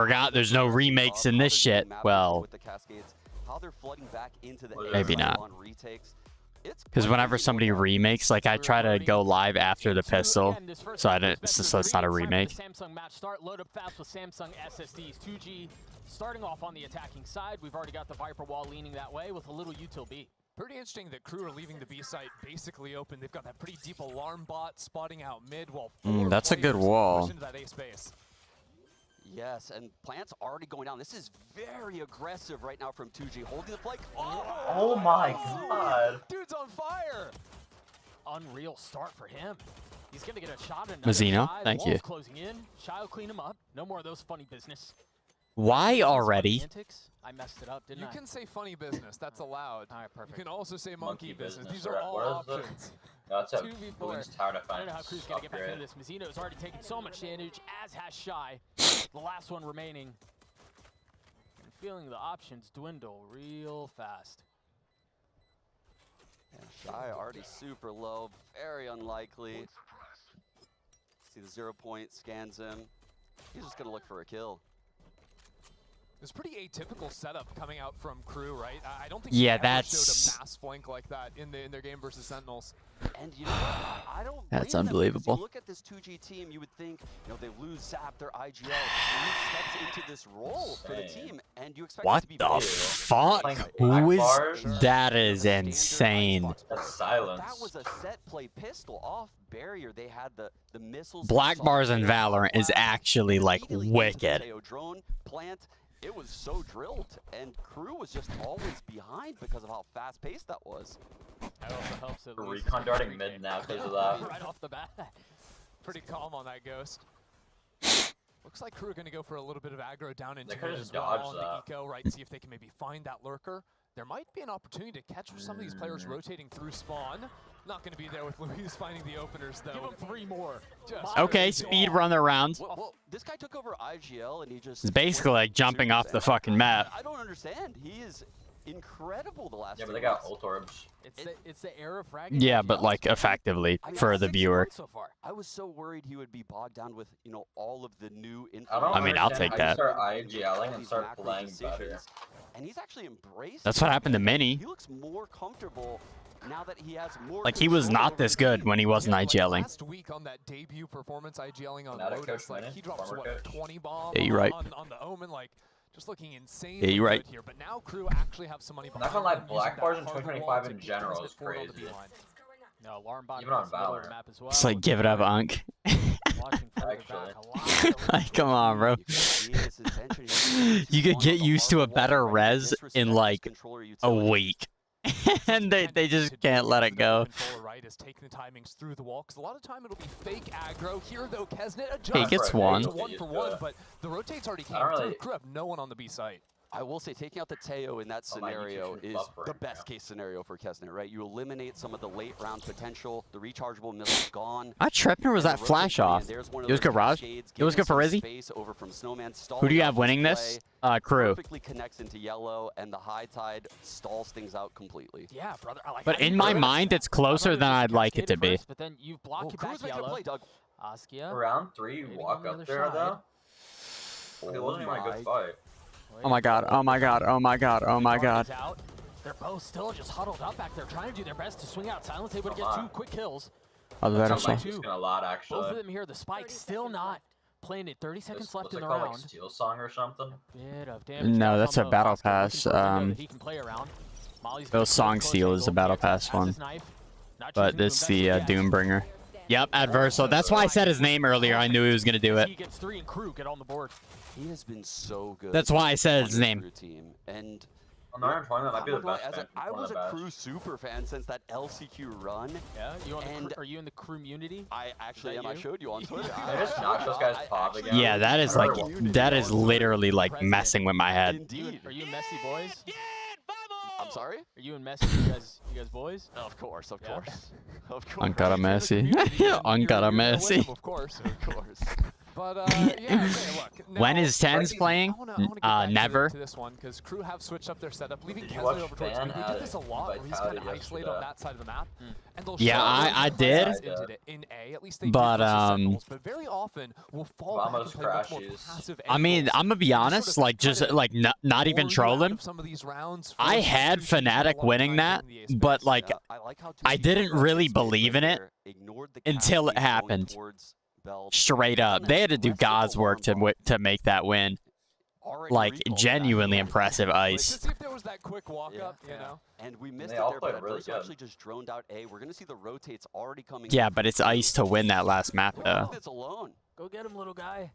Forgot there's no remakes in this shit. Well, maybe not. Because whenever somebody remakes, like I try to go live after the pistol, so I didn't. So it's not a remake. Samsung match start. Load up fast with Samsung SSDs. 2G starting off on the attacking side. We've already got the Viper wall leaning that way with a little util B. Pretty interesting that Crew are leaving the B site basically open. They've got that pretty deep alarm bot spotting out mid while that's a good wall. into that A space. Yes, and Plant's already going down. This is very aggressive right now from 2G, holding the flank. Oh my god. Dude's on fire. Unreal start for him. He's gonna get a shot in. Mazzino, thank you. Closing in. Shy will clean him up. No more of those funny business. Why already? I messed it up, didn't I? You can say funny business. That's allowed. All right, perfect. You can also say monkey business. These are all options. That's a 2v4. Bloons tower defense. I don't know how Crew's gonna get back into this. Mazzino's already taken so much damage, as has Shy. The last one remaining. And feeling the options dwindle real fast. Yeah, Shy already super low, very unlikely. See the 0 point, scans him. He's just gonna look for a kill. It's pretty atypical setup coming out from Crew, right? I don't think yeah, ever that's showed a mass flank like that in their game versus Sentinels. And you know what? I don't That's blame them, unbelievable. you look at this 2G team, you would think, you know, they lose Zap, their IGL, and he steps into this role for the team, and you expect what it to be the big. fuck? Playing Who is Icebox. that? Is insane. Icebox. That's silence. That was a set play pistol off barrier. They had the missiles. Black bars in Valorant is actually like Immediately into the wicked. Teo drone plant. It was so drilled, and Crew was just always behind because of how fast-paced that was. That also helps at least. Recon darting mid now because of that. Right off the bat. Pretty calm on that Ghost. Looks like Crew are going to go for a little bit of aggro down into could've mid just as well dodged on that. the eco, right? See if they can maybe find that lurker. There might be an opportunity to catch some of these players rotating through spawn. Not going to be there with Luis finding the openers, though. Give him 3 more. Just Okay, speed run around. Well, this guy took over IGL, and he just... It's basically like jumping off the fucking map. I don't understand. He is incredible the last Yeah, but 2 they got months. ult orbs. It's the era of fragging. Yeah, but like effectively I mean, for that's the 6 viewer. months So far. I was so worried he would be bogged down with, you know, all of the new I don't I mean, I'll understand take how you that. start IGLing and these start macro playing better. decisions. And he's actually embraced That's it. what happened to Mini. He looks more comfortable now that he has more Like he was control not over this the good team. when he wasn't like IGLing. last week on that debut performance IGLing on Not a Lotus, coach, like man. he drops Former what, coach. 20 bomb Yeah, you're right. on the Omen, like just looking insane. Yeah, you're right. Here, but now Crew actually have some money behind Not gonna lie, them, black using bars that in hard 2025 wall to in keep general things is forward on the crazy. beeline. No, alarm bot Even on across the middle of Valorant. the map as well. It's like give it up, Unk. Watching further Actually. back, a lot of Like, come on, bro. You can see his intention. He's You could going get on the used to a hard wall, better right? res in Disrespect like controller a utility. week. And they just can't let it go. Controller, right, is taking the timings through the wall, because a lot of time it'll be fake aggro. Here, though, Kesnet adjusts. He gets Right, one. they It's a get 1 for used to 1, it. but the rotates already came I don't through. really- Crew have no one on the B site. I will say taking out the Teo in that Oh, my scenario nutrition is buffering, the best case scenario for Kesnet, right? You eliminate some of the late round potential. The rechargeable missile gone. I tripped or was And that the flash rotate off? plan, there's one of It was those good, Raj. cascades, It was giving good for some Rizzy. space over from Snowman, Who do stalling you out have winning play, this? Crew. Perfectly connects into yellow, and the high tide stalls things out completely. Yeah, brother. I like But how in you my do it. mind, it's I'd closer rather than just I'd like it to cascade be. first, but then you block Well, it Crew's back making a yellow. play, Doug. Askia. Round 3, Waiting walk on the up other there side. though. It wasn't even a good fight. Oh my god, oh my god, oh my god, oh my god. Guard is out. They're both still just huddled up back there, trying to do their best to swing out silence, able to get Come 2 quick kills. Oh, that Sounds also. like he's gonna lot Both of actually. them here, the spike still not playing it. 30 seconds left What's in it the called, round. like Steel Song or something? Bit of damage No, down that's on a both. battle Oscar looking pass, for a window that he can play around. Molly's gonna Those go Song close Steel is angle, the battle gets pass has one. his knife. Not But choosing to this the invest yet. Doombringer. Yep, Adverso. That's why I said his name earlier. I knew he was gonna do it. He gets 3 and Crew get on the board. He has been so good. That's why I said on his the name. Crew team. And On the Iron Tournament, that might be the I'm not best. gonna lie, fan, I one was of a the Crew best. super fan since that LCQ run. Yeah, you on the And- are you in the Crew community? I actually that am. I you? showed you on Twitter. They just knocked those guys pop again. Yeah, that is like that is literally like messing with my head. Indeed. Are you Messi boys? I'm sorry? Are you and Messi? You guys boys? Of course, of Yeah. course. Of course. Ankara Messi. Ankara Messi. Of course. Of course. But yeah, okay, look. When now- is Tens playing? I wanna get back Never. to this one because Crew have switched up their setup, leaving Did you Kesler watch over towards Fan me. We did this a at lot, where he's kind of Vitality isolated on yesterday? that side of the map. And they'll Yeah, show I those did. presses into in A. At least they But, do versus um, Sentinels, but very often will fall back Vamos and play much more crashes. passive I mean, angles. I'm gonna be You sort honest, of like try just to like not even lure you out trolling. of some of these rounds, I force had you to take a Fnatic long winning time that, getting the ace but base. like Yeah, I like how I 2G didn't took really that space believe right in it there, ignored the until it cascade going happened. towards Belt, straight up, and they had to do aggressive God's work alarm bot. to make that win. Already Like recalled that. genuinely impressive Like, ice. just see if there was that quick walk Yeah. up, you know. And we missed They it all there, played but really Adverso good. actually just droned out A. We're going to see the rotates already coming. Yeah, in. but it's ice to win that last map Who though. did this alone? Go get him, little guy.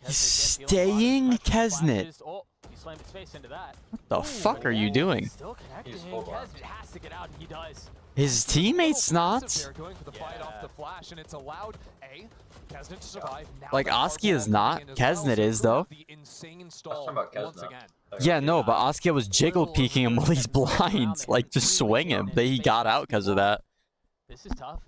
He's Kesnet getting staying a lot of pressure Kesnet. flashes. Oh, he slammed his face into that. The fuck are you doing? Still connecting. He's full bar. Kesnet has to get out, and he does. His teammates Little passive not. there, going for the fight off the flash, and it's allowed A. Kesnet to survive. Now Like, that Askia is Hardball not. coming in as well, Kesnet so is, Crew though. have the insane stall talking about once Kesnet. again. Yeah, no, but Askia was jiggle peeking him while he's blind. Like, just swing him. He got out because of that. This is tough.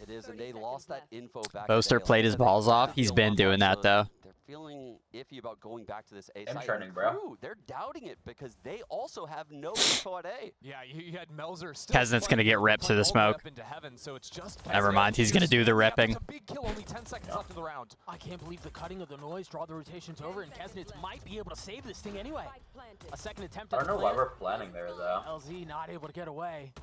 It is, and they lost that info back. Boaster today. played his Like I said, balls they off. feel He's been on doing that, so though. They're feeling iffy about going back to this A I'm site. turning, and bro. Crew, they're doubting it because they also have no info at A. Yeah, you had Melzer still Kesnet's gonna get ripped to the all way up smoke. into heaven, so it's just Never Kesnet. mind, he's gonna do the Yep, ripping. it's a big kill, only 10 seconds left in the round. I can't believe the cutting of the noise, draw the rotations over, and Kesnet might be able to save this thing anyway. A second attempt I at don't the know why plant. we're planning there though. LZ not able to get away.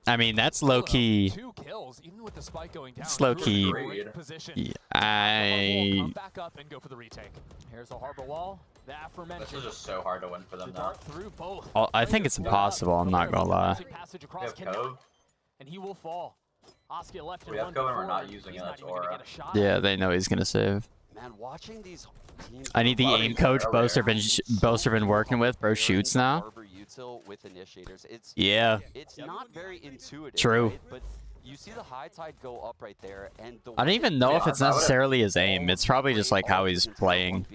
I mean, that's low key. 2 kills, even with the spike going down. It's low Crew in a key. great position. Yeah, Come I. back up and go for the retake. Here's the harbor wall. The This aforementioned. is just so hard to win for The them now. dart through both. Oh, I think it's impossible. I'm not gonna lie. Passage We across have cannot, Cove. and he will fall. Askia left We in have 1v4, Cove and we're not and using he's it, not that's even gonna Aura. get a shot. Yeah, they know he's gonna save. Man, watching these teams. I need the Wow, aim these coach are Boaster rare. been working with. Bro shoots now. Harbor util with initiators. Yeah. It's not very intuitive. True. Right? But you see the high tide go up right there, and the I don't way even that know they if it's I would've- necessarily his aim. It's probably just like how he's playing.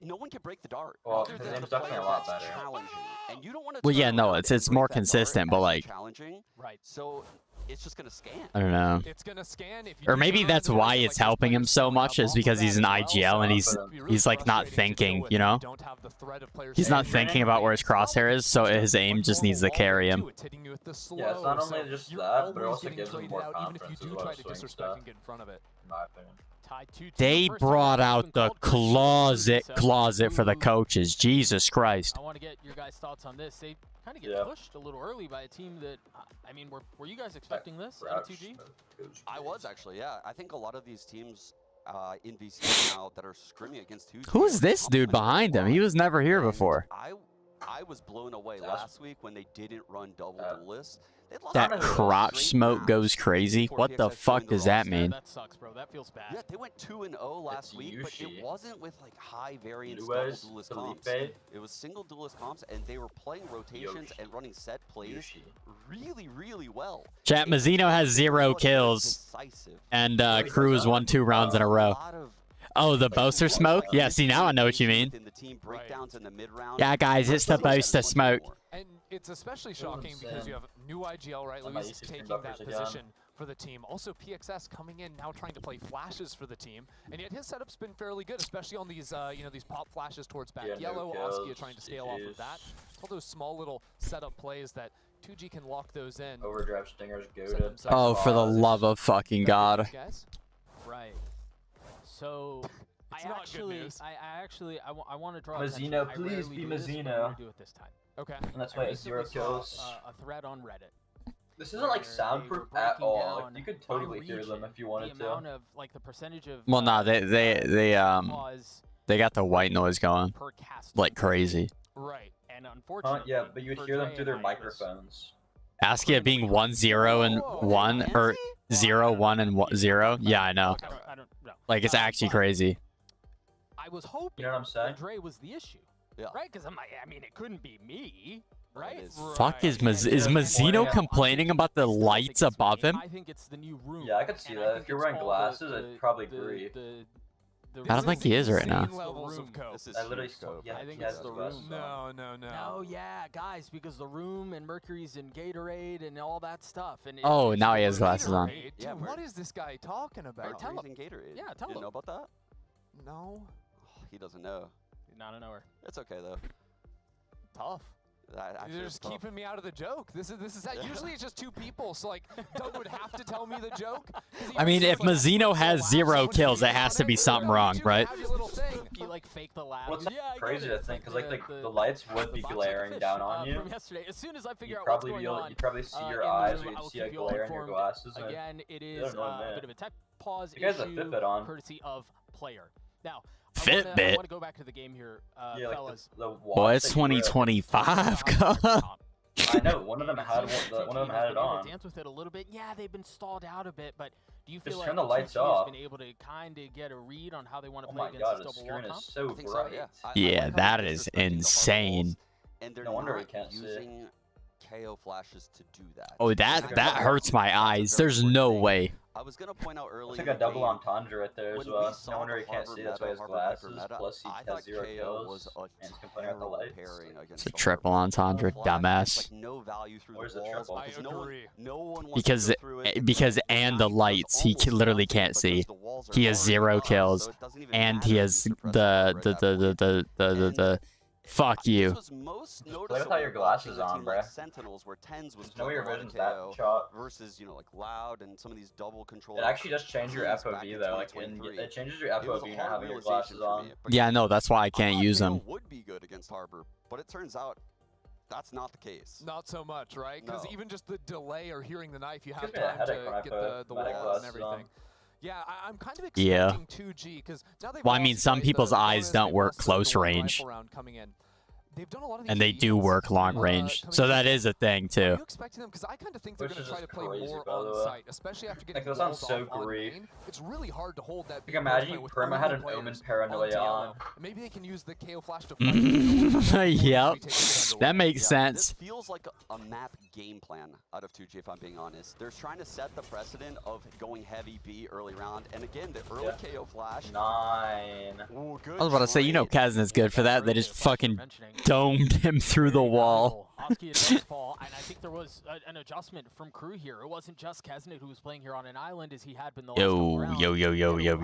No one can break the dart. Well, other his than aim's the definitely player a lot that's better. challenging. And you don't want to Well, yeah, turn no, around it's and more break that dart consistent, but as like, challenging. Right. So it's just gonna scan. I don't know. It's gonna scan if you Or do maybe turn that's around, why like it's those helping him players so slowing much up is off because of he's that an as well, IGL and so he's it'd be really he's like not frustrating to deal thinking, with you if know? don't have the threat of players He's not shooting. thinking about where his crosshair is, so his aim just needs to carry him. It's hitting you with the Yeah, it's slow, not so only just you're that, but it always also getting gives him traded more out, even if confidence you as do well try as to swing disrespect stuff. and get in front of it. In my opinion. Tied 2-2. They First time brought it's out been the called for shooting, so closet for the ooh. coaches. Jesus Christ. I want to get your guys' thoughts on this. They kind of get Yeah. pushed a little early by a team that, I mean, were you guys expecting this in Crouch, 2G? goes I was crazy. actually, yeah. I think a lot of these teams in VC now that are scrimming against 2G. Who is are this dude complementing behind him? He was never here And before. I was blown away That's- last week when they didn't run double duelists. They'd lost That That three crotch straight smoke maps goes crazy. before What the PXS fuck joined the does that roster. mean? That sucks, bro. That feels bad. Yeah, they went 2-0 last It's week, but it Yushi. wasn't with like high variance double Luez, duelist Felipe, comps. It was single duelist comps, and they were playing rotations Yoshi. and running set plays Yushi. really, really well. Chat, Mazzino has 0 kills, and Crew has won 2 rounds in a row. Oh, the Boaster smoke? Yeah, see, now I know what you mean. Yeah, guys, it's the Boaster smoke. And it's especially Feel shocking because insane. you have new IGL, right? On my Luis EC taking buffers that again. position for the team. Also, PXS coming in now trying to play flashes for the team, and yet his setup's been fairly good, especially on these, these pop flashes towards back Yeah, no yellow. kills, Askia trying to scale off of GGs. that. It's all those small little setup plays that 2G can lock those in. Overdrive stingers set goaded. themselves Oh, up. for the love of fucking God. Guys. Right. So It's not good news. I want to draw Mazzino, attention. I please rarely be do this, but I'm Mazzino. gonna do it this time. Okay. And that's I why it's 0 recently saw, kills. a thread on Reddit. This isn't like where they soundproof were at breaking all. down Like, you could by totally hear them region if you wanted the amount to. of like the percentage of Well, nah, they pause got the white noise going per caster. like crazy. Right. And unfortunately, Yeah, but you would for hear them Dre through their and I, it was- microphones. Askia being 1-0 and 1 or 0-1 and 0. Yeah, I know. I don't know. Like it's actually crazy. I was hoping You know what I'm saying? that Dre was the issue, Yeah. right? Because I'm like, I mean, it couldn't be me, right? is- Fuck is And- is and- Mazzino Yeah. complaining about the I still think lights it's above me. him? I think it's the new room. Yeah, I could see and that. think If you're it's wearing all glasses, I'd probably agree. The I don't think he is right now. Insane levels of cope. This is I literally huge saw. scope. Yeah, I think he has it's the his glasses room. No, on. no, no. No, yeah, guys, because the room and Mercury's and Gatorade and all that stuff. And Oh, it's now he the has glasses on. Gatorade? Yeah, Dude, what is this guy talking about? tell Mercury's him. in Gatorade. Yeah, tell Didn't him. know about that? No. He doesn't know. Not a knower. It's okay though. Tough. Actually, You're it's just tough. keeping me out of the joke. This is usually it's just two people, so like Doug would have to tell me the joke. 'Cause he I mean, always if says, like, Mazzino "Well, has laugh, 0 someone kills, should it be has on to it." be something No, you wrong, two right? have your little thing. You like fake the laugh. What's Yeah, I crazy get to it. think, because Like like the lights would be box of glaring fish, down on you. From yesterday. As soon as I figure You'd out what's probably going be able, on, you'd probably see in your the eyes, room, or I you'd will see a keep you all glare in your informed. glasses. And Again, it you is don't know, a man. bit of a tech pause You guys have issue, Fitbit on. courtesy of player. Now, I Fitbit. want to go back to the game here, yeah, like fellas. the Boy, watch it's that you wear, like, 2025. God. I know one of them had one of them had it on. Dance with it a little bit. Yeah, they've been stalled out a bit, but do you feel Just like turn the lights 2K off. has been able to kind of get a read on how they want to Oh play my against god, this the double wall screen comp? is so I think so, bright. yeah. I Yeah, like how that they're is disrespecting the hard insane. walls, and they're No wonder we not can't see it. using KO flashes to do that. Oh, It's that very that hard. hurts my That's a eyes. very There's important no thing. way. I was gonna point out earlier. It's like a double entendre right there as When well. we saw No wonder the he can't Harbor see. That's why meta, his Harbor Viper glasses. meta, Plus he I has thought 0 KO was kills. a And he's complaining about the terrible lights. pairing against It's a the triple Harbor. entendre, Full flash, dumbass. like no value through Where's the the walls triple? I because agree. no one wants Because to go through it. because and the lights, he literally can't see. He has 0 kills, and he has the fuck you. This was most Play without your glasses on, like bruh. Sentinels, where Tens was Know your playing a lot of vision's that KO shot. versus like Loud and some of these double control. It actually does change your teams back FOV in though. Like, 2023. it changes your It was a FOV not hard having your realization glasses for on. me, Yeah, no, that's why I I can't thought use KO them. would be good against Harbor, but it turns out that's not the case. Not so much, right? Because No. even just the delay or hearing the knife, you have Gives me a time headache when I to get put the medic wall and glasses everything. on. Yeah, I'm kind of Yeah. expecting 2G because now they've Well, I mean, lost, some right, people's the eyes bonus, don't they've work lost the close one range. rifle round coming in. They've done a lot of And these they do deals, work long range, coming so in. that is a thing Are too. you expecting them? Because I kind of think they're Which going to is try to just play crazy, more by the on way. site, especially after getting that sounds walled so off on grief. main. It's really hard to hold that. Like, big imagine point with Perma had only an Omen players paranoia yellow. on. Maybe they can use the KO flash to fight. Yep, that makes This sense. feels like a map game plan out of 2G, if I'm being honest. They're trying to set the precedent of going heavy B early round, and again, the early KO flash. 9. Ooh, good I was about to say, you know, trade. Kazan is good for that. They just fucking domed him through the wall. Oski does fall, and I think there was an adjustment from crew here. It wasn't just Kesnet who was playing here on an island as he had been the last couple rounds.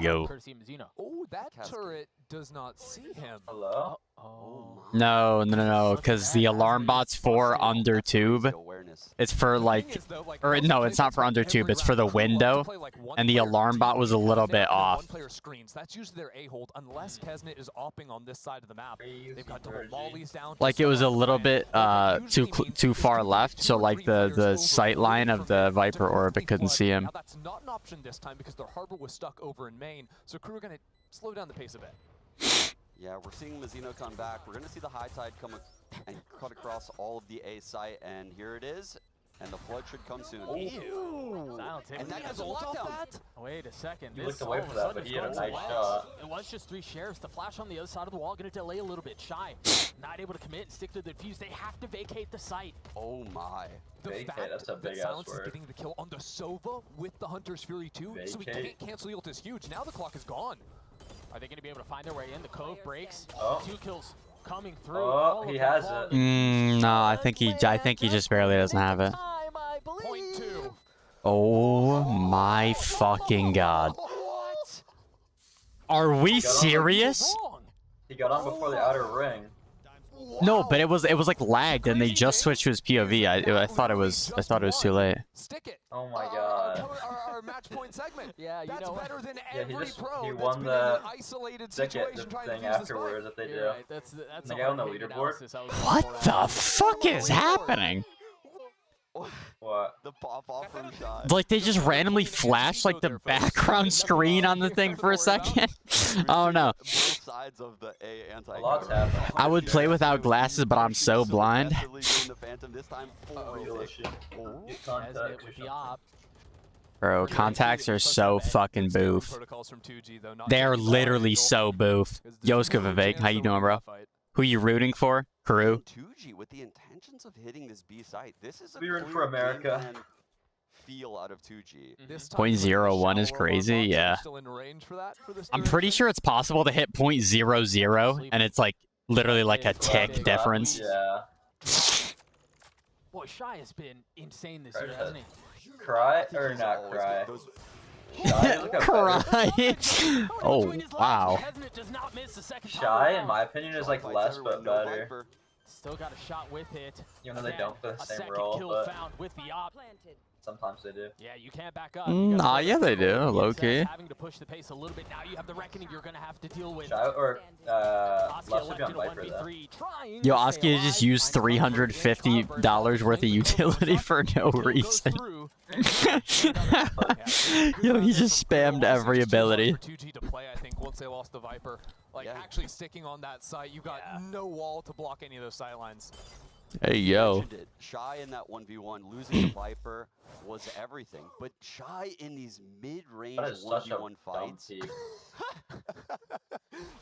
Yo. Courtesy of Mizuno. Oh, that Cascade. turret does not see him. Hello? Oh. No, because the alarm bot's for under tube. Awareness. It's for like, or no, it's not for under tube. It's for the window, and the alarm bot was a little bit off. One-player screens. That's usually their A-hold, unless Kesnet is opping on this side of the map. They've got double mollies down. Like it was a little bit too far left, so like the sight line of the Viper orb, it couldn't see him. Now that's not an option this time because their harbor was stuck over in main, so crew are going to slow down the pace a bit. Yeah, we're seeing Mizuno come back. We're going to see the high tide come and cut across all of the A site, and here it is. And the flood should come soon. Ew. And that has a lockdown. Wait a second. He This looked away all for of that, sudden but is he had a going to nice left. shot. It was just 3 shares. The flash on the other side of the wall going to delay a little bit. Shy, not able to commit and stick to the defuse. They have to vacate the site. Oh my. The Vacate, fact that's a that big-ass Silence is word. getting the kill on the Sova with the Hunter's Fury too, so he Vacate. can't cancel the ult is huge. Now the clock is gone. Are they going to be able to find their way in? The Cove breaks. Oh. 2 kills coming through. Oh, All of he them has falling. it. No, I think he just barely doesn't have it. Time, I Point believe. 2. Oh my fucking god. What? Are we Got on. serious? Wrong. He got on before the outer ring. No, but it was like lagged, and they just switched to his POV. I thought it was too late. Stick it. Oh my Our, god. our match point segment. Yeah, you That's know. better than Yeah, every he pro he that's won been the in an isolated ticket situation trying to thing use the spike. afterwards that they You're do. right. That's The a guy on the hard-hitting leaderboard? analysis. I was What going for the that. fuck is happening? What? The pop-off from Shy. Like they just randomly flashed like the background screen on the thing for a second. Oh no. Both sides of the A anti. A lot's happening. I would play without glasses, but I'm so blind. Feel this shit. Get As contact it or with the something. op. Bro, contacts are so fucking boof. Protocols from 2G, though, not They're taking literally that so boof. angle, 'cause there's Yoska no Vivek, chance how you they're doing, winning bro? that fight. Who you rooting for? Karoo? 2G with the intentions of hitting this B site. This is a We root clear for America. game plan feel out of 2G. This time, 0.01 is shallower crazy, warm-ups are yeah. still in range for that, for this I'm pretty duration. sure it's possible to hit 0.00, and it's like literally like a tick difference. Yeah. Boy, Shy has been insane this Right, year, hasn't he? Cry or not cry? Shy is like a better- Cry. Oh, wow. Shy, in my opinion, is like less but better. Still got a shot with it. Even though they Again, don't play the a same second role, kill but found with the op. sometimes they do. Yeah, you can't back up. Nah, yeah, they do, low-key. Having to push the pace a little bit. Now you have the reckoning you're going to have to deal with. Shy or Oscar less would be on elected a Viper though. 1v3, trying Yo, to stay Oskia just alive, used finding comfort in $350 cover, worth of utility for no Kill goes reason. through. Yo, he just spammed every ability. For 2G to play, I think, once they lost the Viper. Like, Yeah. actually sticking on that site, you got no wall to block any of those sight lines. Hey, yo. Mentioned it. Shy in that 1v1, losing the Viper was everything. But Shy in these mid-range That is such a 1v1 dumb fights. peak.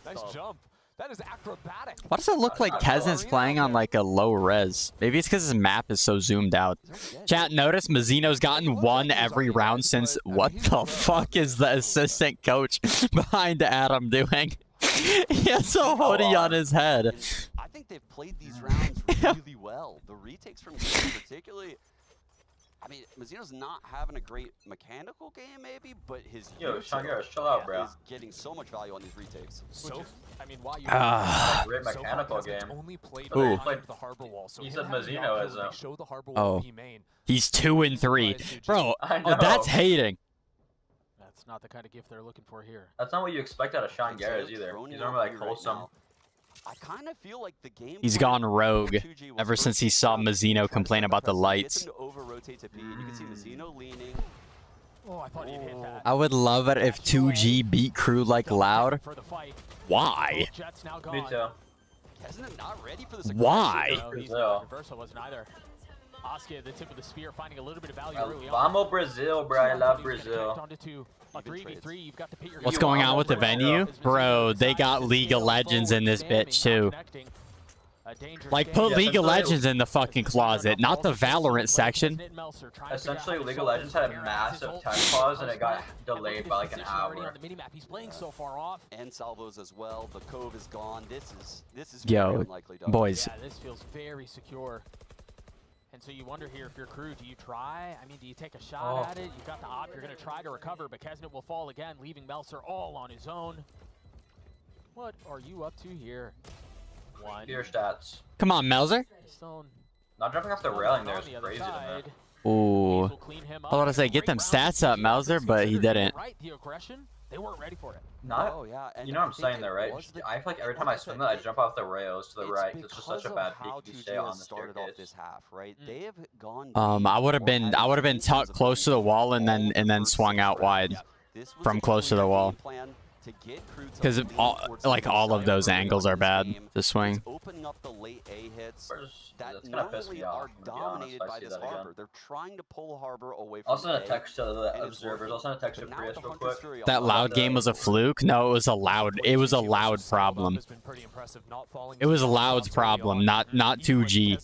Nice jump. That is acrobatic. Why does it look like Kezin's playing on like a low res? Maybe it's because his map is so zoomed out. Chat, notice Mazzino's gotten one every round since. What the fuck is the assistant coach behind Adam doing? He has a hoodie on his head. I think they've played these rounds really well. The retakes from Kazin particularly. I mean, Mazzino's not having a great mechanical game, maybe, but his Yo, use Sean of Garrett, chill out, bro. is getting so much value on these retakes. So, I mean, why you Ah. Great so far, mechanical Kezin's game. only played Ooh. behind the harbor wall. So You him said having the Mazzino opportunity isn't. to show the harbor Oh. wall B main. He's 2 and 3. Bro, I oh, know. that's hating. That's not the kind of gift they're looking for here. That's not what you expect out of Sean And Garrett Taylor's either. thrown He's in normally out like right wholesome. now. I kind of feel like the game. He's plan gone rogue for 2G was ever first since he saw round, Mazzino try to complain set about the up pressure, lights. get them to over-rotate to B, and you can see Mazzino leaning. Oh, I thought you'd hit that. I would love it if 2G beat crew like Loud. For the fight. Why? Both Jets now Me gone. too. Isn't it not ready for this? Why? No, he's Brazil. not. Reversal wasn't either. Oscar, the tip of the spear, finding a little bit of value early on. Vamos Brazil, bro. I love He's gonna connect Brazil. onto two. A 3v3, you've got to pit your What's You going want on with the Brazil. venue? Bro, they got League of Legends in this bitch too. Like, put Yeah, League of essentially- Legends in the fucking closet, not the Valorant section. Essentially, League of Legends had a massive tech pause and it got delayed by like an hour. He's playing so far off. And salvos as well. The cove is gone. This is Yo, very unlikely. Dog. boys. Yeah, this feels very secure. And so you wonder here, if you're crew, do you try? I mean, do you take a shot Oh. at it? You've got the op, you're going to try to recover, but Kesnet will fall again, leaving Melser all on his own. What are you up to here? One. Your stats. Come on, Melzer. Stone. Not jumping off the railing there On is the other crazy to me. side. Ooh. These will clean him I was gonna up. say, get them Great round stats up, for Mauser, G. but he didn't. Right, the aggression, they weren't ready for it. Not. Oh yeah. And You know what I I'm think saying it there, right? was the- I feel like every time like I said, swim that, I jump off the rails to the right. It's just such a because bad of how peak. You 2G stay on has the started off this staircase. half, right? They have gone. I would have deep been or had tucked phases of close to the being wall and all then over swung out six, wide. right? This was from a close to the clear wall. game plan to get Crew to 'Cause lean all- towards like, the all of side those early angles on are in this bad game. to swing. It's opening up the late A hits that That's gonna not piss only me off, are I'm gonna be honest, dominated if I by see this that again. harbor. They're trying to pull harbor away from I'll send a A, text to the and it's observers. working. I'll send a text to But now Prius with the real Hunter's quick. Fury That on Loud the- game was a fluke? No, it was a Loud. It was a Loud problem. It was Loud's problem, not 2G.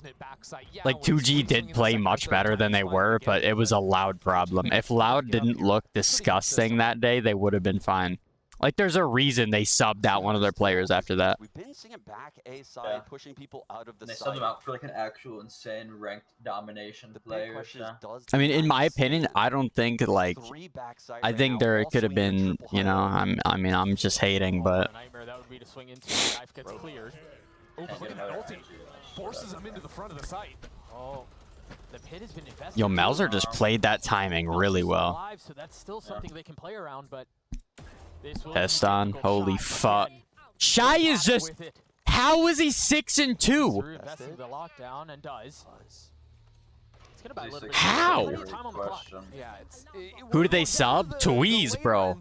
Like, 2G did play much better than they were, but it was a Loud problem. If Loud didn't look disgusting that day, they would have been fine. Like, there's a reason they subbed out one of their players after that. We've been seeing back A side, Yeah. pushing people out of the And they side. subbed them out for like an actual insane ranked domination The big player. question is, So. does I mean, in my Nice opinion, I don't think, like, three backside I right think now, there all could have swinging a been, triple you know, high. I'm just hating, but Nightmare that would be to swing into. The knife gets cleared. Oh, Can't look get at that another ulti. Forces him into the front of the site. Oh, the pit has been invested. yo, Melzer just played that timing really well. Alive, so that's still something they can play around, but this will Pissed be on. difficult Holy shot, fuck. again, Shy is back just, with it. how is he 6-2? Through investing the lockdown and does. It's gonna buy a little bit. How? Plenty of time on the clock. Question. Yeah, Who did they sub? Tweez, bro.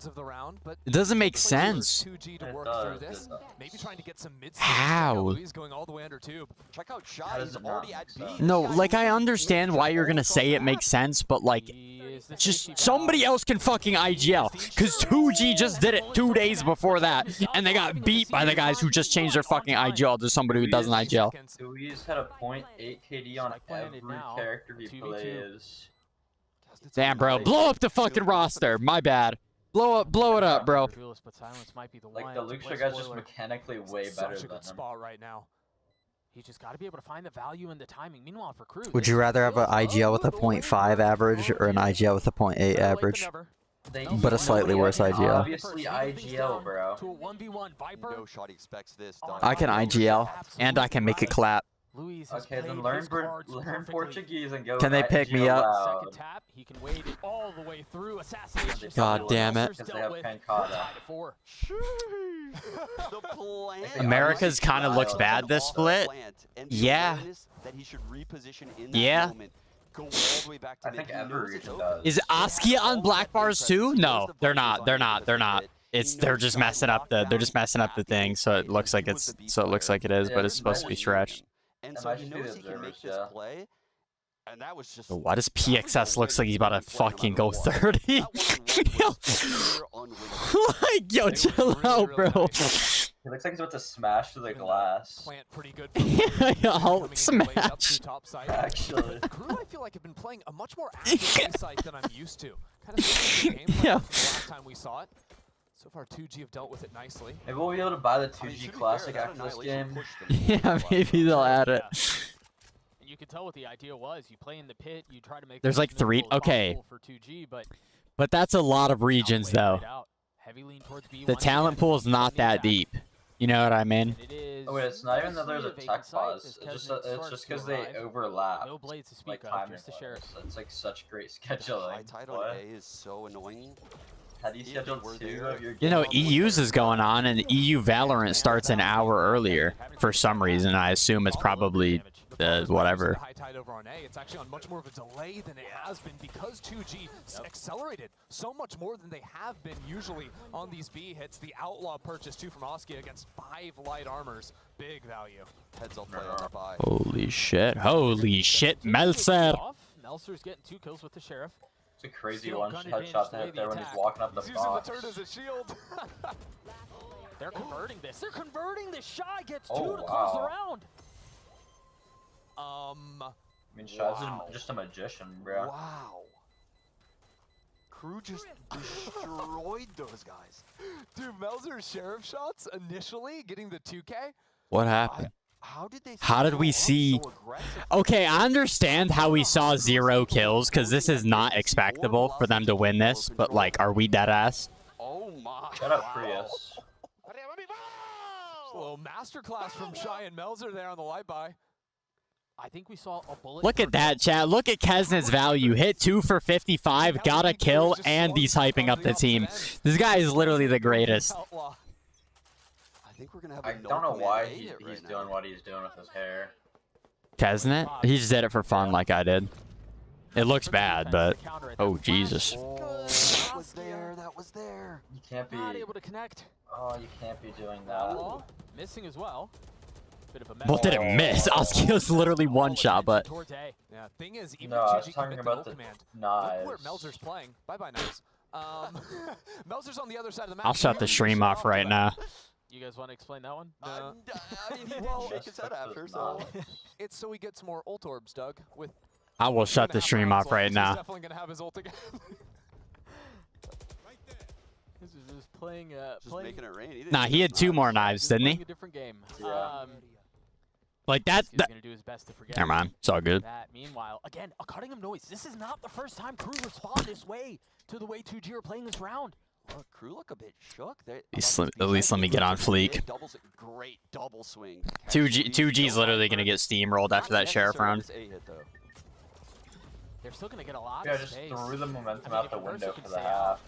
It doesn't make sense. 2G to It work does, through this. it does. Maybe trying to get some mid. How? He's going all the way under tube. Check out Shy. How does He's it not already make at B. sense? No, This like, guy I is understand why you're gonna say it makes sense, but, like, He is the just safety somebody valve. else can fucking IGL. Because 2G just did it 2 days before that, and they got beat by the guys who just changed their fucking IGL to somebody who doesn't IGL. Luis had a .8 KD on Strike landed every now. character he 2v2. plays. Damn, bro. Blow up the fucking roster. My bad. Blow it up, bro. Like, the Luxor guy's just mechanically way better Such a than good him. spot right now. He's just got to be able to find the value and the timing. Meanwhile, for Crew, Would you rather have an IGL with a 0.5 average or an IGL with a 0.8 average? But a slightly worse IGL. Obviously IGL, bro. No shot expects this. I can IGL, and I can make it clap. Okay, then learn Portuguese and go. Can they pick me up? Second tap, he can wade it all the way through. Assassination. God damn it. Because they have Pancata. America's kind of looks bad this split. Yeah. Yeah. I think every region does. Is Askia on black bars too? No, they're not. They're not. They're not. They're just messing up the thing, so it looks like it is, but it's supposed to be stretched. And so he knows he can make this play. And that was just Why does PXS looks like he's about to fucking go 30? Like, yo, chill out, bro. He looks like he's about to smash through the glass. Plant pretty good. Hulk smash. Actually. Crew, I feel like have been playing a much more active site than I'm used to. Kind of similar to the gameplay Yeah. from the last time we saw it. So far, 2G have dealt with it nicely. Maybe we'll be able to buy the 2G Classic after this game. Yeah, maybe they'll add it. And you can tell what the idea was. You play in the pit, you try to make There's like three. okay. For 2G, But that's a lot of regions, though. The talent pool is not that deep. You know what I mean? Oh wait, it's not even that there's a tech pause. It's just because they overlap. No blades to Like speak of, timing just the sheriff. It's like such great High scheduling. tide on What? A is so annoying. How do you schedule two of your You know, games? EU's is going on, and EU Valorant starts an hour earlier for some reason. I assume it's probably whatever. High tide over on A. It's actually on much more of a delay than it has been because 2G accelerated so much more than they have been usually on these B hits. The Outlaw purchase too from Askia against 5 light armors. Big value. Heads up play on the buy. Holy shit. Holy shit, Meltzer. Meltzer's getting 2 kills with the sheriff. It's a crazy headshot to hit there when he's walking up the He's using the box. turret as a shield. They're converting this. They're converting this. Shy gets 2 Oh, to close the wow. round. I mean, Shad's just a magician, bro. Wow. Crew just destroyed those guys. Dude, Melzer's sheriff shots initially getting the 2K. What happened? How did we see? Okay, I understand how we saw 0 kills, because this is not expectable for them to win this, but, like, are we dead ass? Oh my. Shut up, Prius. A little masterclass from Shy and Melzer there on the light buy. I think we saw a bullet. Look at that, chat. Look at Kesna's value. Hit 2 for 55, got a kill, and he's hyping up the team. This guy is literally the greatest. I think we're gonna have I don't know why he's doing what he's doing with his hair. Kesna? He just did it for fun like I did. It looks bad, but... Oh, Jesus. That was there. That was there. You can't be... Not able to connect. Oh, you can't be doing that. Outlaw missing as well. Bit of a mess. What did it miss? Oskio's literally one shot, but... Yeah, thing is, even No, I was 2G talking commit about the the command. knives. Look where Melzer's playing. Bye-bye, knives. Melzer's on the other side of the map. I'll shut the stream off right now. You guys want to explain that one? I mean, he didn't shake his head after, so. It's so he gets more ult orbs, Doug. With I will shut the stream off right He's now. definitely gonna have his ult again. This is just playing. Just making it rain. He Nah, he had 2 more knives, didn't he? A different game. Yeah. Like that... He's gonna do his best to forget. Never mind. It's all good. That. Meanwhile, again, a cutting of noise. This is not the first time Crew respond this way to the way 2G are playing this round. Look, Crew look a bit shook. At least let me get on fleek. Great double swing. 2G's literally gonna get steamrolled after that sheriff round. They're still gonna get a lot Yeah, of just space. threw the momentum I mean, out the if Verso window can for stay the out half.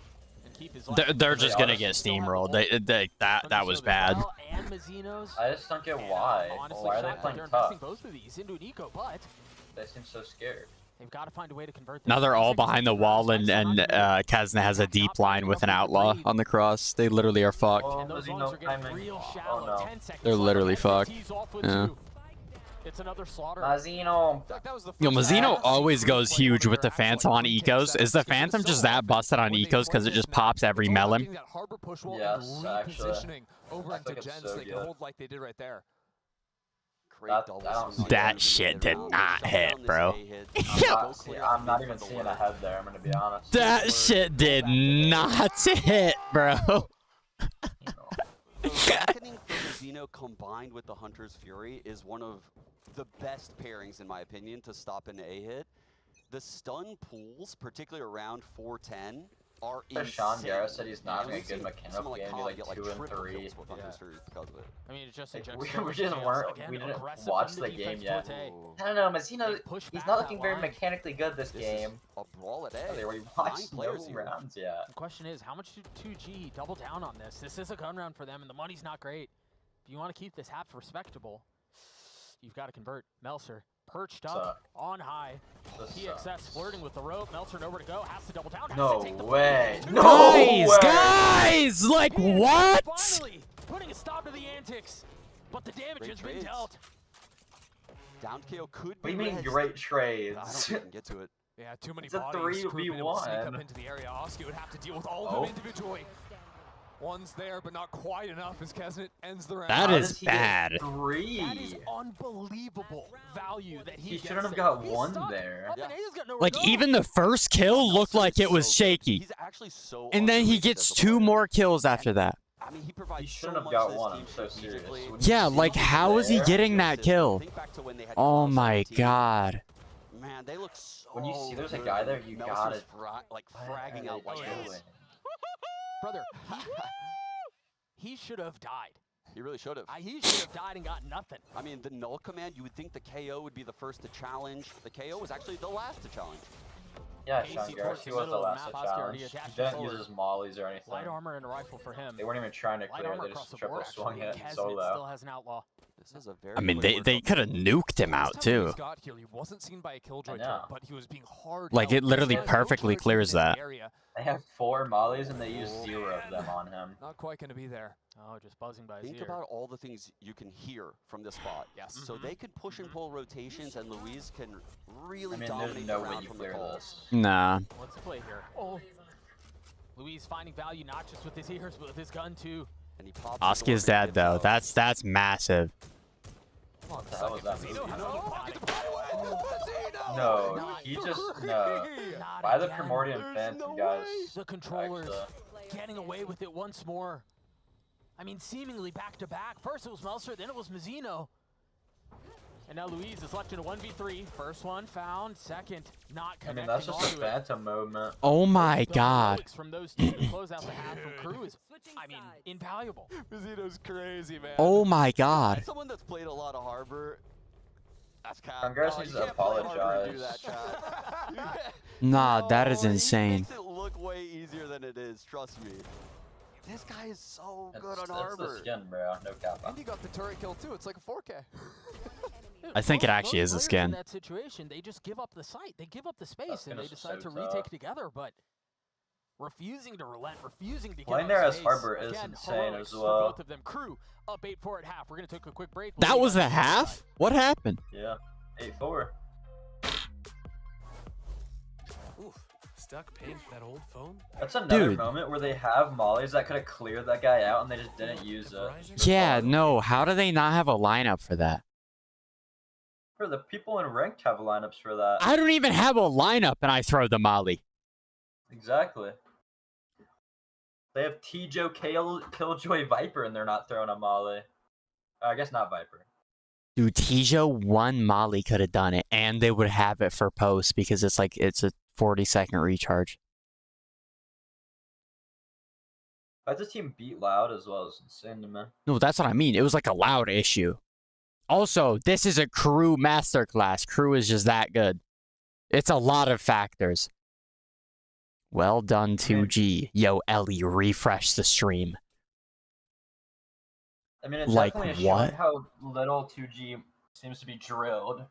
and keep his life They're in just the gonna game, get still have a steamrolled. ult. That was bad. And Mazzino's. I just don't get why. Honestly, Why are they shocked that playing they're tough? investing both of these into an eco, but They seem so scared. they've got to find a way to convert this. Now they're all behind the wall, and Kesna has a deep line with an outlaw on the cross. They literally are fucked. Oh, And those Mazzino lines are getting timing. real Oh, shallow. no. 10 seconds They're left. literally And fucked. T's off with Yeah. 2. It's another slaughter. Mazzino. That was the Yo, first Mazzino time always Crew goes played huge over with the here, actually Phantom on like ecos. 10 Is the seconds. Phantom It's just so that busted on when they ecos because play it just this map, pops every it's all about melon? getting that harbor push wall Yes, and actually. repositioning over I into think it's gens so so they can good. hold like they did right there. That shit did not hit, bro. I'm not even seeing a head there, I'm gonna be honest. That shit did not hit, bro. The Reckoning from Mizzino combined with the Hunter's Fury is one of the best pairings, in my opinion, to stop an A-hit. The stun pools, particularly around 410, are insane. Sean Garrett said he's not having a good mechanical game, like 2 and 3. With Hunter's Fury because of it. I mean, it's just we didn't watch the game yet. I don't know, Mazzino, he's not looking very mechanically good this game. A brawl at A. We watched no rounds yet. The question is, how much did 2G double down on this? This is a gun round for them, and the money's not great. If you want to keep this half respectable, you've got to convert. Melser perched up on high. PXS flirting with the rope. Melser nowhere to go. Has to double down. No way. Guys, like what? Finally putting a stop to the antics, but the damage has been dealt. Down KO could What be. do you mean great trades? I don't think we can get to it. Yeah, too many It's a bodies. 3v1. Sneak up into the area. Oski would have to deal with all of them individually. One's there, but not quite enough as Kesnet ends the round. That is bad. That is unbelievable value that he shouldn't have got one there. Like, even the first kill looked like it was shaky. He's actually so And then he gets 2 more kills after that. I mean, he provides He shouldn't have got one, I'm so serious. Yeah, like, how is he getting that kill? Oh my god. Man, they look so When you see there's a guy there, you gotta like fragging out like this. Brother, he should have died. He really should have. He should have died and got nothing. I mean, the null command, you would think the KO would be the first to challenge. The KO was actually the last to challenge. Yeah, Sean Garrett, he was the last to challenge. He didn't use his mollies or anything. Light armor and a rifle for him. They weren't even trying to clear, they just triple swung it solo. Still has an outlaw. This is a very I mean, they could have nuked him out, too. He wasn't seen by a killjoy turret, but he was being hard. Like, it literally perfectly clears that. They have 4 mollies and they use 0 of them on him. Not quite going to be there. Oh, just buzzing by his Think ear. about all the things you can hear from this spot. Yes. So they could push and pull rotations, and Louise can really There's dominate no the way round you from the clear calls. this. Nah. Let's play here. Oh. Louise finding value not just with his ears, but with his gun too. And he pops Oski is dead, though. That's massive. That was that No, he just, no. By the Primordial Phantom, guys. The controllers getting away with it once more. I mean, seemingly back to back. First it was Melser, then it was Mizzino. And now Louise is left in a 1v3. First one found, second not connecting. I mean, that's just a phantom moment. Oh my god. From those two to close out the half from Crew is, I mean, invaluable. Mizzino's crazy, man. Oh my god. As someone that's played a lot of Harbor, that's kind Congrats needs to apologize. Nah, that is He insane. makes it look way easier than it is, trust me. This guy is so good on That's Harbor. the skin, bro. No cap. And he got the turret kill too. It's like a 4K. I think it actually is a Most players skin. in that situation, they just give up the site, they give up the space, and they decide to retake together. But refusing to relent, refusing to Playing give there up as space. Harbor is Again, insane heroics as for well. both of them. Crew up 8-4 at half. We're gonna take a quick break. That was the half? What happened? Yeah, 8-4. Stuck paying for that old phone? That's another Dude. moment where they have mollies that could have cleared that guy out and they just didn't use it. Yeah, no. How do they not have a lineup for that? For the people in ranked have lineups for that. I don't even have a lineup and I throw the molly. Exactly. They have T-Joe Killjoy Viper and they're not throwing a molly. I guess not Viper. Dude, Tijo, one molly could have done it, and they would have it for post because it's like it's a 40-second recharge. But this team beat Loud as well as insane to me. No, that's what I mean. It was like a loud issue. Also, this is a Crew masterclass. Crew is just that good. It's a lot of factors. Well done, 2G. Yo, Ellie, refresh the stream. I mean, it's Like definitely what? showing how little 2G seems to be drilled.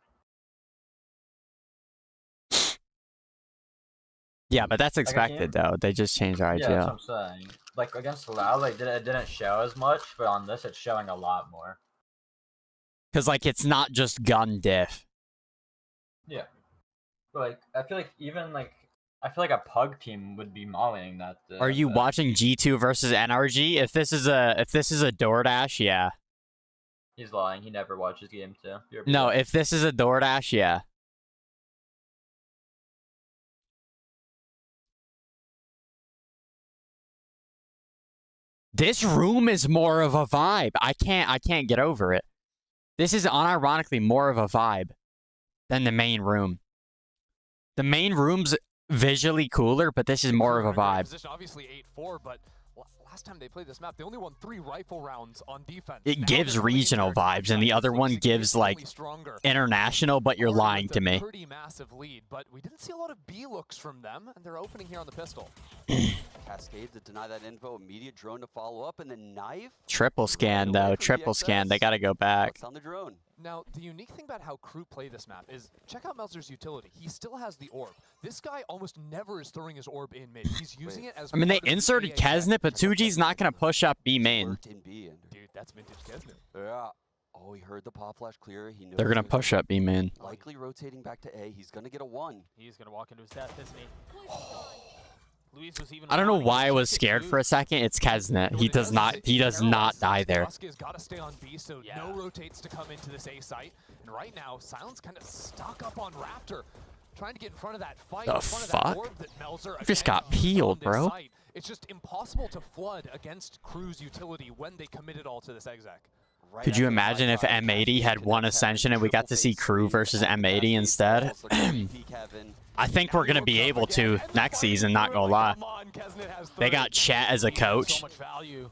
Yeah, but that's expected, though. They just changed their Yeah, that's IGL. what I'm saying. Like, against Loud, like, it didn't show as much, but on this, it's showing a lot more. Because, like, it's not just gun diff. Yeah. But, like, I feel like even, like, I feel like a Pug team would be mollying that. Are you watching G2 versus NRG? If this is a DoorDash, yeah. He's lying. He never watches game 2. No, if this is a DoorDash, yeah. This room is more of a vibe. I can't get over it. This is unironically more of a vibe than the main room. The main room's visually cooler, but this is more of a vibe. Obviously 8-4, but last time they played this map, they only won 3 rifle rounds on defense. It gives regional vibes, and the other one gives like international, but you're lying to me. Pretty massive lead, but we didn't see a lot of B looks from them, and they're opening here on the pistol. Cascade to deny that info, immediate drone to follow up, and then knife. Triple scan though, triple scan. They gotta go back. What's on the drone? Now, the unique thing about how Crew play this map is, check out Melzer's utility. He still has the orb. This guy almost never is throwing his orb in mid. He's using it as I mean, they part of inserted the Kesnet, but 2G's not gonna push up B main. Worked in B, and Dude, that's vintage Kesnet. yeah. Oh, he heard the pop flash clear. He knows They're gonna push up B main. Likely rotating back to A. He's gonna get a 1. He's gonna walk into his death, isn't he? Luis was even I don't know wanting why I to was check it scared too. for a second. It's Kesnet. He does not die there. Oscar's got to stay on B, so no rotates to come into this A site. And right now, Silence kind of stuck up on Raptor, trying to get in front of that fight. The in front of fuck? that orb that Melzer Just again got used peeled, on this bro. site. It's just impossible to flood against Crew's utility when they committed all to this exec. Could you imagine if M80 had won Ascension and we got to see Crew versus M80 instead? I think we're going to be able to next season, not gonna lie. They got Chet as a coach. So much value.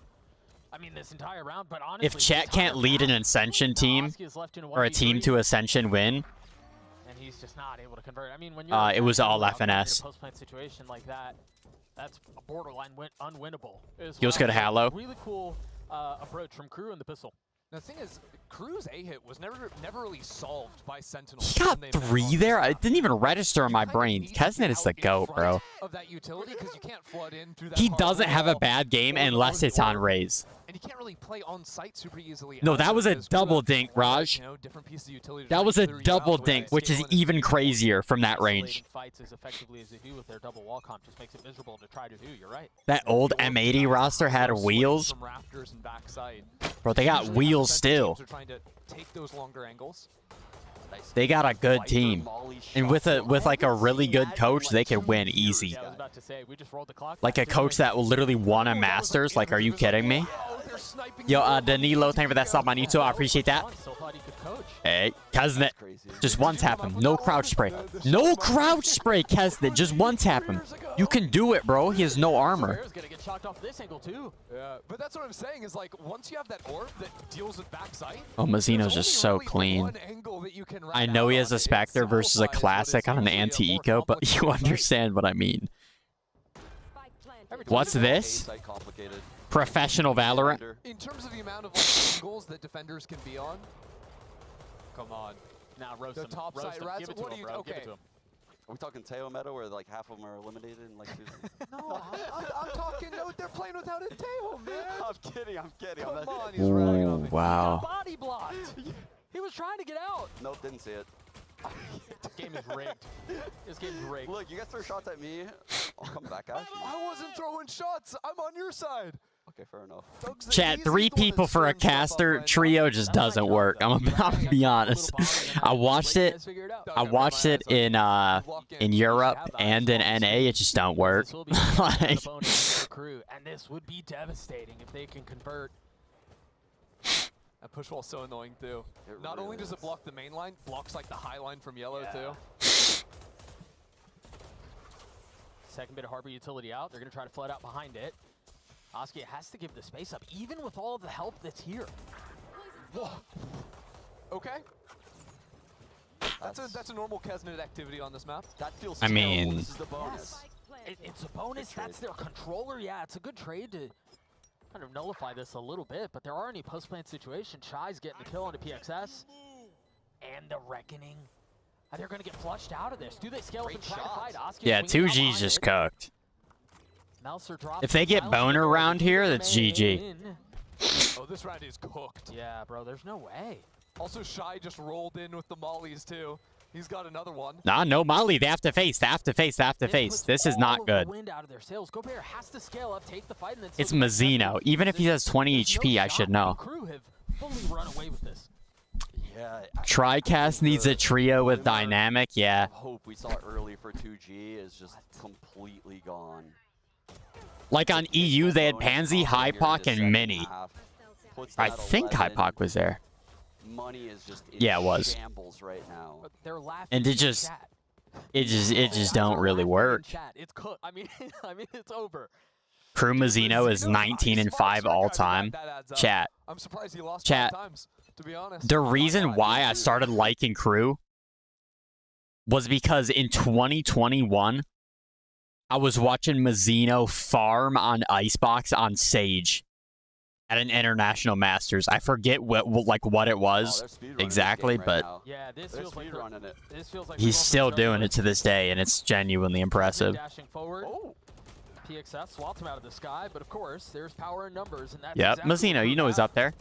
I mean, this entire round, but honestly, If Chet can't lead an Ascension team, or a team to Ascension win, and he's just not able to convert. I mean, when you're it was all FNS. in a post-plant situation like that, that's a borderline unwinnable. He was good at Halo. Really cool approach from Crew in the pistol. The thing is, Crew's A-hit was never really solved by Sentinel. He got 3 there? It didn't even register in my brain. Kesnet is the GOAT, bro. He doesn't have a bad game unless it's on Raze. And he can't really play on site super easily. No, that was a double dink, Raj. That was a double dink, which is even crazier from that range. Fights as effectively as they do with their double wall comp just makes it miserable to try to do. You're right. That old M80 roster had wheels. Bro, they got wheels still. They got a good team, and with like a really good coach, they could win easy. Like a coach that will literally won a Masters. Like, are you kidding me? Yo, Danilo, thank you for that sub on YouTube. I appreciate that. Hey, Kesnet, just one tap him. No crouch spray. No crouch spray, Kesnet. Just one tap him. You can do it, bro. He has no armor. Yeah, but that's what I'm saying is, like, once you have that orb that deals with backside. Oh, Mazzino's just so clean. I know he has a Spectre versus a Classic on an anti-eco, but you understand what I mean. What's this? Professional Valorant? In terms of the amount of like, angles that defenders can be on. Come on. Now roast the him. top Roast side him. rats. Give it to What him, do you? bro. Okay. Give it to him. Are we talking Teo meta where like half of them are eliminated in like 2 No, I'm talking. No, they're playing without a tail, man. I'm kidding. Come on, he's ragging on me. Wow. Body blocked. He was trying to get out. Nope, didn't see it. This game is rigged. This game is rigged. Look, you guys throw shots at me, I'll come back at you. I wasn't throwing shots. I'm on your side. Okay, fair enough. Chat, 3 people for a caster trio just doesn't work. I'm gonna be honest. I watched it in Europe and in NA. It just don't work. Like, And this would be devastating if they can convert. That push wall's so annoying too. Not only does it block the main line, blocks like the high line from yellow too. Second bit of Harbor utility out. They're gonna try to flood out behind it. Oskia has to give the space up, even with all of the help that's here. Whoa. Okay. That's a normal Kesnet activity on this map. That feels I mean, this is the bonus. It's a bonus. That's their controller. Yeah, it's a good trade to kind of nullify this a little bit, but there are any post-plant situations. Shy's getting the kill on the PXS. And the Reckoning. They're going to get flushed out of this. Do they scale up and try to fight? Oscar yeah, 2G's just cooked. If they get boner around here, that's GG. Oh, this round is cooked. Yeah, bro, there's no way. Also, Shy just rolled in with the mollies too. He's got another one. Nah, no Molly. They have to face. They have to face. They have to face. This is not good. Wind out of their sails. Gobert has to scale up, take the fight, and then It's Mazzino. Even if he has 20 HP, I should know. Crew have fully run away with this. Yeah. TriCast needs a trio with dynamic. Yeah. Hope we saw early for 2G is just completely gone. Like on EU, they had Pansy, Hypoc, and Mini. I think Hypoc was there. Money is just in Yeah, it was. shambles right now. They're laughing. And it just don't really work. It's cooked. I mean, it's over. Crew Mazzino is 19-5 all time. Chat. I'm surprised he lost Chat. 5 times, to be honest. The reason why I started liking Crew was because in 2021, I was watching Mazzino farm on Icebox on Sage at an international masters. I forget what it was exactly, but Yeah, this feels like he's still doing it to this day, and it's genuinely impressive. Dashing forward. PXF swats him out of the sky, but of course, there's power in numbers, and that's Yep, Mazzino, you know he's up there.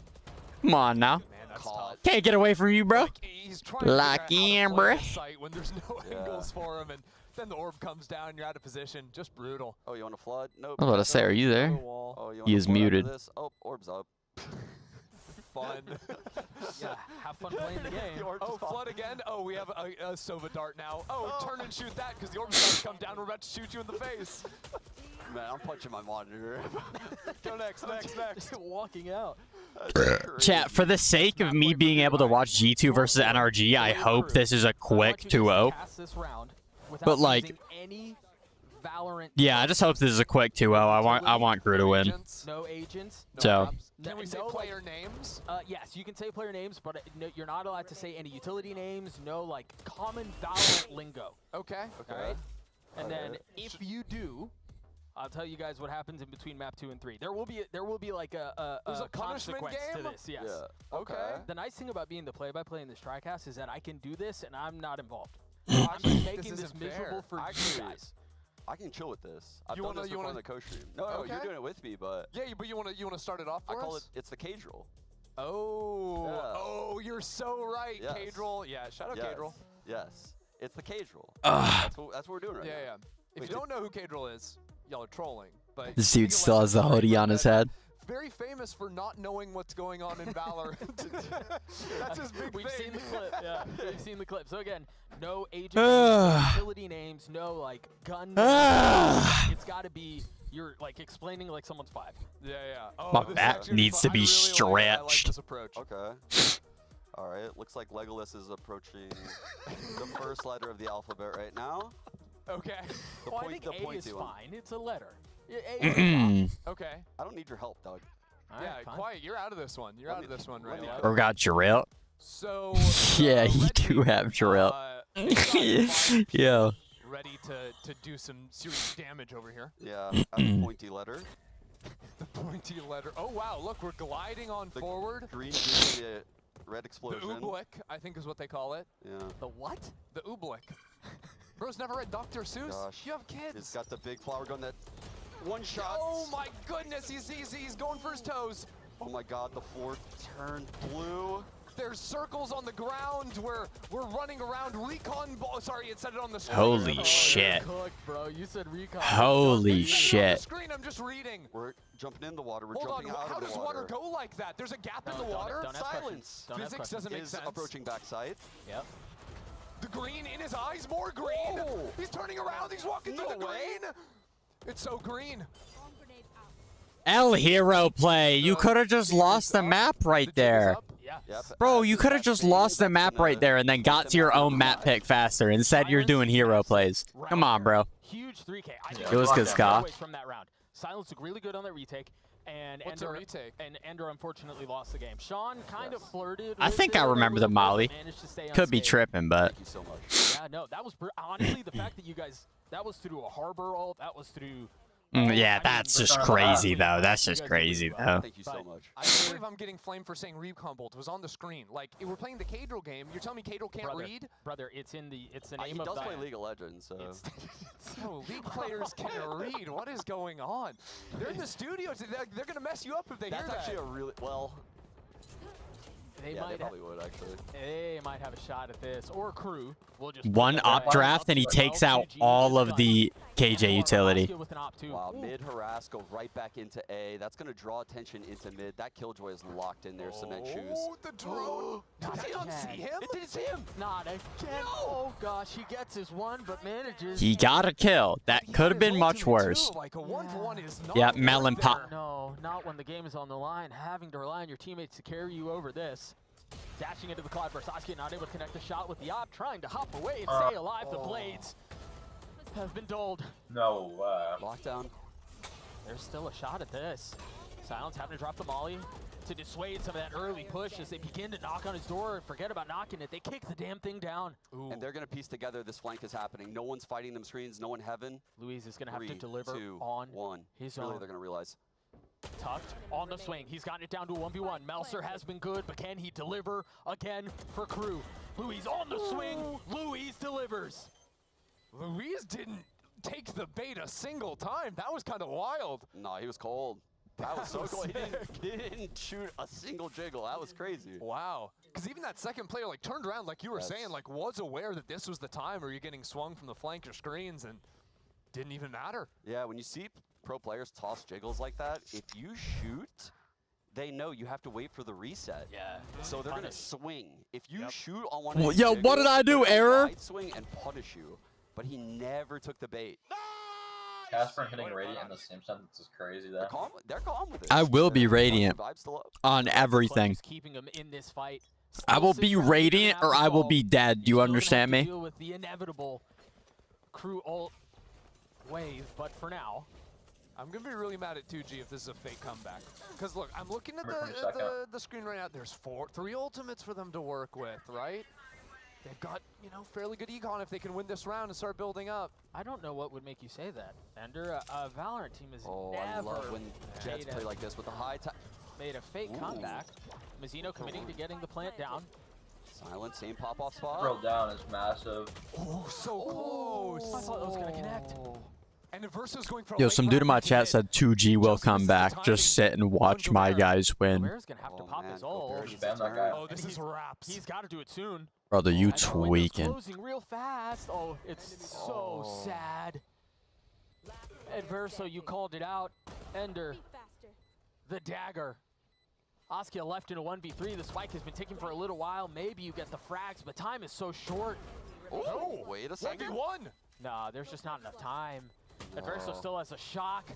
Come on now. Man, that's tough. Can't get away from you, bro. Like, he's trying to Lock figure out in, how to play bruh. this site when there's no angles for him, and then the orb comes down, you're out of position. Just brutal. Oh, you want to flood? Nope. I was about to say, are you there? Oh, you He wanna is flood after muted. this? Oh, orb's up. Fun. Yeah, have fun playing the game. Oh, flood again? Oh, we have a Sova dart now. Oh, turn and shoot that because the orb's about to come down. We're about to shoot you in the face. Man, I'm punching my monitor. Go next. Walking out. Chat, for the sake of me being able to watch G2 versus NRG, I hope this is a quick 2-0. But like, yeah, I just hope this is a quick 2-0. I want Crew to win. No agents. So. Can we say player names? Yes, you can say player names, but no, you're not allowed to say any utility names. No, like common Valorant lingo. Okay. Right? And then if you do, I'll tell you guys what happens in between map 2 and 3. There will be like a punishment consequence game? to this. Yes. Yeah. Okay. The nice thing about being the play-by-play in this TriCast is that I can do this and I'm not involved. I'm just making this miserable for you guys. I can chill with this. I've You done wanna- this you before on wanna- the co-stream. No, Okay. you're doing it with me, but Yeah, but you wanna start it off I for call us? it's the cage roll. Oh. Yeah. Oh, you're so right. Yes. Cadrel. Yeah, shout out Yes. Cadrel. Yes. It's the cage roll. Ugh. That's what we're doing right Yeah, now. yeah. If Wait, you don't know who Cadrel is, y'all are trolling. But This League dude of still has the Legends hoodie on his head. very famous for not knowing what's going on in Valorant. That's his big We've thing. seen the clip. Yeah, we've seen the clip. So again, no agent names, no utility names, no like gun names. It's got to be you're like explaining like someone's 5. Yeah. Oh, My this is back actually needs fun. to be I really like stretched. this approach. Okay. All right. Looks like Legolas is approaching the first letter of the alphabet right now. Okay. Well, I think A is pointy one. fine. It's a letter. A is Okay. I don't need your help, Doug. fine. Yeah, Alright, fine. quiet. You're out of this one. You're Let out me- of this one let right me now. go. Or got Jarrell. So. Yeah, you Red do Team, have Jarrell. yeah. Yeah. Ready to do some serious damage over here. Yeah. That's a pointy letter. The pointy letter. Oh wow! Look, we're gliding on The forward. Green gives me a red The explosion. oobleck, I think is what they call it. Yeah. The what? The oobleck. Bro's never read Dr. Seuss. Gosh. You have kids. He's got the big flower gun that one shot. Oh my goodness! He's going for his toes. Oh my god, the floor turned blue. There's circles on the ground where we're running around. Recon ball. Sorry, it said it on the screen. Holy Oh, shit. you're cooked, bro. You said recon. Holy It's on shit. the screen. I'm just reading. We're jumping in the water. We're Hold on. jumping out How of the does water go like that? There's a gap in No, the don't- water. don't ask questions. Silence. Don't ask Physics questions. doesn't make Is sense. approaching backside. Yep. The green in his eyes, more green. Whoa. He's turning around. He's walking through No the way. green. It's so green. L hero play. You could have just lost the map right The jig is there. up. Yeah. Yep. Bro, you could have just lost the map right there and then got to your own map pick faster. Instead, you're doing hero plays. Come on, bro. Huge 3K. I think It was good, Ska. from that round. Silence looked really good on that retake. And What's a retake? And Ender unfortunately lost the game. Sean kind of flirted. I with think it I a remember little the bit, Molly. managed to stay Could be unscathed. tripping, but Thank you so much. Yeah, no, that was honestly the fact that you guys that was through a harbor ult. That was through. yeah, that's just crazy though. That's just crazy though. Thank you so much. I can't believe I'm getting flamed for saying recon bolt. It was on the screen. Like, if we're playing the Cadrel game. You're telling me Cadrel can't Brother, read? brother, it's the He name of does the. play League of Legends, so. It's, Oh, League players can't read. What is going on? They're in the studio. They're going to mess you up if they That's hear that. actually a really well. they Yeah, might they probably would actually. they might have a shot at this or crew. We'll just One put it up that way. draft and he takes out all of the KJ utility. Wow, mid harass, go right back into A. That's going to draw attention into mid. That Killjoy is locked in there, cement shoes. Oh, the drone. Did he not see him? It didn't see him. Not again. No. Oh gosh, he gets his one, but manages. He got a kill. That could have been much worse. Like a 1-for-1 is not Yeah, melon pop. No, not when the game is on the line. Having to rely on your teammates to carry you over this. Dashing into the Cloudburst, Sasuke not able to connect the shot with the op, trying to hop away and stay alive. The blades have been dulled. No. Lockdown. There's still a shot at this. Silence having to drop the molly to dissuade some of that early push as they begin to knock on his door and forget about knocking it. They kick the damn thing down. Ooh. And they're going to piece together this flank is happening. No one's fighting them screens, no one heaven. Louise is going to have to 3, deliver 2, on 1. his Really, own. they're going to realize. Tucked on the swing. He's gotten it down to a 1v1. Melser has been good, but can he deliver again for Crew? Louise on the swing. Louise delivers. Louise didn't take the bait a single time. That was kind of wild. No, he was cold. That was so cool. He didn't shoot a single jiggle. That was crazy. Wow. Because even that second player like turned around, like you were saying, like was aware that this was the time where you're getting swung from the flank or screens and didn't even matter. Yeah, when you see pro players toss jiggles like that, if you shoot, they know you have to wait for the reset. Yeah. So they're going to swing. If you shoot on one Well, of these yo, what did I do, they're gonna error? wide swing and punish you. But he never took the bait. Casper hitting Radiant in the same sentence is crazy. They're calm with it. I will be They're Radiant vibes still up. on everything. Keeping him in this fight. I will be Radiant or I will be dead. Do you understand me? Deal with the inevitable Crew ult wave, but for now, I'm gonna be really mad at 2G if this is a fake comeback. Because look, I'm looking at Second. the screen right now. There's 3 ultimates for them to work with, right? They've got, you know, fairly good econ if they can win this round and start building up. I don't know what would make you say that. Ender, a Valorant team has I never love when Jets play like this with the high time. made a fake comeback. Mizzino committing to getting the plant down. Silent, same pop-off spot. Throw down is massive. Oh, so close. I thought that was gonna connect. And Versus going for a Yo, late some dude in my round chat hit. said 2G will Just come misses back. the Just timing. sit and watch my guys win. Bear's gonna have to pop his ult. Gobert, Spam that guy. Oh, this is wraps. He's got to do it soon. Brother, you And the window's tweaking. closing real fast. Oh, it's so sad. Adverso, you called it out. Ender, the dagger. Askia left in a 1v3. The spike has been ticking for a little while. Maybe you get the frags, but time is so short. Oh, wait a second. 1v1. Nah, there's just not enough time. Adverso still has a shock.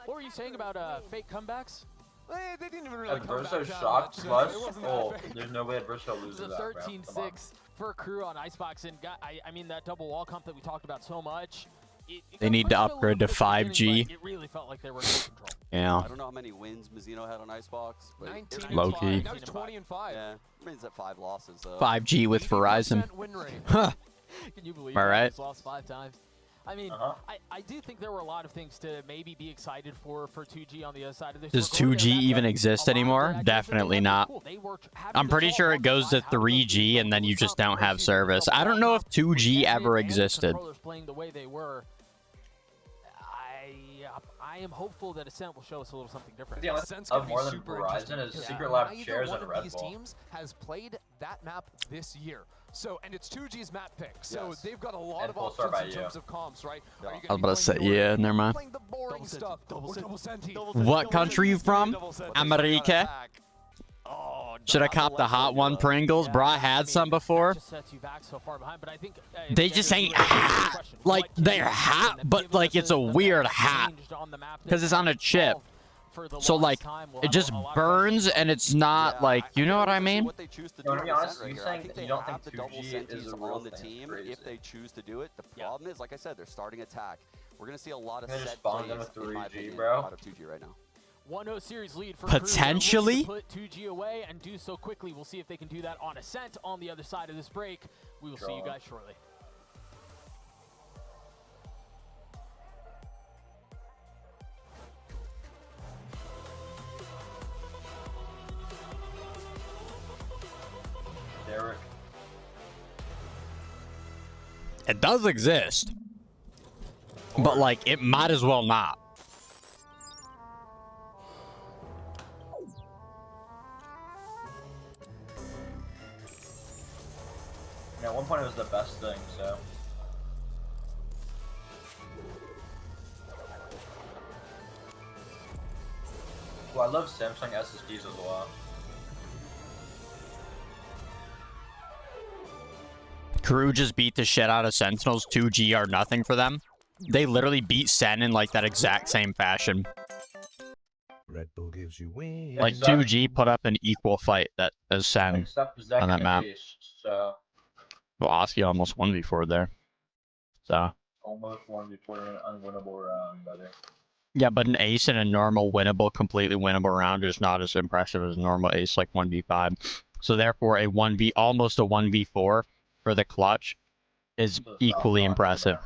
What were you saying about fake comebacks? They didn't even really come back Adverso that shocked much. plus. It wasn't Oh, that big. there's no way Adverso loses The that round. 13-6 for Crew on Icebox. And I mean, that double wall comp that we talked about so much. It They need to got pushed a upgrade little to bit at the beginning, 5G. but it really felt like they were in control. Yeah. I don't know how many wins Mizzino had on Icebox, but 19 Low and key. 5. Now he's 20 and 5. yeah, means that 5 losses though. 5G with Verizon. 80% win rate. Huh. Can you believe Am I that? right? He's lost 5 times. I mean, I do think there were a lot of things to maybe be excited for 2G on the other side of this. Does We're going 2G down even that- exist a lot of anymore? the ideas that Definitely they had not. were cool. They were having I'm to pretty solve sure it on goes to how those 3G and then you just don't have service. I don't know if 2G ever existed. Controllers playing the way they were. I am hopeful that Ascent will show us a little something different. The only Ascent's thing gonna be more than super Verizon interesting is because Secret Lab neither shares one and of Red these Bull. teams has played that map this year. So, and it's 2G's map pick. So Yes. they've got a lot And of full options star by in you. terms of comps, right? Yeah. Are you I was gonna about to be say, playing the yeah, never mind. playing the boring Double stuff? double Double senti. What country you from? America? Oh, Should I cop the hot one Pringles? Bro, I had some before. Just sets you back so far behind, but I think, They just ain't hot. Like, they're hot, but like it's a weird hot. Because it's on a chip. So like, it just burns and it's not like, you know what I mean? What they choose to No, do to be on honest, Ascent you right here. saying I think that they you don't have think the double 2G senties is a real on the thing is team crazy. if they choose to do it. The problem is, like I said, they're starting attack. We're gonna see a lot of They just set spawned plays, them with in my 3G, opinion, bro. out of 2G right now. 1-0 series lead for Potentially? Crew. They're looking to put 2G away and do so quickly. We'll see if they can do that on Ascent on the other side of this break. We will see you guys shortly. Derek. It does exist. But like, it might as well not. Yeah, at one point it was the best thing, so. I love Samsung SSDs as well. Crew just beat the shit out of Sentinels. 2G are nothing for them. They literally beat Sen in like that exact same fashion. Red Bull gives you wings. Like 2G put up an equal fight that as Sen Except on that map. So Well, Oski almost 1v4 there. So. almost 1v4 in an unwinnable round, brother. Yeah, but an ace in a normal winnable, completely winnable round is not as impressive as a normal ace like 1v5. So therefore, a 1v, almost a 1v4 for the clutch is equally impressive.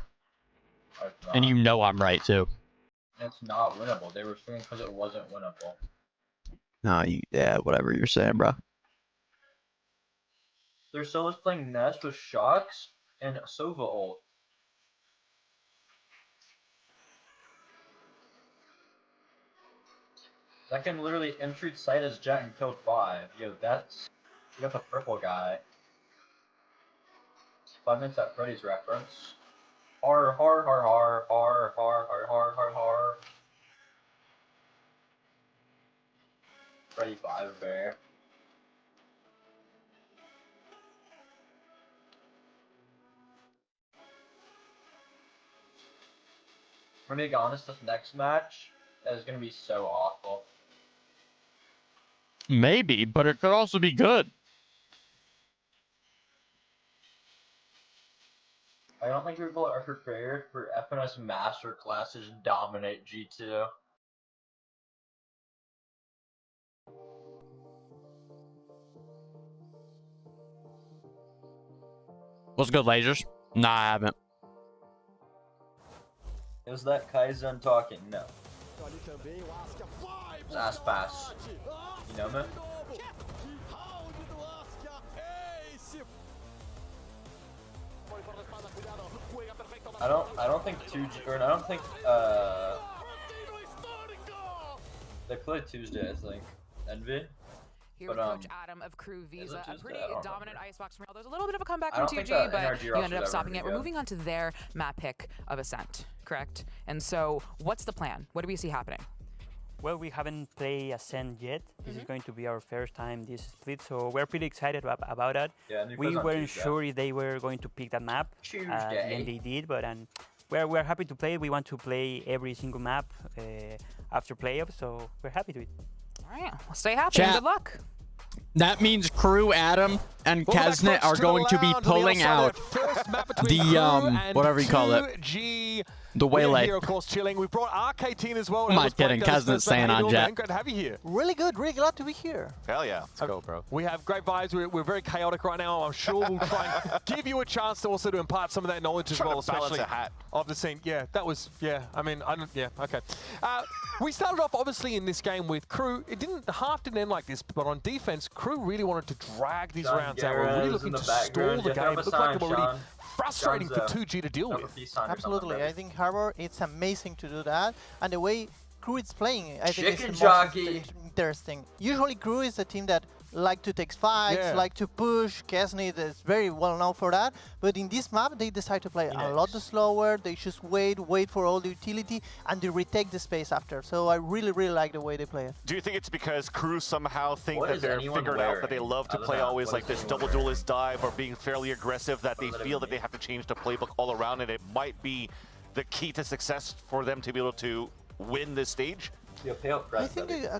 And you know I'm right too. It's not winnable. They were saying because it wasn't winnable. No, yeah, whatever you're saying, bro. They're still playing Nest with Shocks and Sova ult. That can literally intrude sight as Jet and killed 5. Yo, that's... You got the purple guy. 5 minutes at Freddy's reference. Har har har har har har har har har har. Freddy 5 bear. For me to be honest, this next match is gonna be so awful. Maybe, but it could also be good. I don't think people are prepared for FNS master classes to dominate G2. What's good, lasers? Nah, I haven't. Is that Kaizen talking? No. It's Icebox. You know me? I don't think 2G, or I don't think they played Tuesday, I think. Envy. Here But, with Coach Adam of Crew Visa, a pretty dominant Icebox from There's a little bit of a comeback I from don't think 2G, the but NRG you roster ended up was stopping ever it. We're good. moving on to their map pick of Ascent, correct? And so, what's the plan? What do we see happening? Well, we haven't played Ascent yet. This is going to be our first time this split, so we're pretty excited about it. Yeah, and it We goes on weren't Tuesday. sure if they were going to pick that map. At the end Tuesday. they did, but we're happy to play. We want to play every single map after playoffs, so we're happy to it. All right, well, stay happy and Chat. good luck. That means Crew, Adam, and Kesnet are going to be pulling out the, whatever you call it. The Waylay. Here, of course, chilling. We brought RK as well. I'm not kidding. Kesnet's staying on Jet. Great to have you here. Really good. Really glad to be here. Hell yeah. Let's go, bro. We have great vibes. We're very chaotic right now. I'm sure we'll try and give you a chance to also to impart some of that knowledge as well, especially a hat. of the scene. Yeah, that was, yeah, I mean, I don't, yeah, okay. We started off, obviously, in this game with Crew. It didn't end like this, but on defense, Crew really wanted to drag these rounds out. We're really looking to stall the game. It looked like they were really frustrating for 2G to deal with. Absolutely. I think Harbor, it's amazing to do that. And the way Crew is playing, I think Chicken it's jockey. interesting. Usually Crew is a team that like to take fights, like to push. Kesnit is very well known for that. But in this map, they decide to play a lot slower. They just wait for all the utility, and they retake the space after. So I really, really like the way they play it. Do you think it's because Crew somehow think What that is they're anyone figured out wearing? that they love to Other play than always what like is this anyone double wearing? duelist dive or being fairly aggressive, that they What does feel it that they mean? have to change the playbook all around, and it might be the key to success for them to be able to win this stage? Yo, pay up, I think it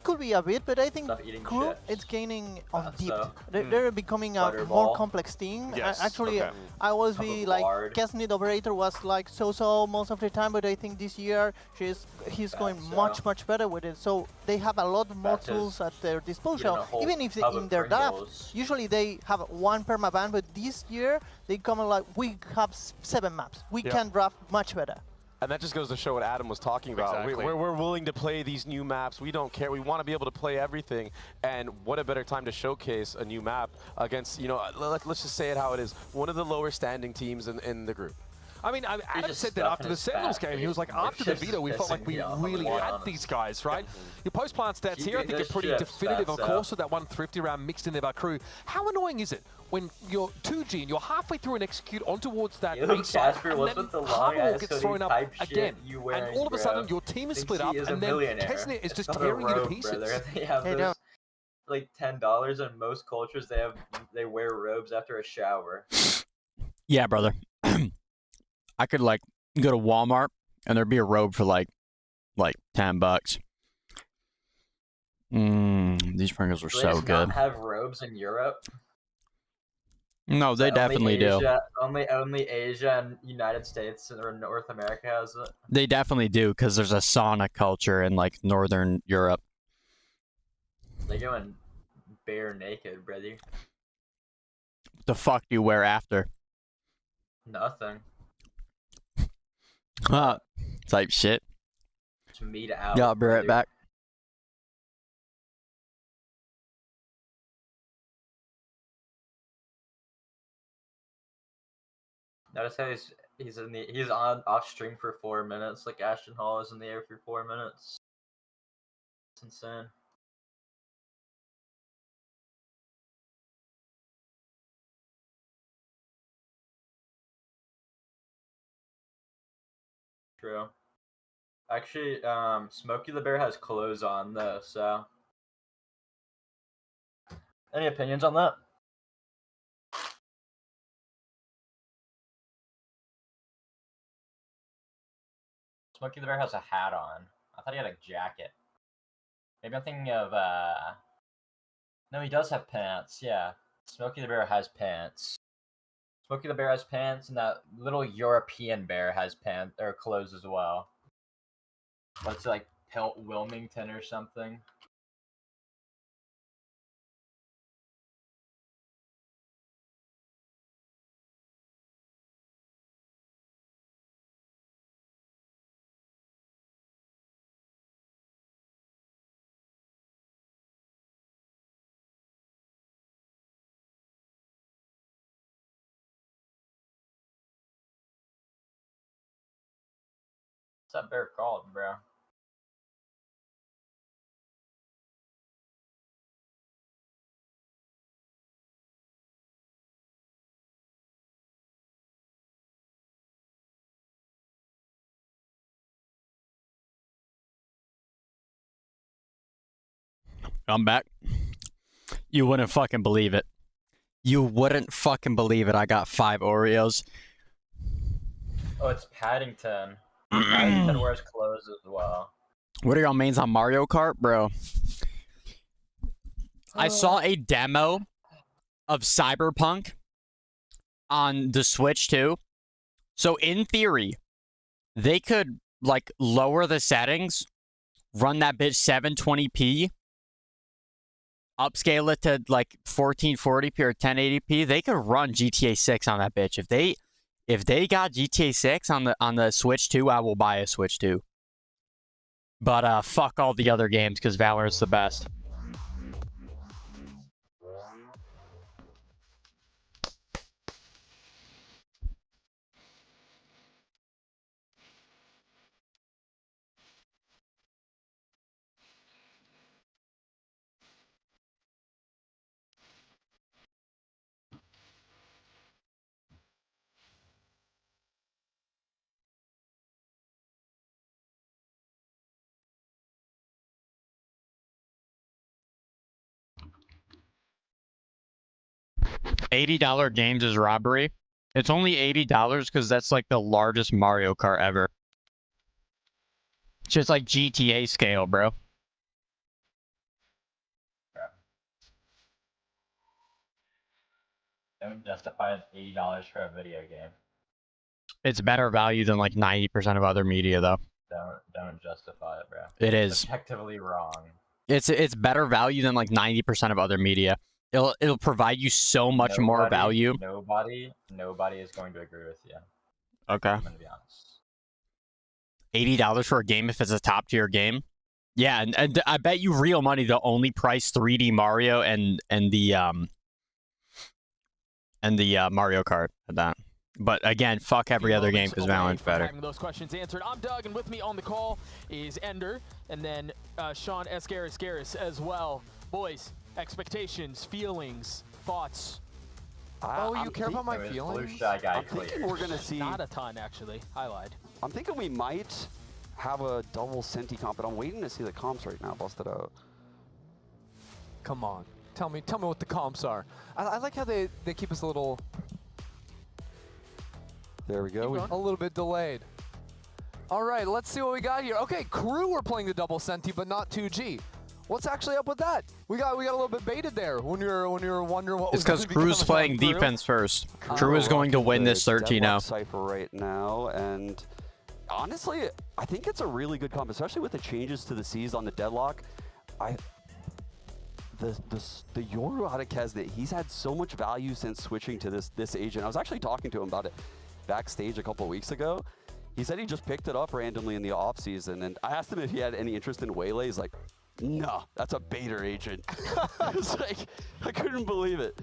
could be a bit, but I think Stop eating Crew chips. it's gaining on Pasta. deep. They're becoming a Butterball. more complex team. Yes, Actually, okay. I always Cup be of like lard. Kesnit operator was like so most of the time, but I think this year he's going Pasta. much better with it. So they have a lot more That is tools at their eating disposal. a whole Even if tub in of their draft, Pringles. usually they have one permaban, but this year they come like we have 7 maps. We can draft much better. And that just goes to show what Adam was talking about. Exactly. We're willing to play these new maps. We don't care. We want to be able to play everything. And what a better time to showcase a new map against, you know, let's just say it how it is, one of the lower standing teams in the group. I mean, Adam said that after the Sentinels game. He was like, after the veto, we felt like we really had these guys, right? Your post-plant stats here, I think, are pretty definitive, of course, with that one thrifty round mixed in there by Crew. How annoying is it when you're 2G and you're halfway through an execute on towards that base side, and then Harbor gets thrown up again, and all of a sudden your team is split up, and then Kesnit is just tearing you to pieces. They have those, like $10 in most cultures. They wear robes after a shower. Yeah, brother. I could like go to Walmart and there'd be a robe for like $10. These Pringles are so good. Not have robes in Europe? No, they definitely do. Only Asia and United States or North America has it. They definitely do, because there's a sauna culture in like Northern Europe. They going bare naked, brother. What the fuck do you wear after? Nothing. Type shit. Just meat out. Yeah, I'll be right back. Notice how he's on off stream for 4 minutes, like Ashton Hall is in the air for 4 minutes. It's insane. True. Actually, Smokey the Bear has clothes on though, so. Any opinions on that? Smokey the Bear has a hat on. I thought he had a jacket. Maybe I'm thinking of, no, he does have pants, yeah. Smokey the Bear has pants. Smokey the Bear has pants, and that little European bear has pants, or clothes as well. What's it, like, Pelt Wilmington or something? What's that bear called, bro? I'm back. You wouldn't fucking believe it. You wouldn't fucking believe it. I got 5 Oreos. Oh, it's Paddington. Paddington wears clothes as well. What are y'all mains on Mario Kart, bro? I saw a demo of Cyberpunk on the Switch too. So in theory, they could like lower the settings, run that bitch 720p, upscale it to like 1440p or 1080p. They could run GTA 6 on that bitch. If they got GTA 6 on the Switch 2, I will buy a Switch 2. But fuck all the other games because Valorant's the best. $80 games is robbery. It's only $80 because that's like the largest Mario Kart ever. It's just like GTA scale, bro. Don't justify $80 for a video game. It's better value than like 90% of other media, though. Don't justify it, bro. It is. It's objectively wrong. It's better value than like 90% of other media. It'll provide you so much more value. Nobody is going to agree with you. Okay. I'm gonna be honest. $80 for a game if it's a top tier game. Yeah, and I bet you real money they'll only price 3D Mario and the Mario Kart at that. But again, fuck every other game because Valorant's better. Having those questions answered. I'm Doug, and with me on the call is Ender, and then Sean S. Garris as well. Boys, expectations, feelings, thoughts. You care about my feelings? I'm thinking we're gonna see. Not a ton, actually. I lied. I'm thinking we might have a double Senti comp, but I'm waiting to see the comps right now. Busted out. Come on, tell me what the comps are. I like how they keep us a little. There we go. A little bit delayed. All right, let's see what we got here. Okay, Crew were playing the double Senti, but not 2G. What's actually up with that? We got a little bit baited there when you were wondering what. It's because Crew's playing defense first. Crew is going to win this 13-0. Cypher right now, and honestly, I think it's a really good comp, especially with the changes to the C's on the deadlock. The Yoru out of Kesnet, he's had so much value since switching to this agent. I was actually talking to him about it backstage a couple of weeks ago. He said he just picked it up randomly in the off season, and I asked him if he had any interest in Waylay. He's like, no, that's a baiter agent. It's like, I couldn't believe it.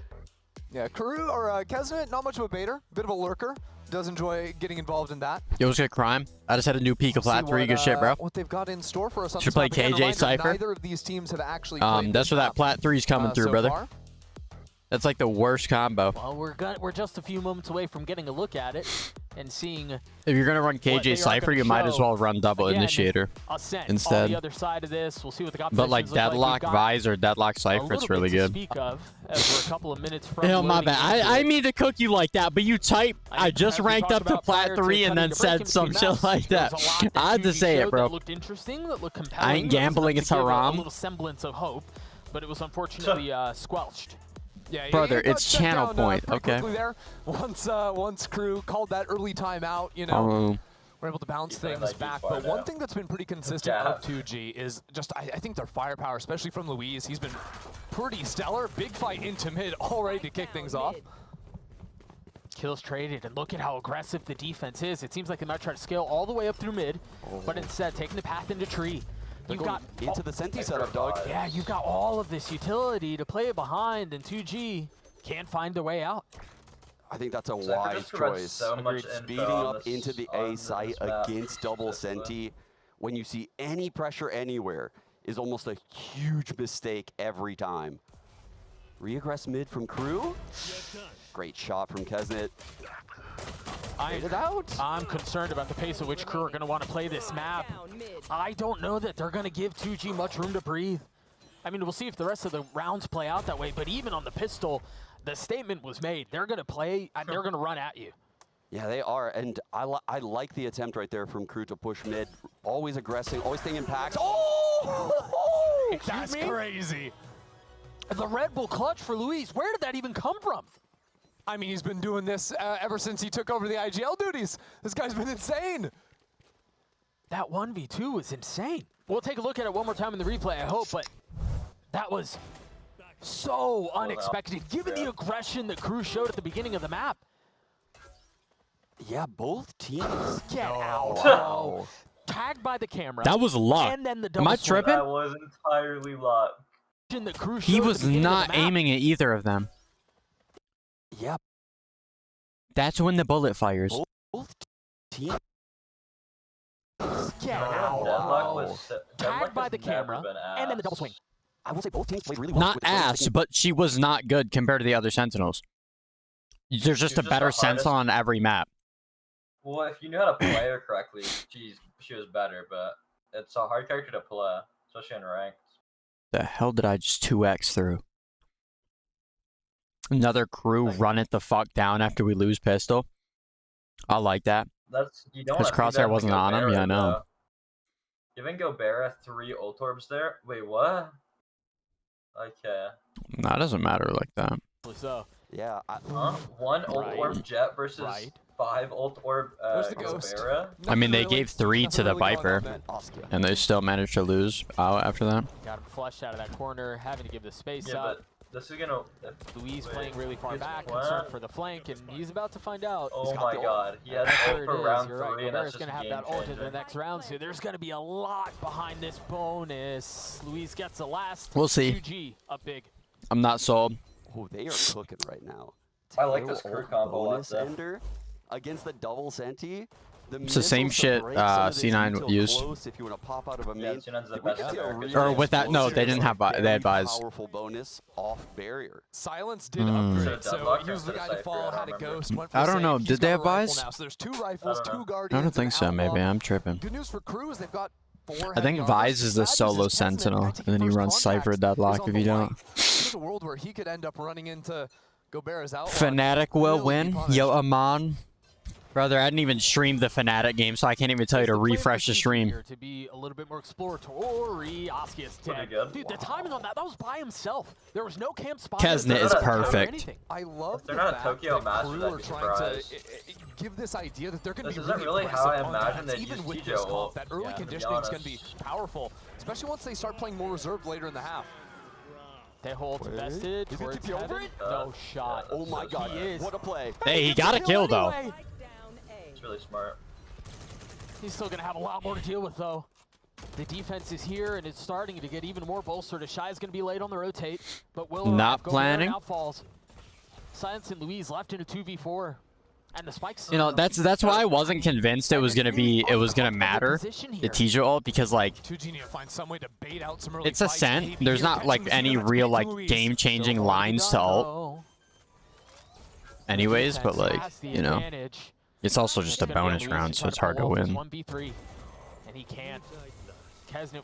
Yeah, Crew or Kesnet, not much of a baiter, bit of a lurker. Does enjoy getting involved in that. Yo, what's good, Crime? I just had a new peek of Plat 3. Good shit, bro. What they've got in store for us. Should play KJ Cypher. Neither of these teams have actually that's where that Plat 3's coming through, brother. Far. That's like the worst combo. Well, we're just a few moments away from getting a look at it and seeing. If you're gonna run KJ Cypher, you might as well run double initiator Ascent instead. On the other side of this, we'll see what the but like Deadlock Vise or Deadlock Cypher, it's really good. Speak of, as we're a couple of minutes from. Hell, my bad. I mean to cook you like that, but you type. I just ranked up to Plat 3 and then said some shit like that. I had to say it, bro. Looked interesting. That looked compelling. I ain't gambling. It's haram. A little semblance of hope, but it was unfortunately squelched. Yeah, brother, it's channel point. Okay. There. Once Crew called that early timeout, you know, we're able to bounce things back. But one thing that's been pretty consistent of 2G is just, I think their firepower, especially from Luis. He's been pretty stellar. Big fight into mid, all ready to kick things off. Kills traded, and look at how aggressive the defense is. It seems like they might try to scale all the way up through mid, but instead taking the path into tree. You've got into the Senti setup, Doug. Yeah, you've got all of this utility to play it behind, and 2G can't find their way out. I think that's a wise choice. Speeding up into the A site against double Senti when you see any pressure anywhere is almost a huge mistake every time. Reaggress mid from Crew. Great shot from Kesnet. I'm concerned about the pace at which Crew are going to want to play this map. I don't know that they're going to give 2G much room to breathe. I mean, we'll see if the rest of the rounds play out that way, but even on the pistol, the statement was made. They're going to play, they're going to run at you. Yeah, they are, and I like the attempt right there from Crew to push mid. Always aggressing, always staying in packs. Oh! That's crazy. The Red Bull clutch for Luis. Where did that even come from? I mean, he's been doing this ever since he took over the IGL duties. This guy's been insane. That 1v2 was insane. We'll take a look at it one more time in the replay, I hope, but that was so unexpected, given the aggression that Crew showed at the beginning of the map. Yeah, both teams. Get out. Wow. Tagged by the camera. That was luck. And then the Am I tripping? That was entirely luck. He was not aiming at either of them. Yep. That's when the bullet fires. Both teams. Get out. Tagged by the camera, and then the double swing. I will say both teams played really well. Not ass, but she was not good compared to the other Sentinels. There's just a better Sentinel on every map. Well, if you knew how to play her correctly, she was better, but it's a hard character to play, especially in ranked. The hell did I just 2x through? Another Crew run it the fuck down after we lose pistol. I like that. His crosshair wasn't on him. Yeah, I know. Giving Gobera 3 ult orbs there. Wait, what? Okay. That doesn't matter like that. So yeah. 1 ult orb Jet versus 5 ult orb Gobera. I mean, they gave 3 to the Viper, and they still managed to lose out after that. Got him flushed out of that corner, having to give the space up. But this is gonna. Luis playing really far back, concerned for the flank, and he's about to find out. Oh my god, he has ult for round 3, and that's just going to have that ult in the next round, so there's going to be a lot behind this bonus. Luis gets the last. We'll see. 2G up big. I'm not sold. Oh, they are cooking right now. I like this Crew combo. Ender. against the double senti. It's the same shit C9 used. If you want to pop out of a main, C9's the best or with that, no, they didn't have they had buys. Powerful bonus off barrier. Silence did upgrade, so he was the guy to fall, had a ghost. I don't know. Did they have buys? So there's 2 rifles, 2 guardians. I don't think so. Maybe I'm tripping. Good news for Crew is they've got 4 I think Vise is the solo sentinel, and then he runs Cypher Deadlock if you don't. There's a world where he could end up running into Gobert's outlaw. Fnatic will win. Yo, Amon. Brother, I didn't even stream the Fnatic game, so I can't even tell you to refresh the stream. To be a little bit more exploratory, Oski is dead. Dude, the timing on that was by himself. There was no camp spot. Kesnet is perfect. I love the fact that Crew are trying to give this idea that they're going to be really, really how I imagine they even use with Tijo this ult. comp, that early conditioning is going to be powerful, especially once they start playing more reserved later in the half. They hold invested towards heaven. No shot. Oh my god, what a play. Hey, he got a kill though. It's really smart. He's still going to have a lot more to deal with, though. The defense is here, and it's starting to get even more bolstered. Shy is going to be late on the rotate, but will not planning. Now falls. Silence and Louise left in a 2v4, and the spikes. You know, that's why I wasn't convinced it was gonna matter the Tijo ult, because like it's Ascent. There's not like any real like game-changing lines to ult. Anyways, but like you know. It's also just a bonus round, so it's hard to win.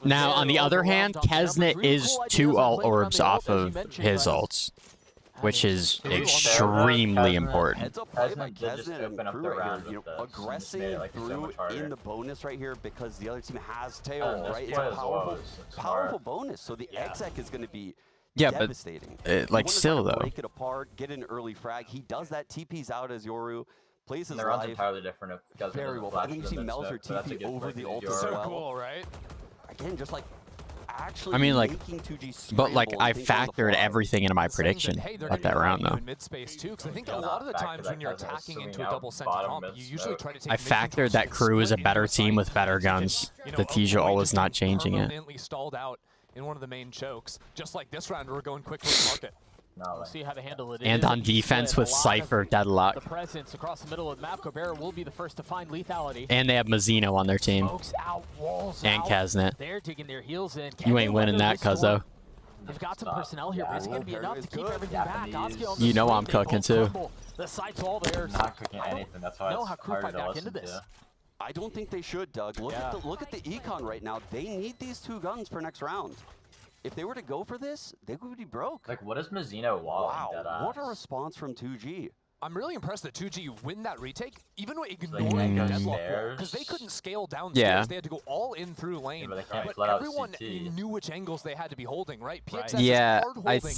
Now, on the other hand, Kesnet is 2 ult orbs off of his ults, which is extremely important. Aggressing through in the bonus right here because the other team has tail, right? It's a powerful bonus, so the exec is going to be devastating. But like still though. Break it apart, get an early frag. He does that. TP's out as Yoru. Plays his the round's entirely different if Kesnet very well. I think you see Melzer TP over the ult as well. Cool, right? Again, just like actually. I mean, like, making 2G but like I factored everything into my prediction at that round though. Mid-space too, because I think a lot of the times when you're attacking into a double senti comp, you usually try to take. I factored that Crew is a better team with better guns. The Tijo ult was not changing it. Stalled out in one of the main chokes. Just like this round, we're going quickly to market. We'll see how they handle it. And on defense with Cypher Deadlock. The presence across the middle of the map, Gobert will be the first to find lethality. And they have Mazzino on their team. And Kesnet. They're digging their heels in. You ain't winning that, cuzzo. They've got some personnel here, but it's going to be enough to keep everything back. You know I'm cooking too. The site's all there. Not cooking anything. That's why it's hard to listen to. I don't think they should, Doug. Look at the econ right now. They need these 2 guns for next round. If they were to go for this, they would be broke. Like, what is Mazzino walling? Wow, what a response from 2G. I'm really impressed that 2G win that retake, even ignoring the deadlock wall, because they couldn't scale downstairs. Yeah. They had to go all in through lane. But everyone knew which angles they had to be holding, right? PXS yeah,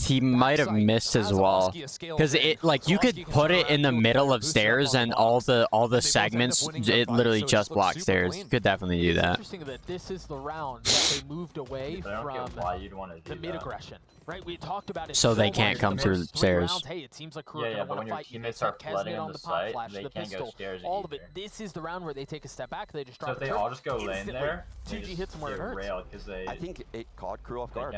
he might have missed his wall, because it like you could put it in the middle of stairs and all the segments it literally just blocks stairs. You could definitely do that. Interesting that this is the round that they moved away from the mid aggression. Right, we talked about it so they can't come through the stairs. Hey, it seems like Crew are going to fight. Teammates are flooding in the site, they can't go stairs all of it. This is the round where they take a step back. They just drop. So if they all just go lane there, 2G hits them where it hurts. I think it caught Crew off guard.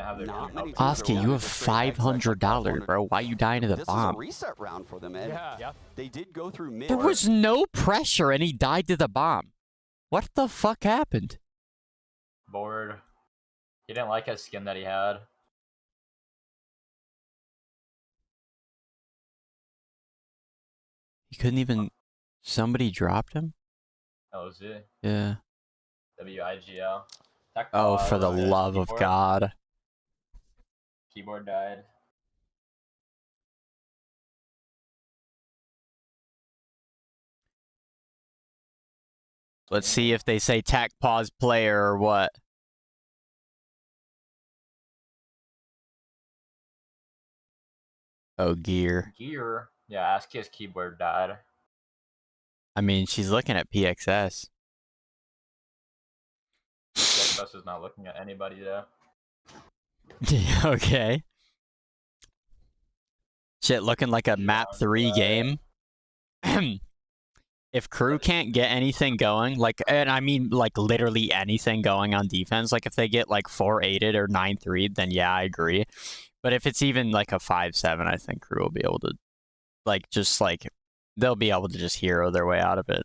Oski, you have $500, bro. Why are you dying to the bomb? This is a reset round for them, Ed. Yeah. They did go through mid. There was no pressure, and he died to the bomb. What the fuck happened? Bored. He didn't like his skin that he had. He couldn't even... Somebody dropped him? LZ. Yeah. WIGL. Oh, for the love of God. Keyboard died. Let's see if they say tech pause player or what. Oh, gear. Gear. Yeah, Askia's keyboard died. I mean, she's looking at PXS. PXS is not looking at anybody though. Okay. Shit, looking like a map 3 game. If Crew can't get anything going, like, and I mean, like, literally anything going on defense, like, if they get, like, 4-8'd or 9-3'd, then yeah, I agree. But if it's even, like, a 5-7, I think Crew will be able to, like, just, like, they'll be able to just hero their way out of it.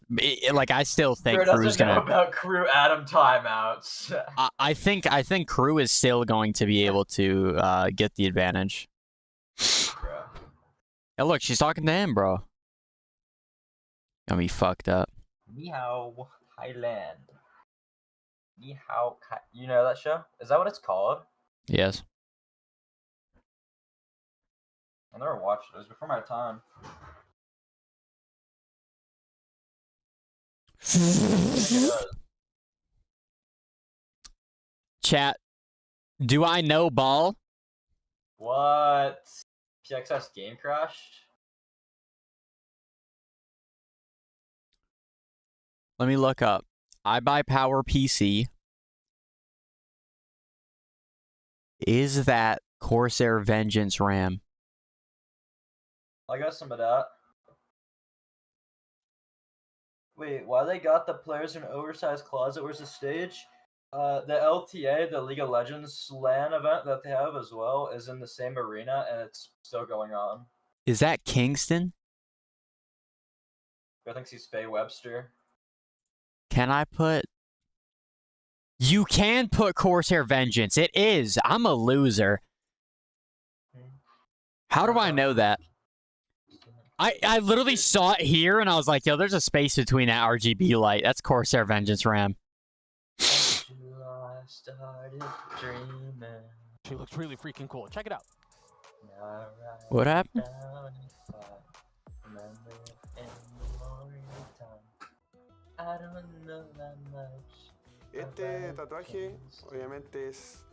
Like I still think Crew Crew's doesn't know gonna. about Crew Adam timeouts. I think Crew is still going to be able to get the advantage. Bro. Yeah, look, she's talking to him, bro. Gonna be fucked up. Ni hao, Thailand. Ni hao, you know that show? Is that what it's called? Yes. I never watched it. It was before my time. Chat. Do I know ball? What? PXS game crashed? Let me look up. I buy Power PC. Is that Corsair Vengeance RAM? I got some of that. Wait, why they got the players in an oversized closet? Where's the stage? The LTA, the League of Legends LAN event that they have as well, is in the same arena, and it's still going on. Is that Kingston? I think he's Faye Webster. Can I put... You can put Corsair Vengeance. It is. I'm a loser. How do I know that? I literally saw it here, and I was like, yo, there's a space between that RGB light. That's Corsair Vengeance RAM. She looks really freaking cool. Check it out. What happened? Este tatuaje, obviamente,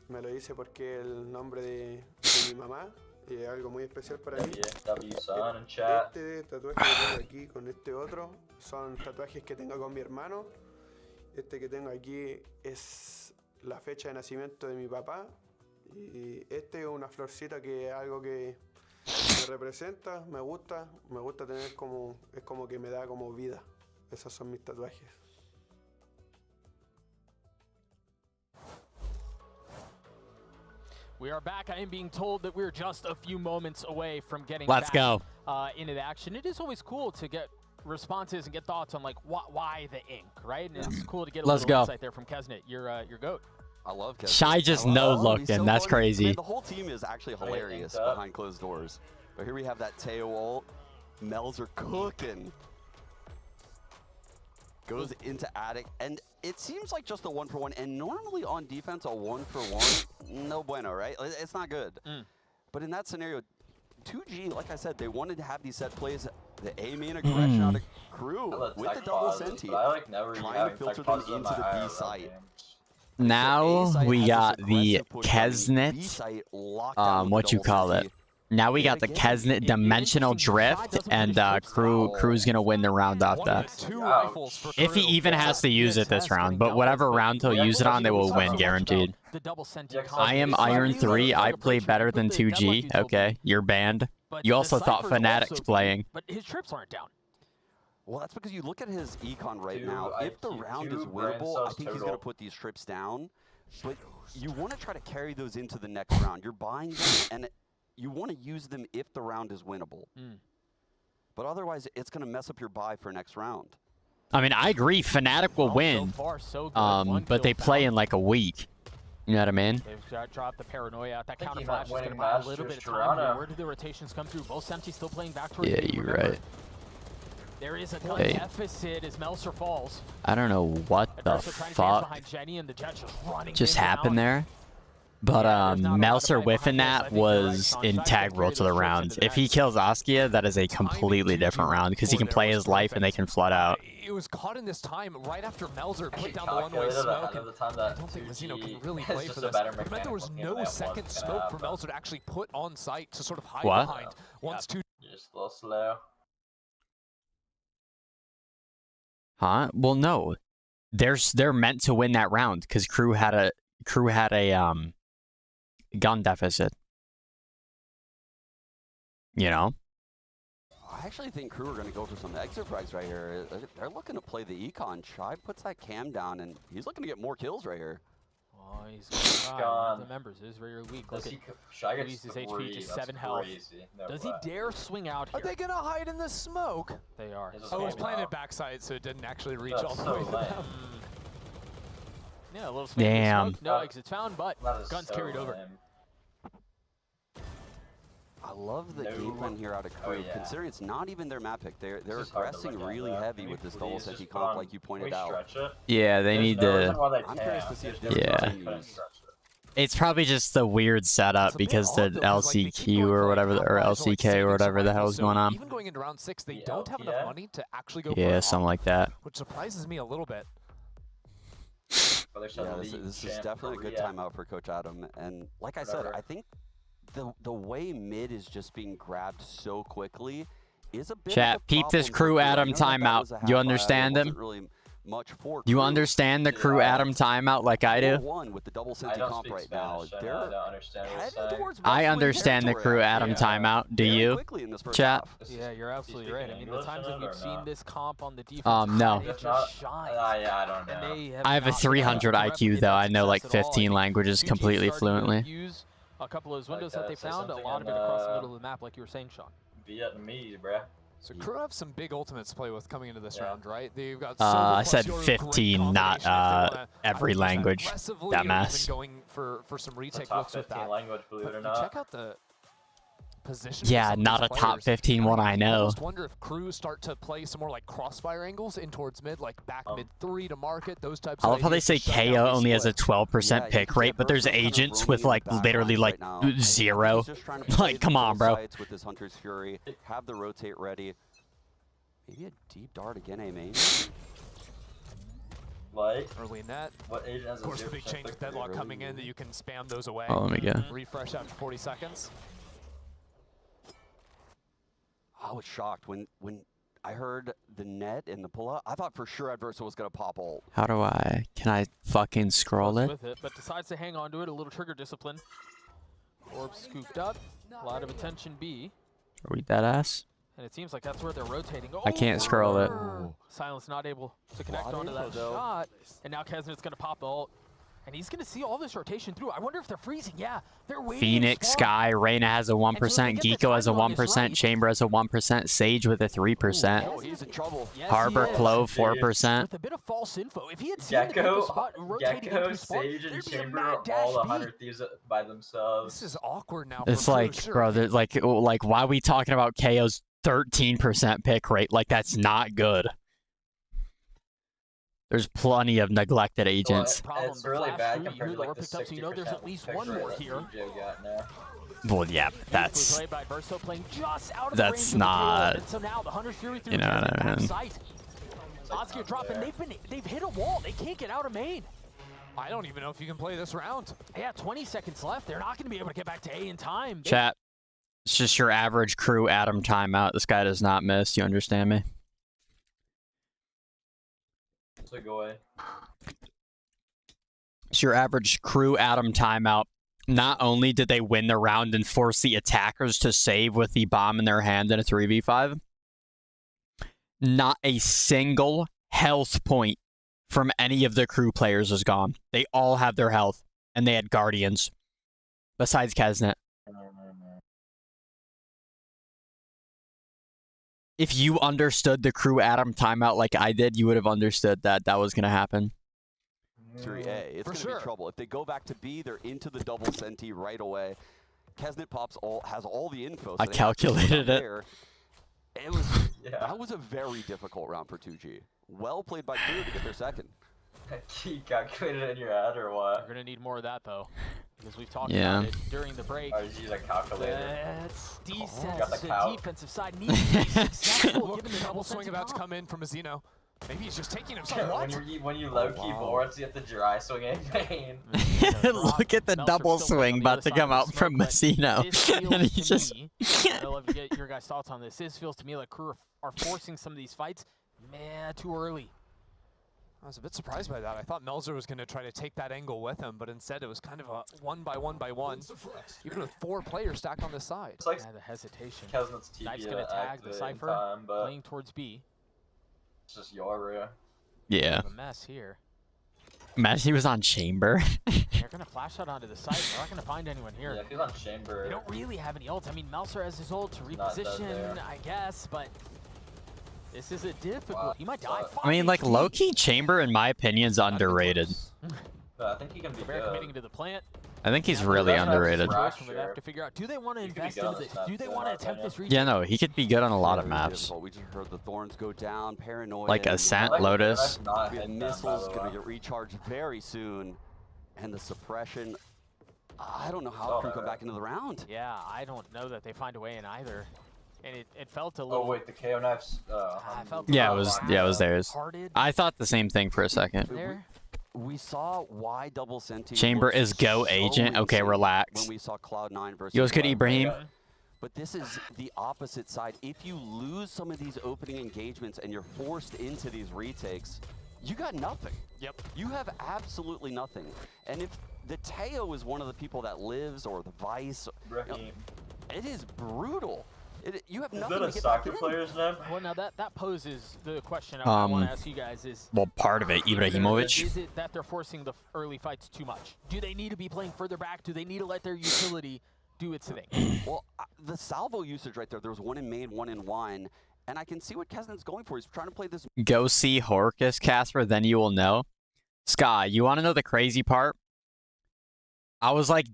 me lo hice porque el nombre de mi mamá y es algo muy especial para mí. Este tatuaje que tengo aquí con este otro son tatuajes que tengo con mi hermano. Este que tengo aquí es la fecha de nacimiento de mi papá. Y este es una florcita que es algo que me representa, me gusta tener como, es como que me da como vida. Esos son mis tatuajes. We are back. I am being told that we're just a few moments away from getting Let's back, go. Into the action. It is always cool to get responses and get thoughts on like why the ink, right? And it's cool to get a little insight there from Kesnet, your goat. I love Kesnet. Shy just no-looked him. That's crazy. Man, the whole team is actually hilarious behind closed doors. But here we have that Teo ult. Mel's are cooking. Goes into Attic, and it seems like just a 1-for-1, and normally on defense, a 1-for-1, no bueno, right? It's not good. But in that scenario, 2G, like I said, they wanted to have these set plays, the A main aggression out of Crew with the double senti, trying to filter them into the B site. Now we got the Kesnet, what you call it? Now we got the Kesnet Dimensional Drift, and Crew's gonna win the round off that. If he even has to use it this round, but whatever round he'll use it on, they will win, guaranteed. I am Iron 3, I play better than 2G. Okay, you're banned. You also thought Fnatic's playing. But his trips aren't down. Well, that's because you look at his econ right now. If the round is winnable, I think he's gonna put these trips down. But you want to try to carry those into the next round. You're buying them, and you want to use them if the round is winnable. But otherwise, it's going to mess up your buy for next round. I mean, I agree. Fnatic will win, but they play in like a week. You know what I mean? They've dropped the paranoia. That counter flash is going to buy a little bit of time here. Where do the rotations come through? Both Semty still playing back towards Yeah, you're right. There is a gun deficit as Melser falls. I don't know what the fuck just happened there. But Melser whiffing that was integral to the round. If he kills Askia, that is a completely different round because he can play his life and they can flood out. It was caught in this time right after Melser put down the one-way smoke. And I don't think Mazino can really play for this. It meant there was no second smoke for Melser to actually put on site to sort of hide behind. Once two. Just a little slow. Huh? Well, no. They're meant to win that round because Crew had a gun deficit. You know? I actually think Crew are going to go for some exit frags right here. They're looking to play the econ. Shy puts that cam down, and he's looking to get more kills right here. Oh, he's gone. The members is very weak. Look at his HP, just 7 health. No Does he dare swing out here? Are they gonna hide in the smoke? They are. Oh, it was planted backside, so it didn't actually reach all the way to them. Yeah, a little Damn. Smoke. No exits found, but guns carried over. I love the game plan here out of Crew, considering it's not even their map pick. They're aggressing really heavy with this double senti comp, like you pointed out. Yeah, they need to. I'm curious to see if they continues. It's probably just the weird setup because the LCQ or whatever, or LCK or whatever the hell is going on. Even going into round 6, they don't have enough money to actually go. Yeah, something like that. Which surprises me a little bit. Yeah, this is definitely a good timeout for Coach Adam, and like I said, I think the way mid is just being grabbed so quickly is a bit. Chat, peep this Crew Adam timeout. You understand him? You understand the Crew Adam timeout like I do? With the double senti comp right now, I understand the Crew Adam timeout. Do you? Chat? Yeah, you're absolutely right. I mean, the times that we've seen this comp on the defense, no. it just shines. I don't know. I have a 300 IQ though. I know like 15 languages completely fluently. Use a couple of those windows that they found, a lot of it across the middle of the map, like you were saying, Sean. Vietnamese, bruh. So Crew have some big ultimates to play with coming into this round, right? They've got I said 15, not every language. Dumbass. Going for some retake looks with that. Language, believe it or not. Check out the position. Yeah, not a top 15 one I know. I just wonder if Crew start to play some more like crossfire angles in towards mid, like back mid 3 to market, those types of I love how they say KO only has a 12% pick rate, but there's agents with like literally like 0. Like, come on, bro. With this Hunter's Fury, have the rotate ready. Maybe a deep dart again, main. Like early net. What agent has of course, the big change with Deadlock coming in that you can spam those away. Oh, let me go. Refresh after 40 seconds. I was shocked when I heard the net and the pull-up. I thought for sure Adversa was going to pop ult. How do I? Can I fucking scroll it? With it, but decides to hang on to it. A little trigger discipline. Orb scooped up. A lot of attention B. Are we dead ass? And it seems like that's where they're rotating. Oh, I can't scroll it. Silence not able to connect onto that shot. And now Kesnet's going to pop the ult. And he's going to see all this rotation through. I wonder if they're freezing. Yeah, they're waiting. Phoenix, Sky, Reyna has a 1%, Geeko has a 1%, Chamber has a 1%, Sage with a 3%. Oh, he's in trouble. Yes, Harbor, Clove, 4%. With a bit of false info. If he had seen the spot rotating into spot, Sage, and Chamber are all 100 thieves by themselves. This is awkward now. It's like, bro, like why are we talking about KO's 13% pick rate? Like, that's not good. There's plenty of neglected agents. It's really bad compared to like the picked up, so you know there's at least one more here. Well, yeah, that's not. So now the Hunter's Fury through, you know what I mean? Oscar dropping. They've hit a wall. They can't get out of main. I don't even know if you can play this round. Yeah, 20 seconds left. They're not going to be able to get back to A in time. Chat. It's just your average Crew Adam timeout. This guy does not miss. You understand me? Go away. It's your average Crew Adam timeout. Not only did they win the round and force the attackers to save with the bomb in their hand in a 3v5, not a single health point from any of the Crew players is gone. They all have their health, and they had Guardians, besides Kesnet. If you understood the Crew Adam timeout like I did, you would have understood that that was going to happen. 3A. It's going to be trouble. If they go back to B, they're into the double senti right away. Kesnet has all the info. So I calculated it. It was that was a very difficult round for 2G. Well played by Crew to get their second. You calculated it in your head or what? We're going to need more of that though. Because we've talked about it during the break. Or did you use a calculator? It's decent. The defensive side needs to be successful given the double swing about to come in from Azino. Maybe he's just taking him. When you low-key boards, you have to dry swing in vain. Look at the double swing about to come out from Messino. And he's just... I'd love to get your guys' thoughts on this. This feels to me like Crew are forcing some of these fights. Man, too early. I was a bit surprised by that. I thought Melzer was going to try to take that angle with him, but instead it was kind of a 1-by-1-by-1. Even with 4 players stacked on this side. It's like the hesitation. Knife's going to tag the Cypher, playing towards B. It's just Yoru. Yeah. A mess here. Imagine he was on Chamber. They're gonna flash out onto the site. They're not gonna find anyone here. Yeah, if he's on Chamber. They don't really have any ults. I mean, Melser has his ult to reposition, I guess, but this is a difficult. He might die. I mean, like, low-key Chamber, in my opinion, is underrated. I think he can be good. Committing to the plant. I think he's really underrated. They have to figure out, do they want to invest into this? Do they want to attempt this region? Yeah, no, he could be good on a lot of maps. We just heard the thorns go down. Paranoia. Like Ascent, Lotus. Missiles gonna get recharged very soon, and the suppression. I don't know how it can come back into the round. Yeah, I don't know that they find a way in either. And it felt a little. Oh wait, the KO knives. Yeah, it was theirs. I thought the same thing for a second. We saw why double senti. Chamber is go agent. Okay, relax. When we saw Cloud9 versus. Yours good, Ibrahim. But this is the opposite side. If you lose some of these opening engagements and you're forced into these retakes, you got nothing. Yep. You have absolutely nothing. And if the Teo is one of the people that lives, or the Vice, it is brutal. You have nothing to get back in. Player's name? Well, now that poses the question I want to ask you guys is. Well, part of it, Ibrahimovic. Is it that they're forcing the early fights too much? Do they need to be playing further back? Do they need to let their utility do its thing? Well, the salvo usage right there. There was one in main, one in wine, and I can see what Kesnet's going for. He's trying to play this. Go see Horkus, Casper, then you will know. Sky, you want to know the crazy part? I was like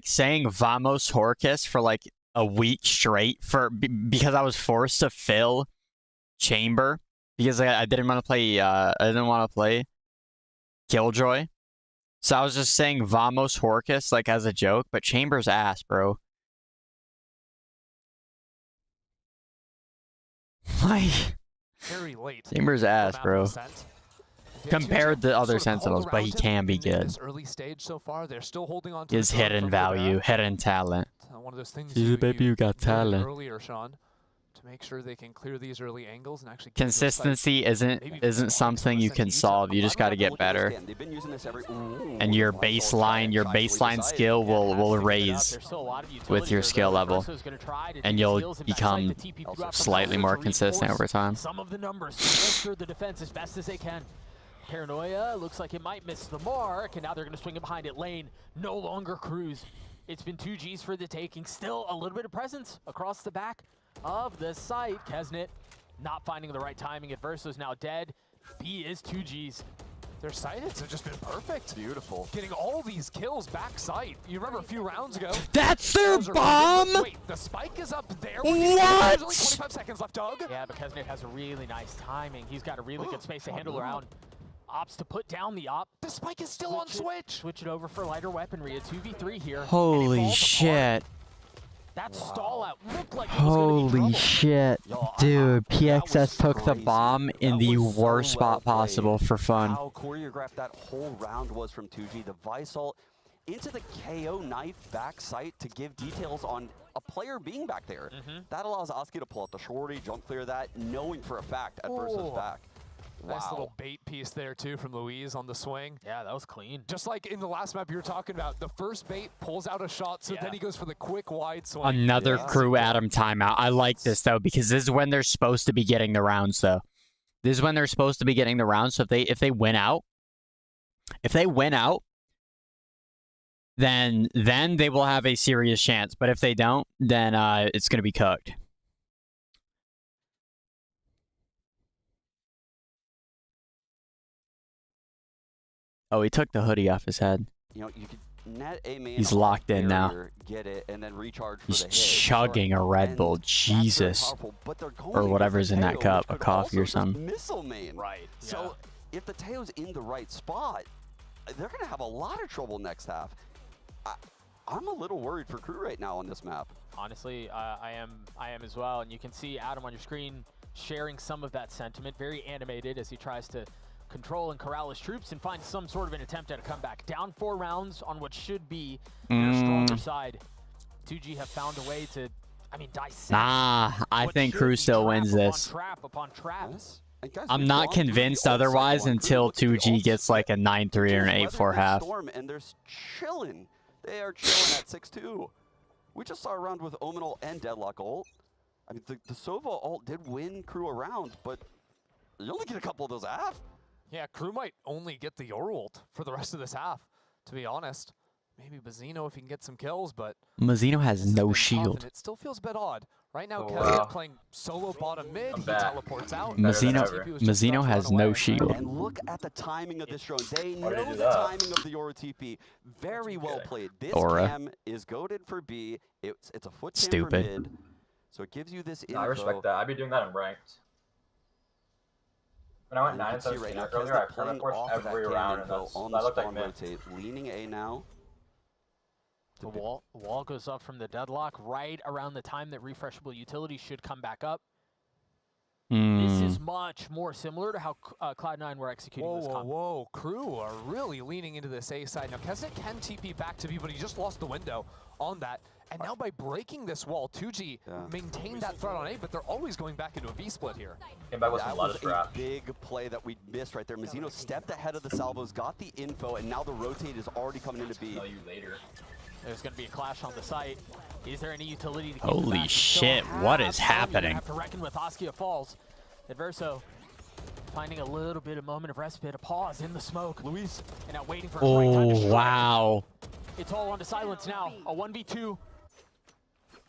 saying Vamos Horkus for like a week straight because I was forced to fill Chamber because I didn't want to play Killjoy. So I was just saying Vamos Horkus like as a joke, but Chamber's ass, bro. Like very late. Chamber's ass, bro. Compared to other Sentinels, but he can be good. Early stage so far, they're still holding on to his hidden value, hidden talent. One of those things He's a baby who got talent. Earlier, Sean, to make sure they can clear these early angles and actually consistency isn't something you can solve. You just got to get better, and your baseline skill will raise with your skill level, and you'll become slightly more consistent over time. Some of the numbers to bolster the defense as best as they can. Paranoia looks like it might miss the mark, and now they're going to swing it behind it. Lane no longer Cruz. It's been 2 Gs for the taking. Still a little bit of presence across the back of the site. Kesnet not finding the right timing. Adverso's now dead. B is 2 Gs. Their site hits have just been perfect. Beautiful. Getting all these kills back site. You remember a few rounds ago. That's their bomb! Wait, the spike is up there. What? There's only 25 seconds left, Doug. Yeah, but Kesnet has a really nice timing. He's got a really good space to handle around. Opts to put down the op. The spike is still on switch. Switch it over for lighter weaponry. A 2v3 here. Holy shit. That stall out looked like holy shit. Dude, PXS took the bomb in the worst spot possible for fun. How choreographed that whole round was from 2G. The Vice ult into the KO knife back sight to give details on a player being back there. That allows Oski to pull out the shorty, jump clear that, knowing for a fact Adverso's back. Nice little bait piece there, too, from Louise on the swing. Yeah, that was clean. Just like in the last map you were talking about, the first bait pulls out a shot, so then he goes for the quick wide swing. Another crew Adam timeout. I like this, though, because this is when they're supposed to be getting the rounds, though. This is when they're supposed to be getting the rounds, so if they win out, then they will have a serious chance. But if they don't, then it's going to be cooked. Oh, he took the hoodie off his head. You know, you could net a main. He's locked in now. Get it and then recharge for He's the hit. chugging a Red Bull. Jesus. Or whatever's in that cup, a coffee or something. Missile main. Right. So if the Teo's in the right spot, they're going to have a lot of trouble next half. I'm a little worried for crew right now on this map. Honestly, I am as well. And you can see Adam on your screen sharing some of that sentiment. Very animated as he tries to control and corral his troops and find some sort of an attempt at a comeback. Down 4 rounds on what should be their stronger side. 2G have found a way to, dissect. Nah, I think crew still wins this. Trap upon traps. I'm not convinced otherwise until 2G gets like a 9-3 or an 8-4 half. And they're chilling. They are chilling at 6-2. We just saw a round with Ominal and Deadlock ult. I mean, the Sova ult did win crew a round, but you only get a couple of those half. Yeah, Crew might only get the Yor ult for the rest of this half, to be honest. Maybe Bazino if he can get some kills, but Mazino has no shield. it still feels a bit odd. Right now, Kevin playing solo bottom mid. He teleports out. Mazino has no shield. And look at the timing of this drone. They know the timing of the Aura TP. Very well played. This cam is goaded for B. It's a foot cam for mid. So it gives you this info. I respect that. I'd be doing that in ranked. When I went 9-13 right now, earlier, I perma-forced every round, and that looked like mid. Leaning A now. The wall goes up from the deadlock right around the time that refreshable utilities should come back up. This is much more similar to how Cloud9 were executing this comp. Whoa, Crew are really leaning into this A side. Now, Kesnet can TP back to B, but he just lost the window on that. And now by breaking this wall, 2G maintained that threat on A, but they're always going back into a B split here. That was a big play that we missed right there. Mazino stepped ahead of the salvos, got the info, and now the rotate is already coming into B. Tell you later. There's going to be a clash on the site. Is there any utility to keep Holy shit, what is happening? Have to reckon with Askia Falls. Adverso finding a little bit of moment of respite, a pause in the smoke. Luis, and now waiting for his right time to strike. Wow. It's all on to silence now. A 1v2.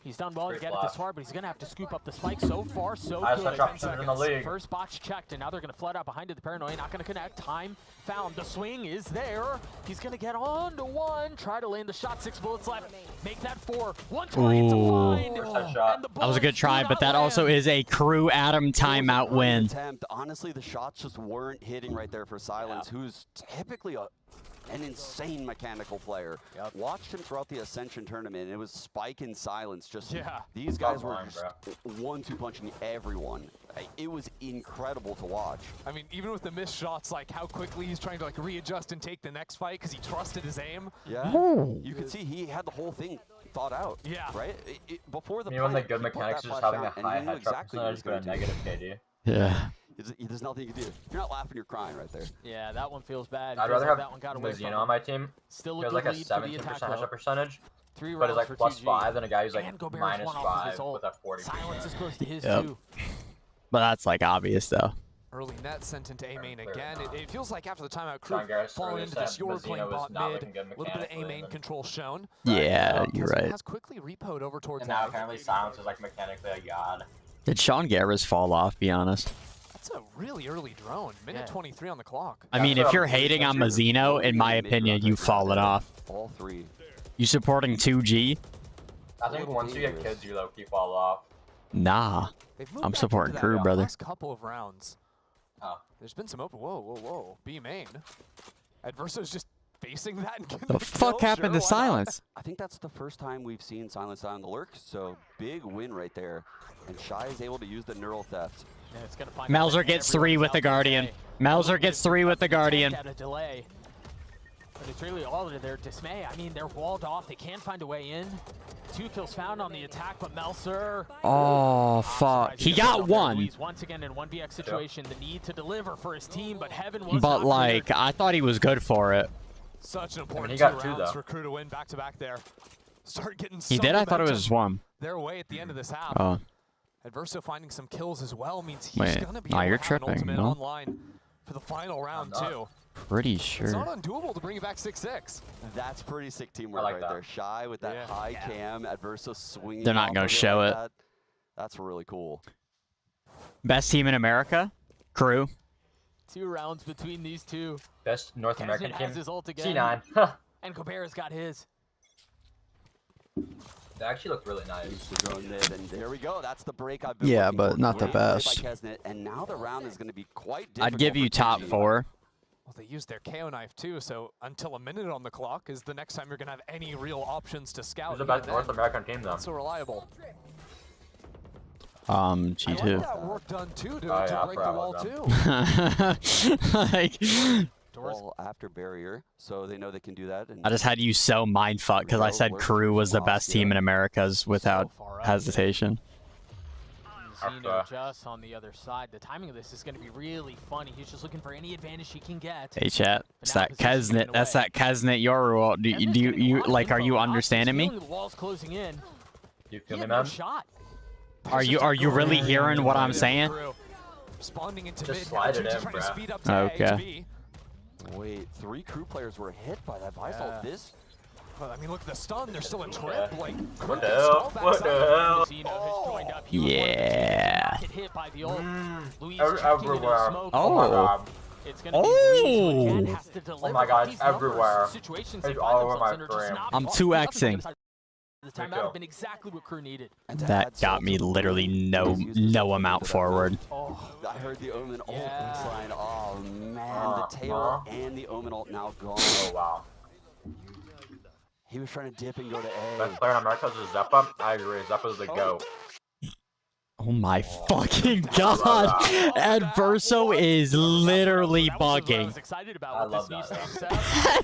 He's done well to get it this far, but he's going to have to scoop up the spike. So far, so good. 10 seconds. In the league. First box checked, and now they're going to flood out behind it. The Paranoia not going to connect. Time found. The swing is there. He's going to get on to one. Try to land the shot. 6 bullets left. Make that 4. 1 target to find. That was a good try, but that also is a Crew Adam timeout win. Honestly, the shots just weren't hitting right there for Silence, who's typically an insane mechanical player. Watched him throughout the Ascension tournament, and it was Spike and Silence. Just these guys were just 1-2 punching everyone. It was incredible to watch. I mean, even with the missed shots, like how quickly he's trying to like readjust and take the next fight because he trusted his aim. Yeah, you could see he had the whole thing thought out. Yeah, right. Before the one of the good mechanics is just having a high headshot percentage but a negative KD. Yeah. There's nothing you can do. If you're not laughing, you're crying right there. Yeah, that one feels bad. I'd rather have that one got away Mazino on my team. Still he has like a 17% headshot percentage, but it's like +5 than a guy who's like -5 with a 40%. Silence is close to his too. But that's like obvious though. Early net sent into A main again. It feels like after the timeout, Crew falling into this Yor playing bot mid. A little bit of A main control shown. Yeah, you're right. Has quickly repoed over towards. And now apparently Silence is like mechanically a god. Did Sean Garris fall off? Be honest. That's a really early drone. Minute 23 on the clock. I mean, if you're hating on Mazino, in my opinion, you've fallen off. All 3. You supporting 2G? I think once you get kids, you low-key fall off. Nah. I'm supporting Crew, brother. Last couple of rounds. There's been some open. Whoa. B main. Adverso's just facing that and getting the fuck happened to Silence? I think that's the first time we've seen Silence on the lurk, so big win right there. And Shy is able to use the neural theft. Melzer gets 3 with the Guardian. Melzer gets 3 with the Guardian. But it's really all to their dismay. I mean, they're walled off. They can't find a way in. 2 kills found on the attack, but Melzer. Oh, fuck. He got 1. Once again in 1vx situation, the need to deliver for his team, but Heaven was But like, I thought he was good for it. Such an important he got 2 rounds though. for Crew to win back to back there. Start getting He did? I thought it was 1. Their way at the end of this half. Oh. Adverso finding some kills as well means he's gonna be you're able to have an tripping, ultimate no? online for the final round too. Pretty sure. It's not undoable to bring it back 6-6. That's pretty sick teamwork right there. Shy with that high cam, Adverso swinging. They're not going to show it. That's really cool. Best team in America? Crew. 2 rounds between these 2. Best North American team. Has his ult again. C9. And Cobert's got his. That actually looked really nice. And there we go. That's the break I've been Yeah, looking but for. not the best. And now the round is going to be quite difficult. I'd give you top 4. Well, they used their KO knife too, so until a minute on the clock is the next time you're going to have any real options to scout. Who's the best North American team, though? Not so reliable. G2. I like that work done too to break the wall too. Like, Wall after barrier, so they know they can do that. And I just had you so mindfucked because I said Crew was the best team in America's without hesitation. Zeno just on the other side. The timing of this is going to be really funny. He's just looking for any advantage he can get. Hey chat, it's that Kesnet. That's that Kesnet Yoru. Do you like? Are you understanding me? The wall's closing in. You feel me, man? Shot. Are you really hearing what I'm saying? Spawning into Just mid. slide it in, trying to bro. speed up to Okay. Wait, 3 crew players were hit by that Visal. This. Well, I mean, look at the stun. There's still a trip. Yeah. Like, What the hell? What the hell? Yeah. Everywhere. Oh. Oh my god. Oh. Oh my god, it's everywhere. It's all over my frame. I'm 2xing. The timeout have been exactly what crew needed. That got me literally no amount forward. Oh, I heard the Omen ult line. Oh man, the tail and the Omen ult now gone. Oh wow. He was trying to dip and go to A. Best player in America is Zeppa. I agree. Zeppa's the GOAT. Oh my fucking god! Adverso is literally bugging. I love that.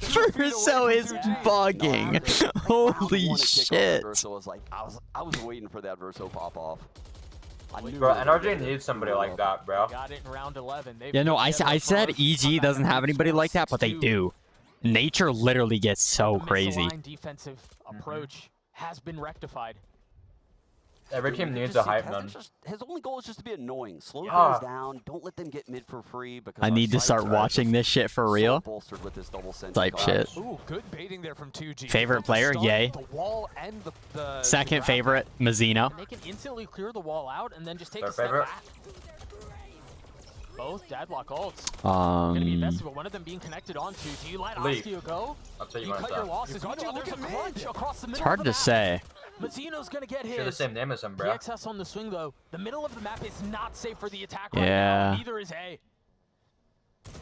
Adverso is bugging. Holy shit! Adverso was like, I was waiting for the Adverso pop off. Bro, NRJ needs somebody like that, bro. Got it in round 11. Yeah, no, I said EG doesn't have anybody like that, but they do. Nature literally gets so crazy. Defensive approach has been rectified. Every team needs a hype man. His only goal is just to be annoying. Slow things down. Don't let them get mid for free. Because I need to start watching this shit for real. Type shit. Ooh, good baiting there from 2G. Favorite player, yay. Second favorite, Mazzino. And they can instantly clear the wall out and then just take Their a step favorite? back. Both Deadlock ults. Gonna be invested, but one of them being connected onto. Do you let Oskio go? I'll tell you You what cut your losses. Meanwhile, there's a crunch across the middle. It's hard to say. Mazzino's gonna get his. Share the same name as him, bro. PXS on the swing though. The middle of the map is not safe for the attack right Yeah. now. Neither is A.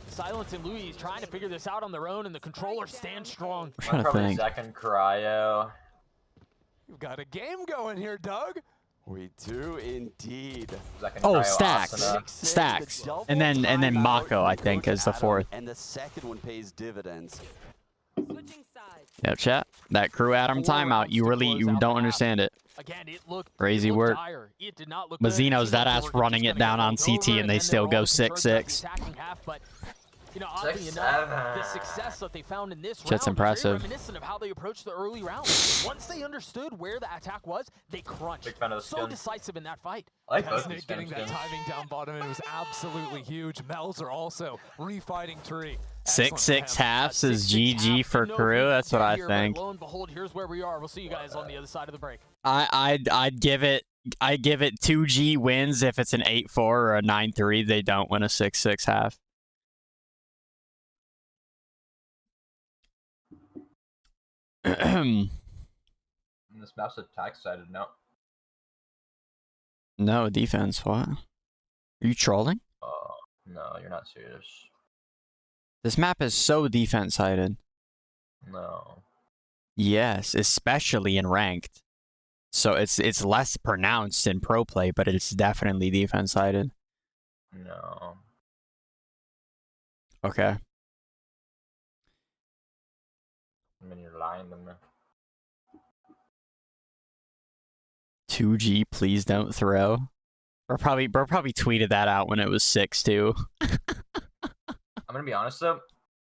Silence and Louis trying to figure this out on their own, and the controller stands strong. I'm trying to think. Second cryo. You've got a game going here, Doug. We do indeed. Oh, stacks, and then Mako I think is the fourth. And the second one pays dividends. Yeah, chat. That crew Adam timeout. You don't understand it. Again, it looked crazy work. dire. It did not look Mazzino's that ass running it down on CT and they still go 6-6. But you know, oddly enough, the success that they found in this round Shit's impressive. was very reminiscent of how they approached the early rounds. Once they understood where the attack was, they crunched. Big fan of the So skin. decisive in that fight. I like both Kesnick these getting that skins. timing down bottom, and it was absolutely huge. Melzer also refighting Tree. 6-6 halves is GG for crew. That's what I think. Lo and behold, here's where we are. We'll see you guys on the other side of the break. I'd give it 2G wins if it's an 8-4 or a 9-3. They don't win a 6-6 half. This map's attack sided, no. No defense. What? Are you trolling? No, you're not serious. This map is so defense sided. No. Yes, especially in ranked. So it's less pronounced in pro play, but it's definitely defense sided. No. Okay. I mean, you're lying to me. 2G, please don't throw. Bro probably tweeted that out when it was 6-2. I'm gonna be honest though.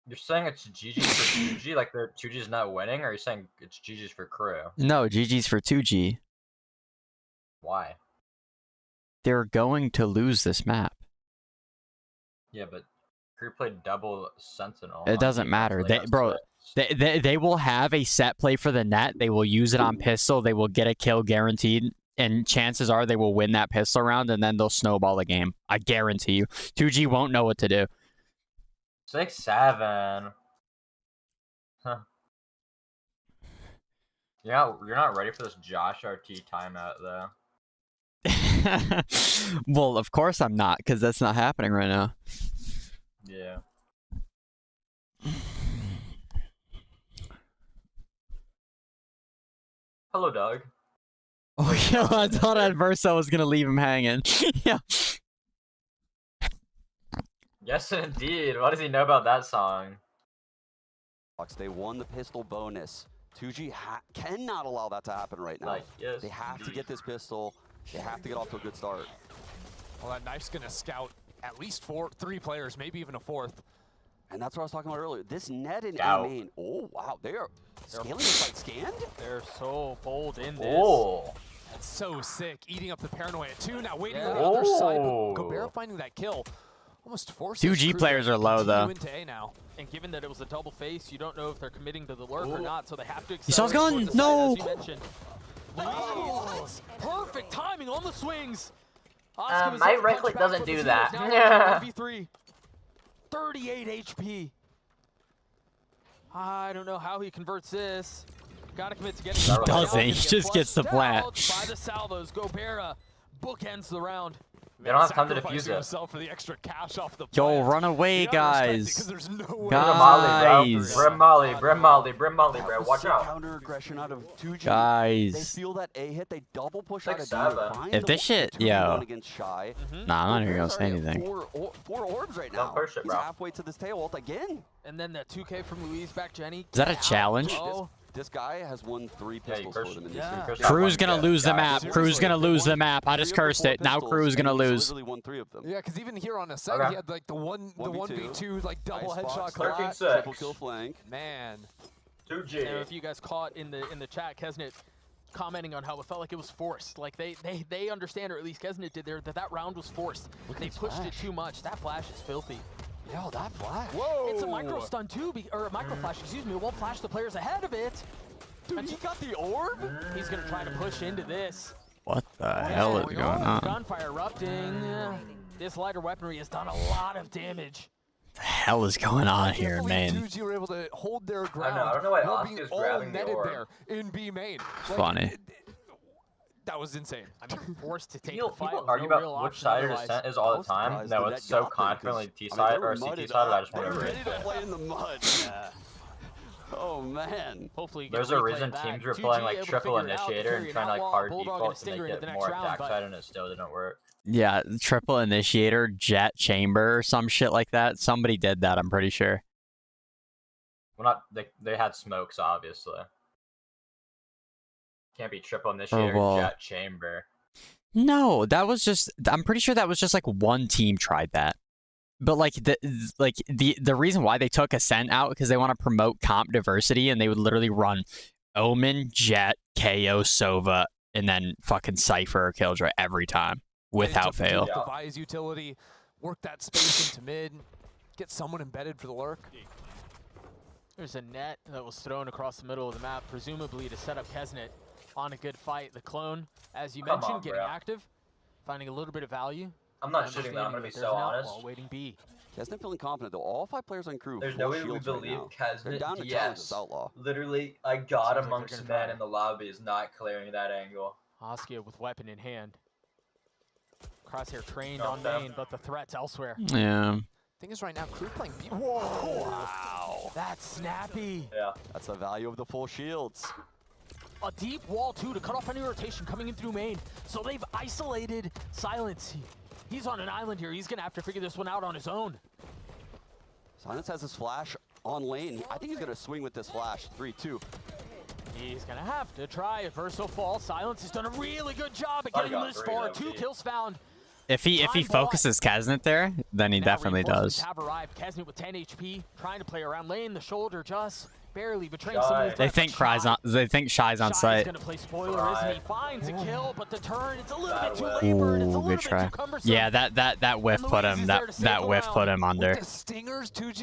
You're saying it's GG's for 2G, like the 2G's not winning, or are you saying it's GG's for crew? No, GG's for 2G. Why? They're going to lose this map. Yeah, but crew played double Sentinel. It doesn't matter. They will have a set play for the net. They will use it on pistol. They will get a kill guaranteed. And chances are they will win that pistol round, and then they'll snowball the game. I guarantee you. 2G won't know what to do. 6-7. Huh. You're not ready for this Josh RT timeout though. Well, of course I'm not, because that's not happening right now. Yeah. Hello, Doug. Oh yeah, I thought Adverso was gonna leave him hanging. Yeah. Yes, indeed. What does he know about that song? They won the pistol bonus. 2G cannot allow that to happen right now. Like, yes, they have to get this pistol. They have to get off to a good start. Well, that knife's gonna scout at least 3 players, maybe even a 4th. And that's what I was talking about earlier. This net in A main. Oh wow, they're scaling this fight scanned. They're so bold in this. Oh. That's so sick. Eating up the paranoia too. Now waiting on the other side. Gobert finding that kill. Almost forced 2G players are low though. into A now. And given that it was a double face, you don't know if they're committing to the lurk or not, so they have to He saw his gun. accelerate No. towards the side, as you mentioned. Louise, perfect timing on the swings. My right click doesn't do that. 1v3. 38 HP. I don't know how he converts this. Gotta commit to getting. He doesn't. He just gets the plant. By the salvos, Gobert bookends the round. They don't have time to defuse it. For the extra cash off the Yo, run away, guys. Guys. Brim Molly, bro. Watch out. Counter aggression out of 2G. Guys. They feel that A hit. They double push out of B. If this shit, yo. Nah, I'm not even gonna say anything. Four orbs right now. He's halfway to this tail ult again. And then the 2K from Louise back Jenny. Is that a challenge? This guy has won 3 pistols for them in this game. Crew's gonna lose the map. Crew's gonna lose the map. I just cursed it. Now Crew's gonna lose. Yeah, because even here on Ascent, he had like the 1v2 like double headshot collapse. Triple kill flank. Man. 2G. You know, if you guys caught in the chat, Kesnet commenting on how it felt like it was forced. Like they understand, or at least Kesnet did there, that round was forced. They pushed it too much. That flash is filthy. Yo, that flash. Whoa! It's a micro stun too, or a micro flash, excuse me. It won't flash the players ahead of it. Dude, he got the orb? He's gonna try to push into this. What the hell is going on? Gunfire erupting. This lighter weaponry has done a lot of damage. The hell is going on here, man? 2G were able to hold their ground. I don't know why while Oscar's being all grabbing the netted orb. there in B main. Funny. That was insane. I mean, forced to take People the fight. argue about which side of Ascent is all the time. No, it's so confidently T side or CT side. I just want to ready to play in the mud. Yeah. Oh man. Hopefully there's a reason teams were playing like triple initiator and trying to like hard default to make it more attack side, and it still didn't work. Yeah, triple initiator, jet chamber, or some shit like that. Somebody did that, I'm pretty sure. Well, not they had smokes, obviously. Can't be triple initiator, jet chamber. No, that was just. I'm pretty sure that was just like one team tried that. But like the reason why they took Ascent out because they want to promote comp diversity, and they would literally run Omen, Jet, KO, Sova, and then fucking Cypher or Killjoy every time without fail. Devise utility, work that space into mid, get someone embedded for the lurk. There's a net that was thrown across the middle of the map, presumably to set up Kesnet on a good fight. The clone, as you mentioned, getting active, finding a little bit of value. I'm not shooting that, I'm going to be so honest. Waiting B. Kesnet feeling confident though. All 5 players on crew. There's no way we believe Kesnet down to DS. Outlaw. Literally, I got amongst men in the lobby is not clearing that angle. Oskia with weapon in hand. Crosshair trained on main, but the threat's elsewhere. Yeah. Thing is, right now, crew playing B. Whoa! Wow. That's snappy. Yeah. That's the value of the full shields. A deep wall too to cut off any rotation coming in through main. So they've isolated Silence. He's on an island here. He's gonna have to figure this one out on his own. Silence has his flash on lane. I think he's gonna swing with this flash. 3-2. He's gonna have to try a Verso fall. Silence has done a really good job at getting this far. 2 kills found. If he focuses Kesnet there, then he definitely does. Have arrived. Kesnet with 10 HP, trying to play around lane. The shoulder just barely betraying some of the They think Shy's on site. Gonna play spoiler, isn't he? Finds a kill, but the turn, it's a little bit too labored. It's a little bit too cumbersome. Yeah, that whiff put him. That whiff put him under.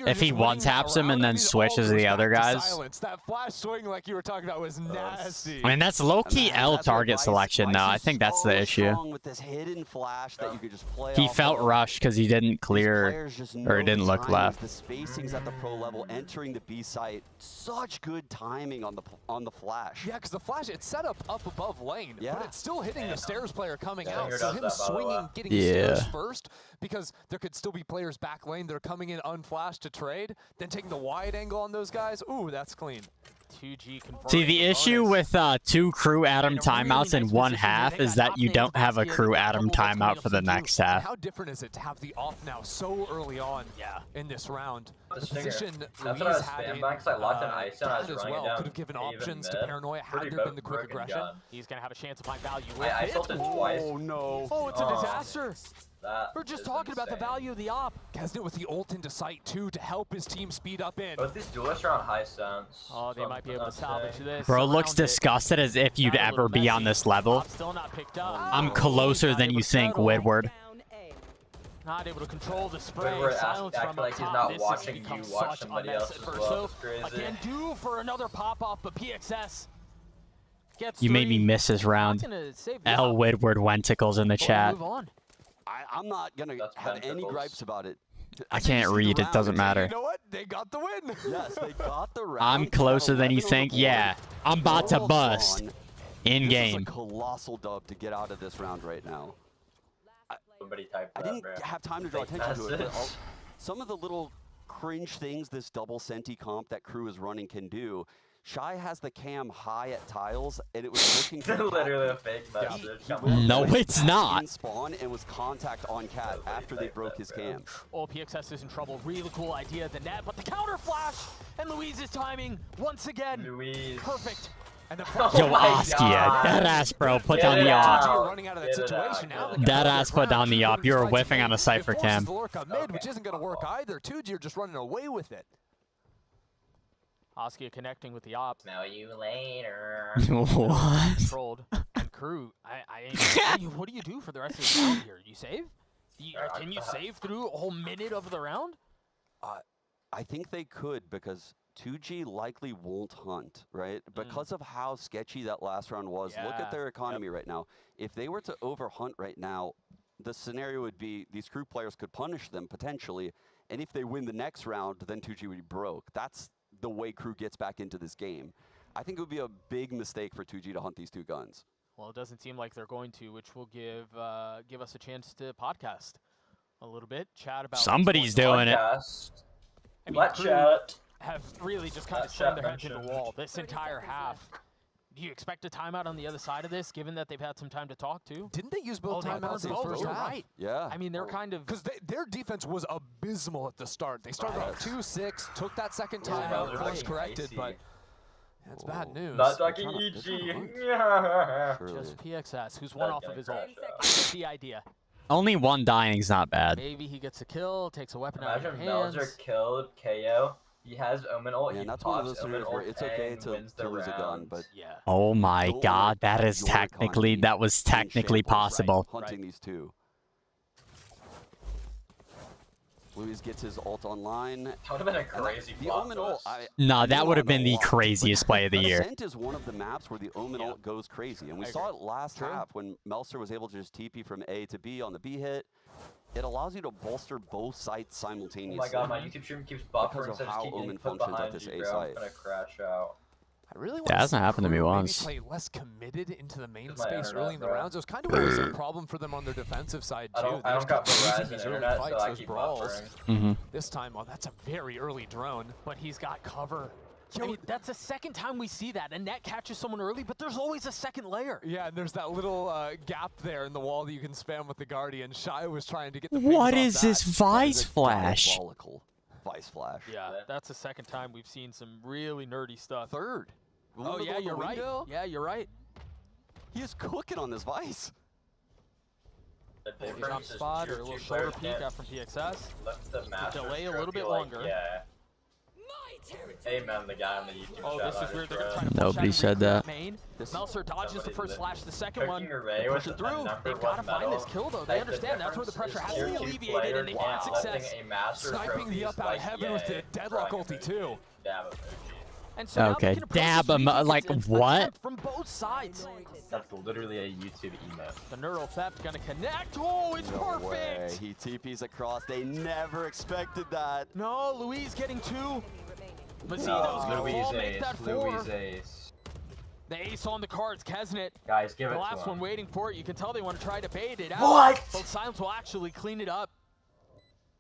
If he one taps him and then switches to the other guys. That flash swing, like you were talking about, was nasty. I mean, that's low key L target selection though. I think that's the issue. With this hidden flash that you could just play He felt rushed because he didn't clear or it didn't look left. The spacings at the pro level, entering the B site, such good timing on the flash. Yeah, because the flash, it's set up above lane, but it's still hitting the stairs player coming out. So him swinging, getting stairs first, because there could still be players back lane that are coming in unflashed to trade, then taking the wide angle on those guys. Ooh, that's clean. 2G See, the issue with 2 crew Atom timeouts in one half is that you don't have a crew Atom timeout for the next half. How different is it to have the off now so early on in this round? The position That's what I was spamming by because I locked an ice and I was running down. Could have given options to Paranoia had there been the quick aggression. He's going to have a chance to find value. I salted twice. Oh no. Oh, it's a disaster. We're just talking about the value of the op. Kesnet with the ult into sight too to help his team speed up in. Both these duelists are on high sense. Oh, they might be able to salvage this. Bro looks disgusted as if you'd ever be on this level. Still not picked up. I'm closer than you think, Woodward. Not able to control the spray. Woodward Silence acting from like up he's top. not This watching has become you watch such somebody a mess else at as first. well. So, It's crazy. again, due for another pop-off, but PXS gets You made me three. miss this round. Not gonna save the L op. Woodward Wenticles in the chat. Move on. I'm not going to have any gripes about it. I can't read, it doesn't matter. You know what? They got the win. Yes, they got the round. I'm closer than you think. Yeah, I'm about to bust. In game. This is a colossal dub to get out of this round right now. I didn't have time to draw attention to it, but some of the little cringe things this double senti comp that Crew is running can do. Shy has the cam high at tiles, and it was looking for literally a fake message. No, it's not. in spawn and was contact on Cat after they broke his cam. Oh, PXS is in trouble. Really cool idea, the net, but the counter flash and Louise's timing once again. Louise. Perfect. And the Yo, Askia, that ass, bro, put down the op. Running out of that situation now. That ass put down the op. You were whiffing on a Cypher cam. Mid, which isn't going to work either. 2G are just running away with it. Askia connecting with the op. Smell you later. What? Controlled. And Crew, what do you do for the rest of the round here? You save? Can you save through a whole minute of the round? I think they could because 2G likely won't hunt, right? Because of how sketchy that last round was. Look at their economy right now. If they were to overhunt right now, the scenario would be these Crew players could punish them potentially, and if they win the next round, then 2G would be broke. That's the way Crew gets back into this game. I think it would be a big mistake for 2G to hunt these two guns. Well, it doesn't seem like they're going to, which will give us a chance to podcast a little bit, chat about. Somebody's doing it. I mean, Let Crew chat. have really just kind of slammed their heads into the wall this entire half. Do you expect a timeout on the other side of this, given that they've had some time to talk to? Didn't they use both timeouts in the first half? Right. Yeah. I mean, they're kind of... Because their defense was abysmal at the start. They started off 2-6, took that second timeout, course corrected, but that's bad news. Not talking EG. Just PXS, who's one off of his ult. I get the idea. Only one dying's not bad. Maybe he gets a kill, takes a weapon out of your Imagine hands. Melzer killed KO. He has Omen ult. Yeah, He that's one of pops those Omen scenarios where ult it's okay and to wins the lose a gun, round. but Yeah. Oh my Don't god, that let is your technically, economy that was in technically shambles, possible. Hunting these two. Louise gets his ult online. That would have been a crazy The plot Omen ult, twist. No, that you would have wanna been the know why. craziest play of the year. Ascent is one of the maps where the Omen ult goes crazy, and we saw it last half when Melser was able to just TP from A to B on the B hit. It allows you to bolster both sites Oh simultaneously. my god, my YouTube stream keeps buffering, Because of so I just how keep Omen getting put functions at behind this you, A bro. I'm site. gonna crash out. I really want That hasn't happened to me Crew once. maybe play less committed into the main It's my space internet, early in the bro. rounds. It was kind of always a problem for them on their defensive side too. I don't They just got kept losing Verizon these early internet, so fights, I those keep brawls. buffering. This time, oh, that's a very early drone. But he's got cover. I mean, that's the second time we see that. A net catches someone early, but there's always a second layer. Yeah, and there's that little gap there in the wall that you can spam with the Guardian. Shy was trying to get the What face is off this that. Vice Flash? Diabolical Vice Flash. Yeah, that's the second time we've seen some really nerdy stuff. Third. Oh, yeah, you're right. Yeah, you're right. He is cooking on this Vice. The Jump difference is spot or a tier little 2 shoulder players peek can't out from PXS. lift the master's delay a little trophy bit like, longer. Yeah. Amen, the guy on the YouTube Oh, chat. this is weird. They're going to try to push Nobody out said and that. main. Melser dodges the first flash, the second Cooking one. Array They're with pushing a through. number They've got to one find medal. this kill, though. Like, They the understand that's where the difference pressure has is to be tier 2 alleviated, player and they can't find lift success. a master Sniping the trophy up out like heaven with the EA deadlock throwing ulti emoji. too. Dab emoji. And so now they Okay, can approach dab this him, weak like, attempt what? from both sides. That's literally a YouTube emote. The neural theft gonna connect. Oh, it's No perfect. way. He TPs across. They never expected that. No, Louise getting two. Mazzino's No, gonna Louise fall, make ace, that four. Louise ace. The ace on the cards, Kesnet. Guys, give The it last to one him. waiting for it. You can tell they want to try to bait it out. What? Both Silence will actually clean it up.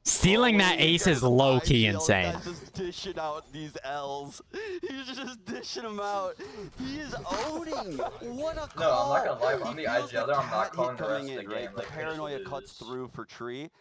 Stealing that ace is low-key insane. Guy's just dishing out these L's. He's just dishing them out. He is owning. What a call. No, I'm not gonna lie, if I'm He the feels IGL, the I'm not cat calling hit the rest coming of the in, game, right? The like, finish paranoia lose. cuts through for Tree.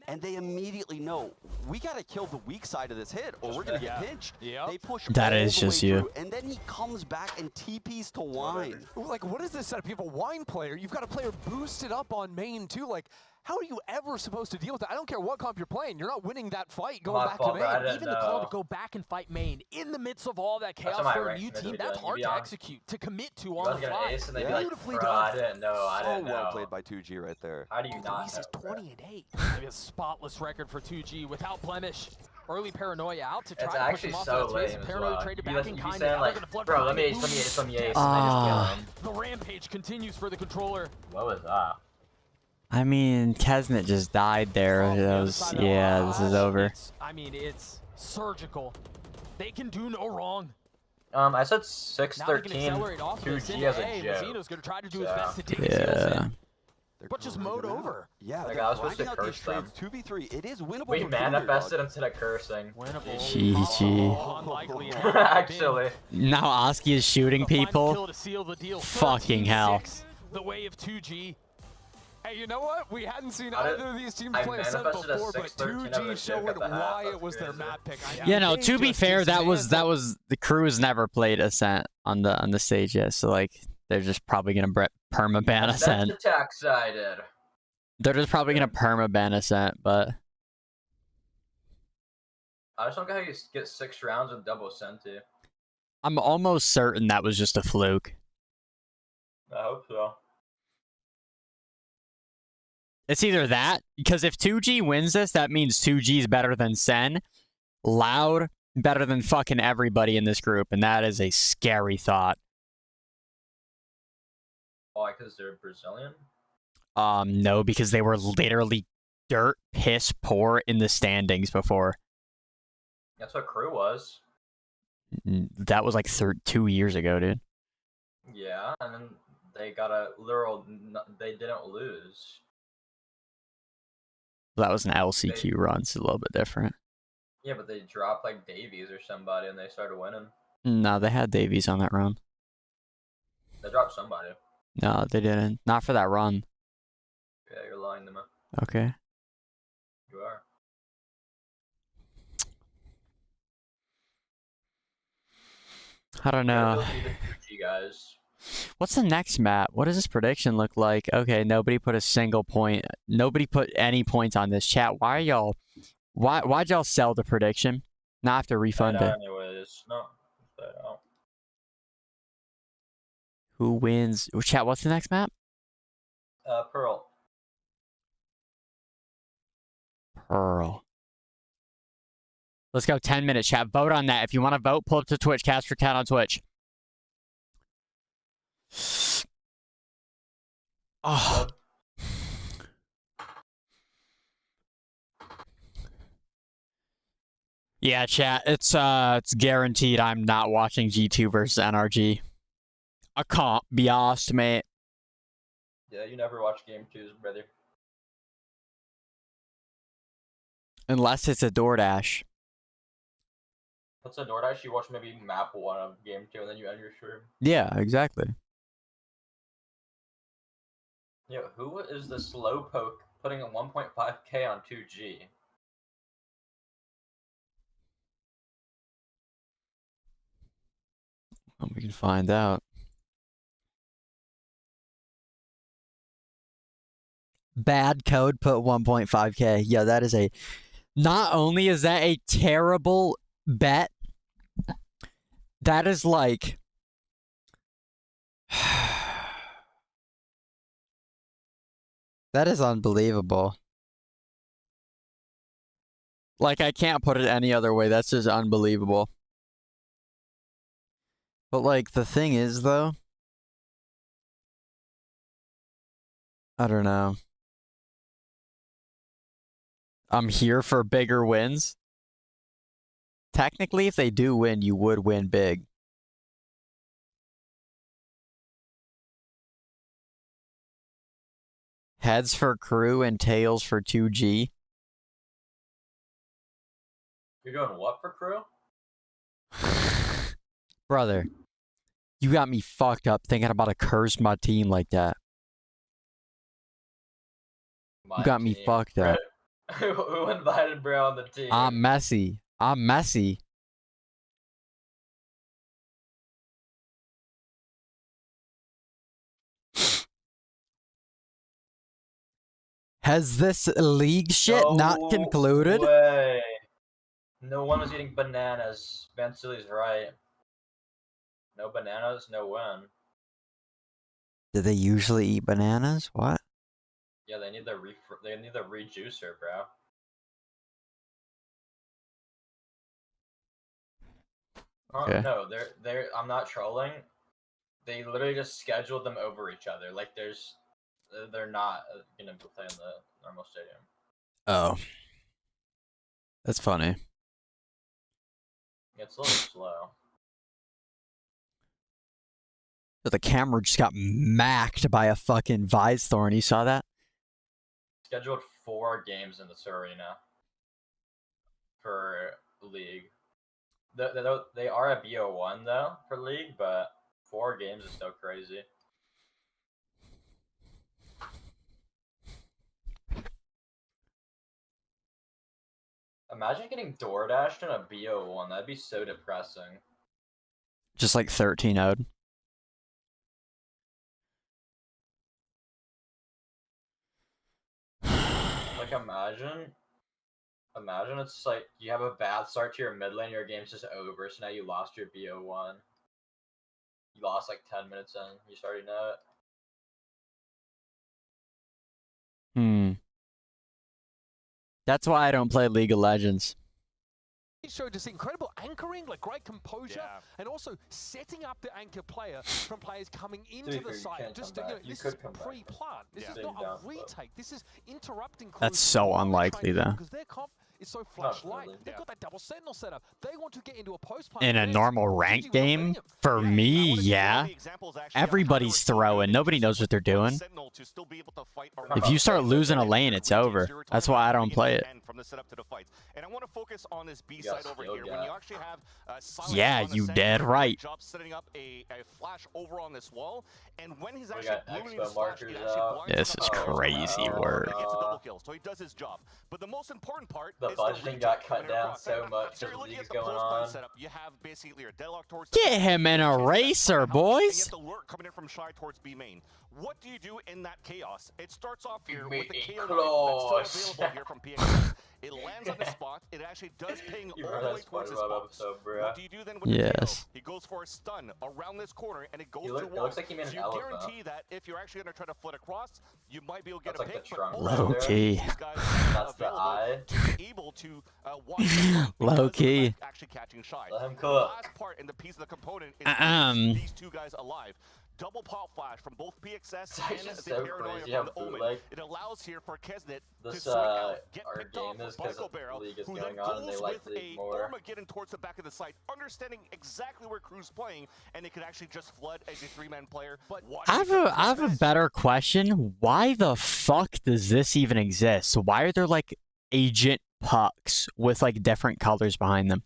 And they immediately know, we got to kill the weak side of this hit or we're going to get pinched. Yep. They push That all is the way just you. through, and then he comes back and TPs to Wine. Like, what is this setup? You have a Wine player. You've got a player boosted up on main too. Like, How are you ever supposed to deal with that? I don't care what comp you're playing. You're not winning that fight going My back fault, to bro, I main. didn't Even the call to go back and fight main in the midst of all that chaos what my for a ranks new meant to team, be that's doing. hard You'd be to on- execute, to commit to You on guys the get an fly. ace and they'd be like, Beautifully bro, done. I didn't know. I So didn't know. well played by 2G right there. How do you not Luis know, is bro? 20-8. Maybe a spotless record for 2G without blemish. Early paranoia out to try It's to push actually him off so that space. lame as Paranoia well. traded You back be in kind. saying Now like, they're gonna flood bro, let behind me it. ace, let me ace, let me ace, and Ah. they just kill him. The rampage continues for the controller. What was that? I mean, Kesnet just died there. That was, yeah, this is over. I mean, it's surgical. They can do no wrong. I said Now they can 613, accelerate off this 2G into as A, a and joke. Mazzino's gonna try to do his best to dig his heels Yeah. in. But just mowed over. Yeah, Like, they're I was supposed to grinding out these curse them. trades 2v3. It is winnable We for manifested instead of cursing. Winnable. GG. Unlikely. Actually. Now Oski is shooting Kill people. to seal the deal. Fucking hell. 13-6, the way of 2G. Hey, you know what? We hadn't seen I either of these teams I play Ascent manifested a before, but 6-13 of 2G a showing joke at the half. why That's it was their crazy. map pick. You know, They to be just fair, that dismantled. was the crew's never played Ascent on the stage yet, so like they're just probably gonna permaban That's Ascent. attack sided. They're just probably gonna permaban Ascent, but I just don't get how you get 6 rounds with double Senti. I'm almost certain that was just a fluke. I hope so. It's either that, because if 2G wins this, that means 2G is better than Sen. Loud, better than fucking everybody in this group, and that is a scary thought. Why? Because they're Brazilian? No, because they were literally dirt piss poor in the standings before. That's what Crew was. That was like 2 years ago, dude. Yeah, and then they got a literal. They didn't lose. That was an LCQ run, so a little bit different. Yeah, but they dropped like Davies or somebody, and they started winning. No, they had Davies on that run. They dropped somebody. No, they didn't. Not for that run. Yeah, you're lying to me. Okay. You are. I don't know. You'll see the 2G guys. What's the next map? What does this prediction look like? Okay, nobody put a single point. Nobody put any points on this chat. Why are y'all? Why'd y'all sell the prediction? Not have to refund it. Anyways, no. Who wins? Chat. What's the next map? Pearl. Pearl. Let's go. 10 minutes, chat. Vote on that. If you want to vote, pull up to Twitch. Cast your cat on Twitch. Oh. Yeah, chat. It's guaranteed I'm not watching G2 versus NRG. I can't be asked, mate. Yeah, you never watch Game 2s, brother. Unless it's a DoorDash. What's a DoorDash? You watch maybe map 1 of Game 2 and then you end your stream. Yeah, exactly. Yo, who is the slowpoke putting a 1.5k on 2G? Well, we can find out. Bad code put 1.5k. Yeah, that is a... Not only is that a terrible bet, that is like... That is unbelievable. Like, I can't put it any other way. That's just unbelievable. But, like, the thing is, though... I don't know. I'm here for bigger wins. Technically, if they do win, you would win big. Heads for Crew and tails for 2G. You're doing what for Crew? Brother, you got me fucked up thinking about to curse my team like that. You got me fucked up. Who invited bro on the team? I'm messy. I'm messy. Has this league shit not concluded? Way. No one was eating bananas. Bensilly's right. No bananas, no win. Do they usually eat bananas? What? Yeah, they need the rejuicer, bro. Okay. No, they're. I'm not trolling. They literally just scheduled them over each other. Like they're not gonna play in the normal stadium. Oh, that's funny. It's a little slow. The camera just got macked by a fucking Vise Thorn. You saw that? Scheduled 4 games in this arena for League. They are a BO1 though for League, but 4 games is so crazy. Imagine getting DoorDashed in a BO1. That'd be so depressing. Just like 13-0'd. Like imagine it's like you have a bad start to your mid lane, your game's just over, so now you lost your BO1. You lost like 10 minutes in, you just already know it. That's why I don't play League of Legends. He showed this incredible anchoring, like great composure, and also setting up the anchor player from players coming into the site. Just this is pre-plant. This is not a retake. This is interrupting. That's so unlikely, though. Because their comp is so flashlight. They've got that double sentinel setup. They want to get into a post-plant. In a normal ranked game, for me, yeah. Everybody's throwing. Nobody knows what they're doing. If you start losing a lane, it's over. That's why I don't play it. And I want to focus on this B side over here. When you actually have yeah, you dead right. Setting up a flash over on this wall, and when he's actually bluing his flash, this is crazy work. So he does his job. But the most important part the budgeting got cut down so much because the league's going on. You have basically your deadlock towards Get him in a racer, boys. The lurk coming in from Shy towards B main. What do you do in that chaos? It starts off here with the KO that's still available here from PXS. It lands on the spot. It actually does ping all the way towards his box. What do you do then with the KO? He goes for a stun around this corner, and it goes to wall. It looks like he made an so you guarantee that if you're actually going to try to flood across, you might be able to get a pick. Low key. That's the eye. Able to watch low key. Actually catching Shy. Let him cook. The last part in the piece of the component is these two guys alive. Double pop flash from both PXS and the so Paranoia from the Omen. It allows here for Kesnet to swing out, get picked off by Barrel, who then goes with a Armageddon towards the back of the site, understanding exactly where Crew's playing, and it could actually just flood as a 3-man player. But I have a better question. Why the fuck does this even exist? Why are there like agent pucks with like different colors behind them?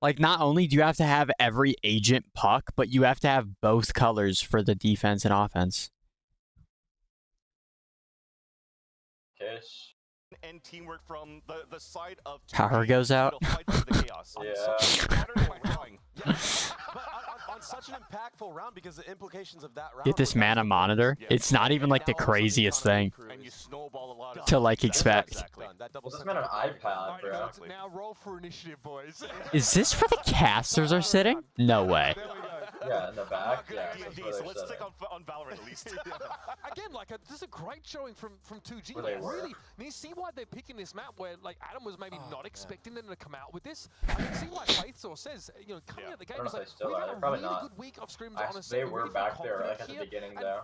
Like, not only do you have to have every agent puck, but you have to have both colors for the defense and offense. And teamwork from the side of power goes out. On such an impactful round, because the implications of that round. Get this mana monitor. It's not even like the craziest thing to like expect. What's this man an iPad, bro? Now roll for initiative, boys. Is this where the casters are sitting? No way. Yeah, in the back. Yeah, so let's stick on Valorant at least. Again, like this is a great showing from 2G. Like, really, I mean, you see why they're picking this map where like Adam was maybe not expecting them to come out with this. I can see why Faithsaw says, you know, coming out the game is like we've had a really good week of scrims on a They were back there like at the beginning though.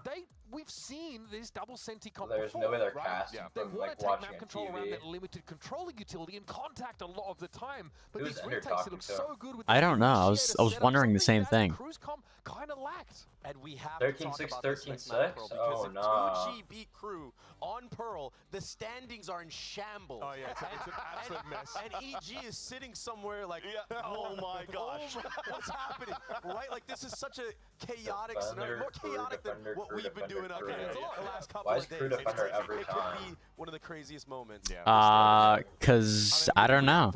We've seen this double senti comp There's before, no way they're right? casting They from want like to take watching map a control TV. around that limited controller utility and contact a lot of the time. But Who's these Ender retakes talking look to? so good with I don't know. I was wondering the same thing. Cruise comp kind of lacked. And we have 13-6, 13-6. Oh no. 2G beat Crew on Pearl. The standings are in shambles. Oh yeah, it's an absolute mess. And EG is sitting somewhere like, oh my gosh, what's happening? Right? Like this is such a chaotic scenario, more chaotic than what we've been doing doing up here the last couple Why is of days. Crew defender It every could time? be one of the craziest moments. Cause I don't know.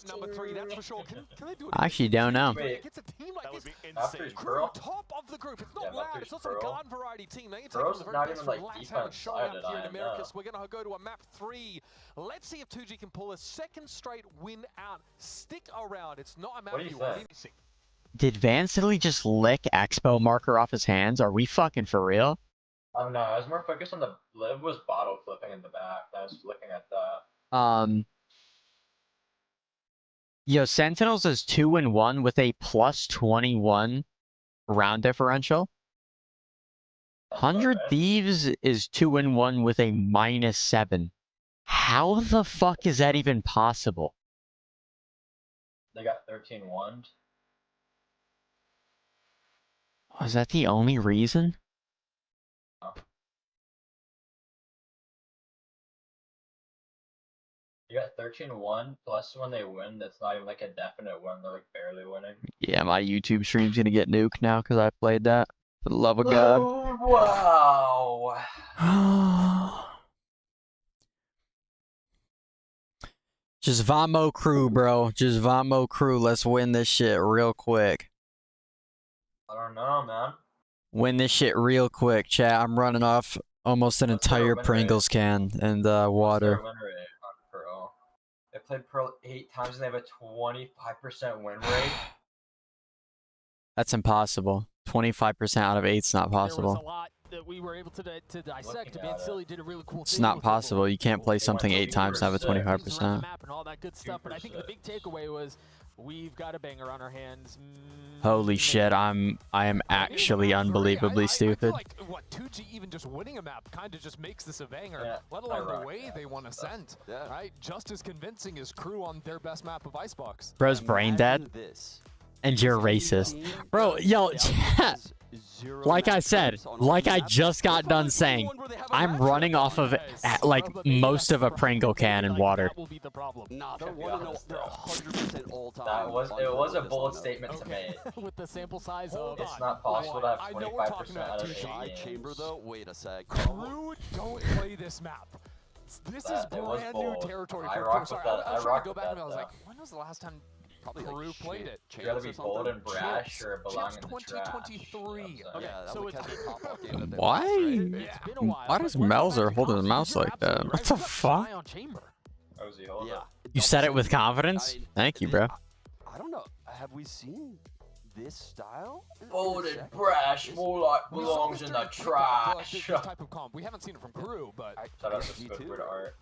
Number 3, that's for sure. Can they do it? I actually don't know. Wait, It's a team like this. after Crew Pearl? top of the group. It's not Yeah, loud. after It's also a Pearl. garden variety team. They can take Pearl's on the not very best even, like, from LATAM defense showing up sided, here in I Americas. know. We're going to go to a map 3. Let's see if 2G can pull a second straight win out. Stick around. It's not a map What do you want. think? Did Van Silly just lick Expo marker off his hands? Are we fucking for real? Oh no, I was more focused on the Liv was bottle flipping in the back. I was looking at that. Yo, Sentinels is 2-1 with a plus 21 round differential. 100 Thieves is 2-1 with a -7. How the fuck is that even possible? They got 13-1. Was that the only reason? You got 13-1 plus when they win, that's not even like a definite win. They're like barely winning. Yeah, my YouTube stream's gonna get nuked now because I played that. For the love of God. Wow. Just Vamo crew, bro. Just Vamo crew. Let's win this shit real quick. I don't know, man. Win this shit real quick, chat. I'm running off almost an entire Pringles can and water. What's their win rate on Pearl? They played Pearl 8 times and they have a 25% win rate. That's impossible. 25% out of 8's not There was a possible. lot that we were able to dissect. Van Silly did a really cool It's thing not with it. possible. You can't play something 8 times and have a Around the 25%. map and all that good stuff, but I think the big takeaway was we've got a banger on our hands. Holy shit, I am actually unbelievably stupid. Like, what, 2G even just winning a map kind of just makes this a banger, Yeah, let alone the way they want Ascent, right? Just as convincing as Crew on their best map of Icebox. Bro's brain dead. And you're racist. Bro, yo, chat. Like I said, like I just got done saying, I'm running off of like most of a Pringle can in water. Nah, they're 100% all-time. It was a bold statement to make. With the sample size of It's not possible to have 25% out of 8 Shy games. chamber though. Wait a sec. Crew don't play this map. This is brand new territory for Crew. Sorry, I was trying to go back and I was like, when was the last time Crew played it? You gotta be bold and brash or belong in the trash. 2023. Okay, so it's Why? Why does Melzer hold his mouse like that? What the fuck? You said it with confidence? Thank you, bro. I don't know. Have we seen this style? Bold and brash, more like belongs in the trash. This type of comp. We haven't seen it from Crew, but Shout out to Squidward art.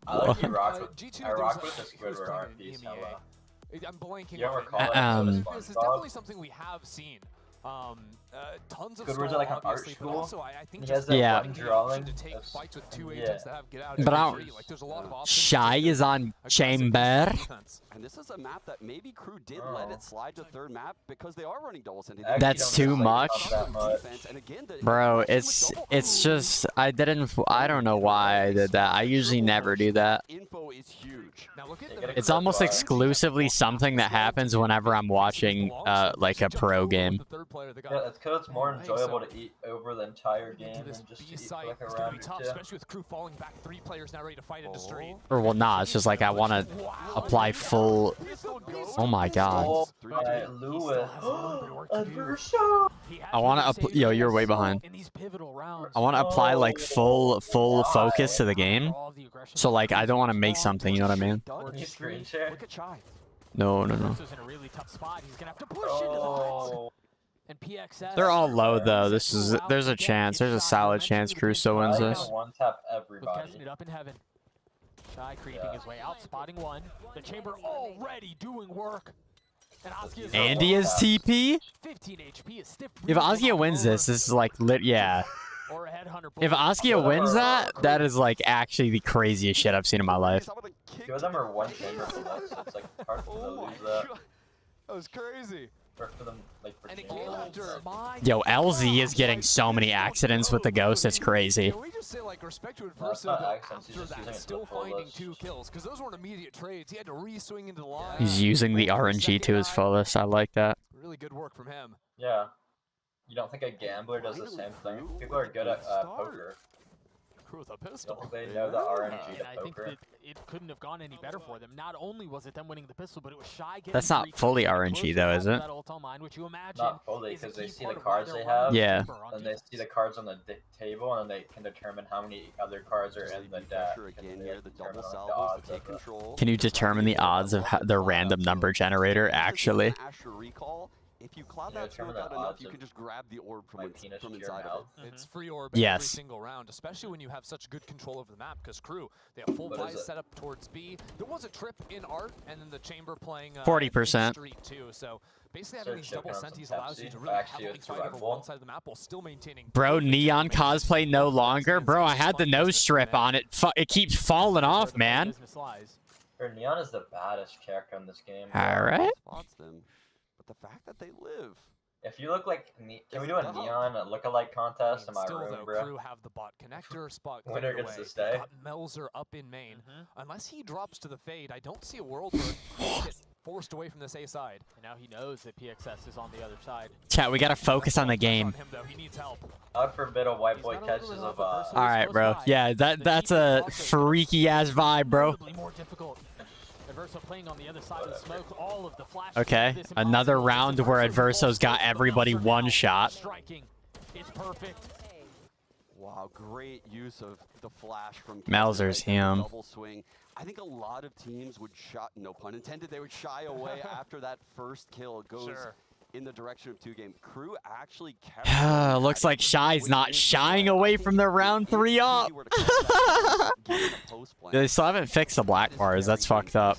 I like you rock with. I rock with the Squidward art piece. Hella. I'm blanking You ever on it. recall that from This is SpongeBob? definitely something we have seen. Tons of Squidward's stall, like an art obviously, but school. also I think He has just that Yeah. one drawing. to take fights with two agents that have get out. But I free. Like, there's a lot of options. Shy is on chamber. And this is a map that maybe Crew did let it slide to third map because they are running double sentry. That's too much. Bro, it's just I don't know why I did that. I usually never do that. Info is huge. It's almost exclusively something that happens whenever I'm watching like a pro game. Yeah, it's because it's more enjoyable to eat over the entire game than just to eat for like a It's gonna round be or tough, two. especially with Crew falling back. 3 players now ready to fight into street. Or well, nah, it's just like I want to apply full. Oh my god. Alright, Lewis. I want to. Yo, you're way behind. I want to apply like full focus to the game. So like I don't want to make something. You know what I mean? Can you screen share? No. in a really tough spot. He's gonna have to push into the huts. And PXS. They're all low though. There's a chance. There's a solid chance Crew still wins this. One tap With everybody. Kesnit up in heaven. Shy creeping his way out, spotting one. The chamber already doing work. And Askia is Andy is TP. 15 HP is stiff. If Askia wins this is like lit. Yeah. Or a headhunter. If Askia wins that is like actually the craziest shit I've seen in my life. Two of them are one chamber from us, so it's like hard for them to lose that. That was crazy. Or for them, like, for teams. Yo, LZ is getting so many accidents with the ghost. It's crazy. Can we just say, like, respect to Adverso not that accents, he's after just using that, it still for full finding list. 2 kills, because those weren't immediate trades. He had to re-swing into the line. He's using the RNG to his fullest. I like that. Really good work from him. Yeah. You don't think a gambler does the same thing? People are good at poker. Crew with a You pistol. don't think they know the RNG And to I think poker? that it couldn't have gone any better for them. Not only was it them winning the pistol, but it was Shy getting That's not free fully kills, RNG closing though, out is it? that ult online, which you imagine Not fully, is a because they key see part the of why cards they're they running have, Yeah. deeper on then they defense. see the cards on the table, and then they can determine how many other cards are in the deck. Pressure and again they here, the determine, double like, the salvos odds to take of it. control. Can you determine the odds of the random number generator actually? Asher recall. If you cloud Yeah, that smoke determine out the enough, odds you of can just grab the orb my from penis to your inside of mouth. it. It's free orb Yes. every single round, especially when you have such good control over the map. Because Crew, they have full What buys is it? set up towards B. There was a trip in Art, and then the chamber playing 40%. in Street too. So basically, having these Start double choking on senties some allows you Pepsi. to really Actually, heavily it's fight over survival. one side of the map while still maintaining. Bro, perfect neon dominance. cosplay no longer. Bro, I had the nose strip on it. It keeps falling off, man. Business lies. Or Neon is the baddest character in this game. All right. Spots them, but the fact that they live. If you look like, can we do a Neon look-alike contest in my Still, room, though, bro? Crew have the bot connector spot Winner cleared gets to away. stay. Got Melzer up in main. Unless he drops to the fade, I don't see a world where he gets forced away from this A side. And now he knows that PXS is on the other side. Chat, we gotta focus on the game. On him, though. He needs help. God forbid a white boy catches of All right, bro. Yeah, that's a freaky ass vibe, bro. More difficult. Adverso playing on the other side of the smoke. All of the flash. Okay, another round where Adverso's got everybody one shot. Striking. It's perfect. Wow, great use of the flash from Melzer's him. Double swing. I think a lot of teams would no pun intended, they would shy away after that first kill goes in the direction of 2-game. Crew actually kept Looks like Shy's not shying away from the round 3 up. They still haven't fixed the black bars. That's fucked up.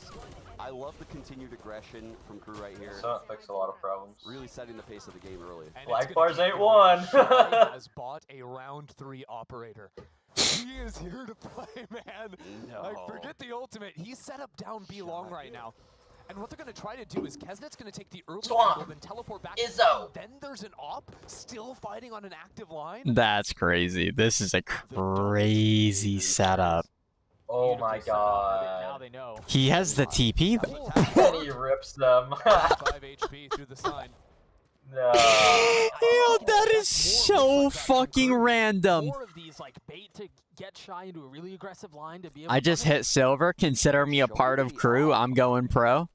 I love the continued aggression from Crew right here. So it fixed a lot of problems. Really setting the pace of the game early. Black bars ain't one. Has bought a round 3 operator. He is here to play, man. Like, forget the ultimate. He's set up down B long right now. And what they're going to try to do is Kesnet's going to take the early angle, then teleport back. Then there's an op still fighting on an active line. That's crazy. This is a crazy setup. Oh my god. Now they know. He has the TP. And he rips them. 5 HP through the sign. No. Yo, that is so fucking random. More of these like bait to get Shy into a really aggressive line to be able I just hit silver. Consider me a part of Crew. I'm going pro.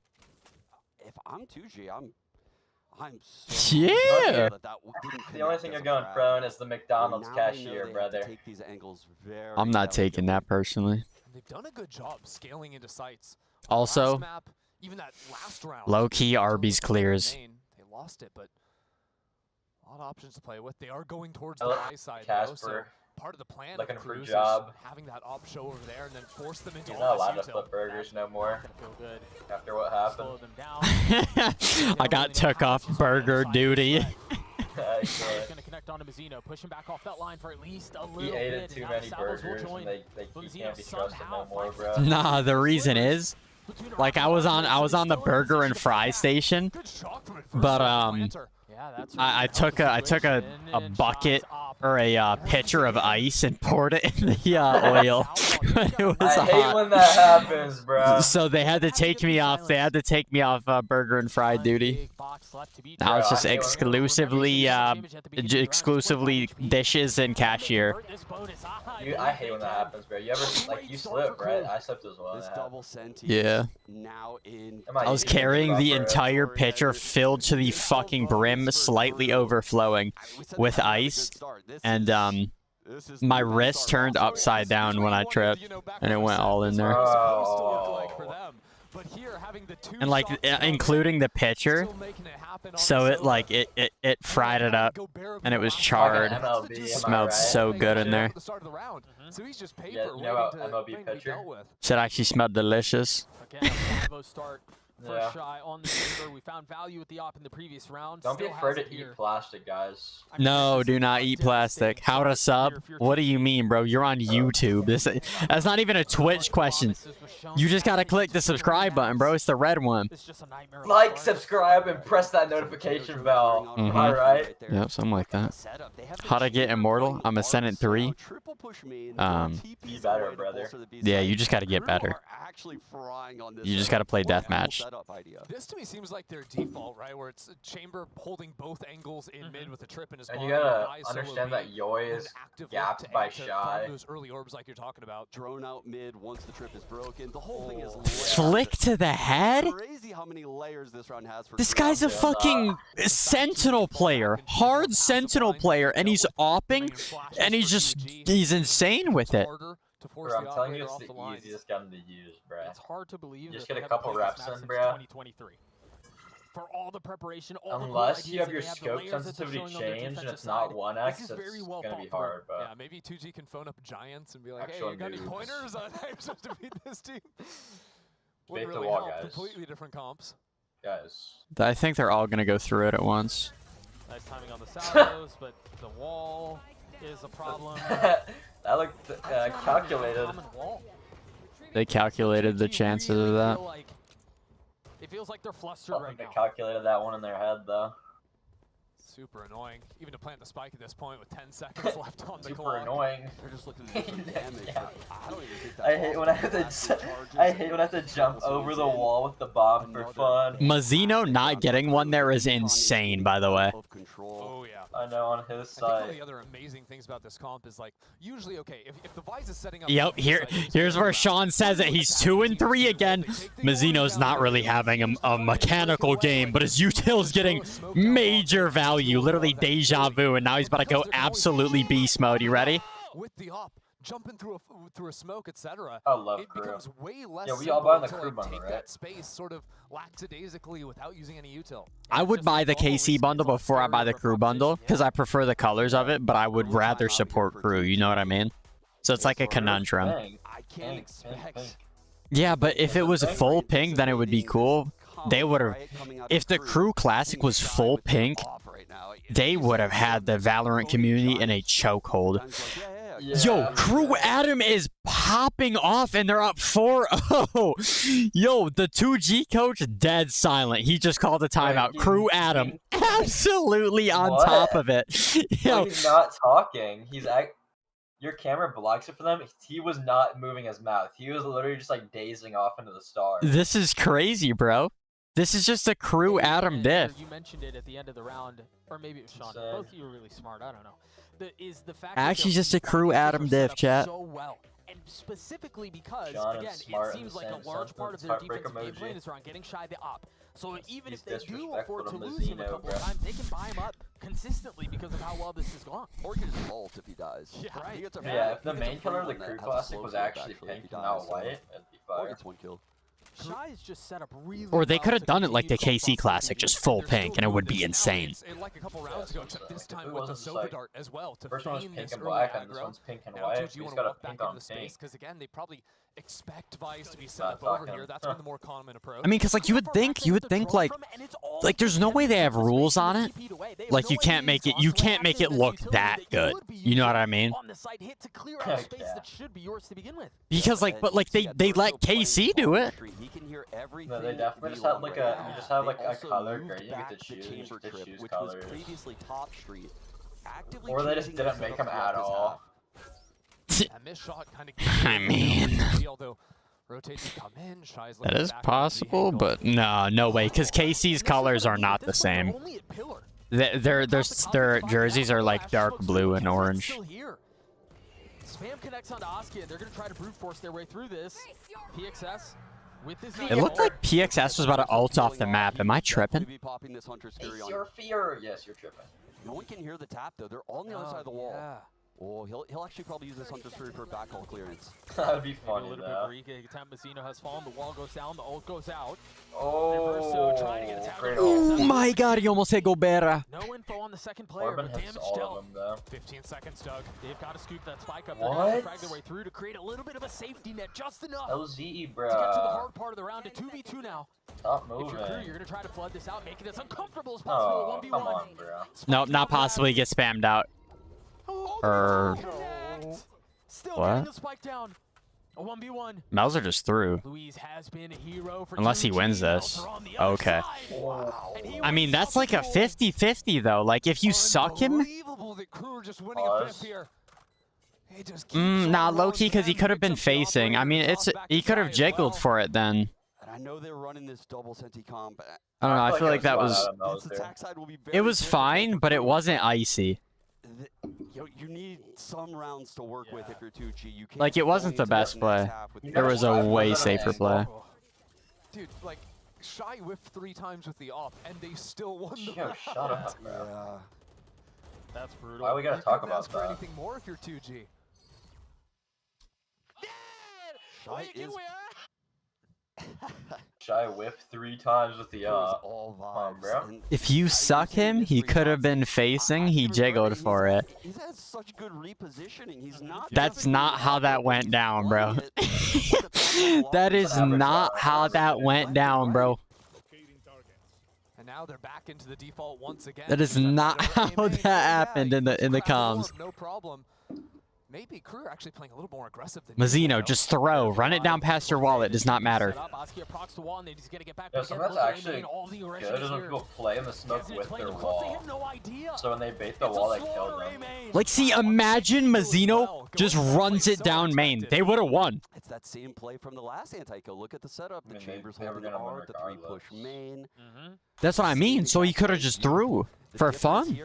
If I'm 2G, I'm so Yeah. The only thing you're going prone is the McDonald's cashier, brother. Take these angles very I'm not taking that personally. They've done a good job scaling into sites. Also, Last map, even that last round, low-key Arby's clears. They lost it, but a lot of options to play with. They are going towards I the look high side, though, so Casper part of the plan looking of for a Cruz is job. having that op show over there and then force them into You're not allowed all to flip burgers no more. feel good. After what happened. Slow them down. I got took off burger duty. He's gonna connect onto Mazzino, push him back off that line for at least a little He ate bit. too and many now Salvos will burgers join. and he Mazzino can't be trusted somehow no more, finds bro. Nah, the reason is, like, I was on the burger and fry station, but I took a bucket or a pitcher of ice and poured it in the oil. It was I hate hot. when that happens, bro. So they had to take me off. They had to take me off burger and fry duty. Now it's just exclusively dishes and cashier. I hate when that happens, bro. You ever you slip, right? I slipped as well. This double senti Yeah. now in I was carrying the entire pitcher filled to the fucking brim, slightly overflowing with ice, and my wrist turned upside down when I tripped, and it went all in there. And like including the pitcher, so it fried it up, and it was charred. Smelled so good in there. Yeah, you know about MLB pitcher? Shit actually smelled delicious. First Shy on the chamber. We found value with the op in the previous round. Don't be Still afraid has to it eat here. plastic, guys. No, do not eat plastic. How to sub? What do you mean, bro? You're on YouTube. That's not even a Twitch question. You just gotta click the subscribe button, bro. It's the red one. Like, subscribe, and press that notification bell. Am I right? Yep, something like that. How to get immortal? I'm Ascent 3. Be better, brother. Yeah, you just gotta get better. You just gotta play deathmatch. setup idea. This to me seems like their default, right? Where it's a Chamber holding both angles in mid with a trip in his And body. you gotta Nice understand solo that Yoi is active gapped look to by aim to Shy. find those early orbs like you're talking about. Drone out mid once the trip is broken. The whole thing is Flick to the head? crazy how many layers this round has for This guy's a fucking Sentinel player. Hard Sentinel player. And he's opping. And he's insane with it. Bro, I'm telling you, it's the easiest gun to use, bro. It's hard to believe. You just that get they a couple haven't played reps this map in, since bro. 2023. For all the preparation, all Unless the you have your scope sensitivity changed and it's not 1x, it's gonna be hard, bro. Yeah, maybe 2G can phone up Giants and be like, Actual hey, you got any noobs. pointers on how you're supposed to beat this team? Bait Wouldn't the really wall, help. guys. Completely different comps. Guys. I think they're all going to go through it at once. Nice timing on the salvos, but the wall is a problem. That looked calculated. They calculated the chances of that. It feels like they're flustered I don't right think now. they calculated that one in their head, though. Super annoying. Even to plant the spike at this point with 10 seconds left on the Super clock. annoying. They're just looking at some damage. Yeah. I don't even think that's I hate when I have to jump over the wall with the bomb for fun. Mazzino not getting one there is insane, by the way. Oh yeah. I know, on his I think one side. of the other amazing things about this comp is like usually okay if the Vice is setting up. Yep, here's where Sean says it. He's 2 and 3 again. Mazzino's not really having a mechanical game, but his util's getting major value, literally deja vu, and now he's about to go absolutely beast mode. You ready? With the up, jumping through a smoke, etc. I love it crew. becomes way less. Yeah, we all buy the simple crew to, bundle, take right? that space sort of lackadaisically without using any util. I would buy the KC bundle before I buy the crew bundle because I prefer the colors of it, but I would rather support crew. You know what I mean? So it's like a conundrum. I can't expect. Yeah, but if it was a full pink, then it would be cool. They would have, if the crew classic was full pink, they would have had the Valorant community in a chokehold. Yo, Crew Adam is popping off and they're up 4-0. Yo, the 2G coach dead silent. He just called a timeout. Crew Adam absolutely on top of it. No, Yo, he's not talking. Your camera blocks it for them. He was not moving his mouth. He was literally just like dazing off into the stars. this is crazy, bro. This is just a Crew Adam diff. You mentioned it at the end of the round, or maybe it was Sean. Sad. Both of you were really smart. I don't know. The fact Actually, that just a Crew Adam diff, chat. so well, and specifically because Sean is again, smart it in seems the like a same large part of sentence. their Heartbreak defensive game emoji. plan is around getting Shy the op. So even He's if they do afford to disrespectful to lose him a Mazzino, couple bro. of times, they can buy him up consistently because of how well this has gone. Or he can just ult if he dies. Yeah, right. He gets a Yeah, if he the gets a main color of the free one crew that has a classic slow was scope, actually if pink he and dies, not so- white, it'd be Or fire. gets one kill. Shy is just set up really Or they well could have to done it like the continue to KC Classic, just full pink, and it would be insane. Like a couple rounds ago, except this time It with the wasn't Sova like- Dart as well to First one was feign pink this and early black, and this aggro. one's pink and Now white. 2G He's want got to a walk back pink into on the space pink. because again they probably expect Vice to be set Not up over talking. here. That's been the more common approach. I mean, because like you would think like there's no way they have rules on it. Like you can't make it look that good. You know what I mean? on the side hit to clear out space that should be yours to begin with. Because like, but like they let KC do it. He can hear everything. No, they definitely just had like you just have like a color gradient. You get to choose which colors. was previously top street. Actively Or they just choosing didn't to make set them up at throughout this all. And this shot kind of I mean, although rotates to come in, Shy's that looking is back at the possible, angle. but no way, because KC's colors are not the same. Their jerseys are like dark blue and orange. Spam connects onto Askia. They're going to try to brute force their way through this. PXS with this. It looked like PXS was about to ult off the map. Am I tripping? It's your fear. Yes, you're tripping. No one can hear the tap though. They're on the other side of the wall. Oh, he'll actually probably use this Hunter's Fury for backhaul clearance. That'd be A funny little though. bit of time Mazzino has fallen. The wall goes down. The ult goes out. Oh, trying to get attack. Oh my god, he almost hit Gobera. No info on the second player, Corbin but hits damage all dealt. of them though. 15 seconds, Doug. They've got to scoop that spike up. They're going to What? frag their way through to create a little bit of a safety net, just enough LZE, to get to the bruh. hard part of the round. To 2v2 now. Stop If you're crew, moving. you're going to try to flood this out, make it as uncomfortable as possible. Oh, 1v1. come on, bro. No, not possibly get spammed out. Or Still what? getting the spike down. A 1v1. Melzer just threw. Luis has been a hero for Unless he 2G. wins this. Melzer on the other Okay. side. Wow. And he I mean, wins that's off like the a goal. 50-50 though. Like if you suck him, Unbelievable that Crew are just winning a Pause. fifth here. He just keeps nah, on low key, rolling because he and could have been picks up the facing. I mean, operator, it's toss back he to could Shy have as jiggled well. for it then. And I I know they're running this double senti comp. But I don't know. I feel like that was. It was fine, but it wasn't icy. You need some rounds to work with if you're 2G. You can't Like, it wasn't the best play. There was a way safer play. Dude, like, Shy whiffed 3 times with the off, and they still won the Yo, round. shut up, bro. Yeah. That's brutal. Why we gotta talk about ask for that? anything more if you're 2G. Shy is Shy whiffed 3 times with the all vibes. bro. If you suck him, he could have been facing. He jiggled for it. He's had such good repositioning. He's not. That's not how that went down, bro. That is not how that went down, bro. And now they're back into the default once again. That is not how that happened in the comms. No problem. Maybe Crew are actually playing a little more aggressive than Mazzino, just throw. Run it down past your wall. It does not matter. Yo, some of that's actually good is when people play in the smoke with their wall. So when they bait the wall, they kill them. Like, see, imagine Mazzino just runs it down main. They would have won. It's that same play from the last anti-kill. Look at the setup. The Chambers holding gonna win hard, the 3-push main. That's what I mean. So he could have just threw for fun.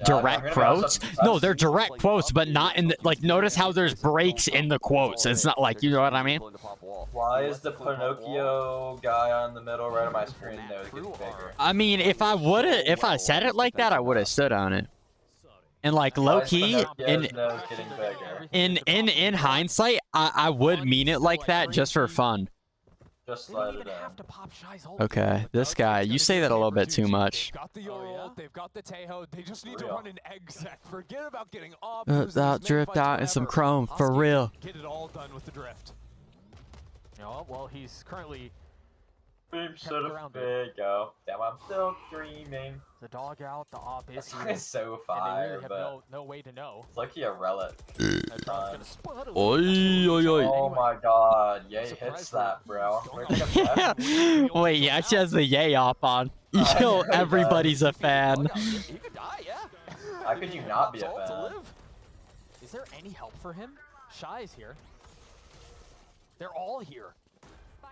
Direct quotes? No, they're direct quotes, but not in the, like, notice how there's breaks in the quotes. It's not like, you know what I mean? Why is the Pinocchio guy on the middle right on my screen nose getting bigger? I mean, if I said it like that, I would have stood on it. And like low key, in hindsight, I would mean it like that just for fun. Just slide it down. Okay, this guy, you say that a little bit too much. Got the Yoru, they've got the Tejo, they just need to run an exec. Forget about getting off. That dripped out in some chrome, for real. Get it all done with the drift. No, well, he's currently Beam should have go. Damn, I'm still dreaming. the dog out, the op is This here. guy is so And they fire, really have but no way to know. it's like he a relic. Oi, oi, oi. Oh my god, Yay hits that, bro. Wait, he actually has the yay op on. Yo, everybody's a fan. How could you not be a fan? Is there any help for him? Shy is here. They're all here.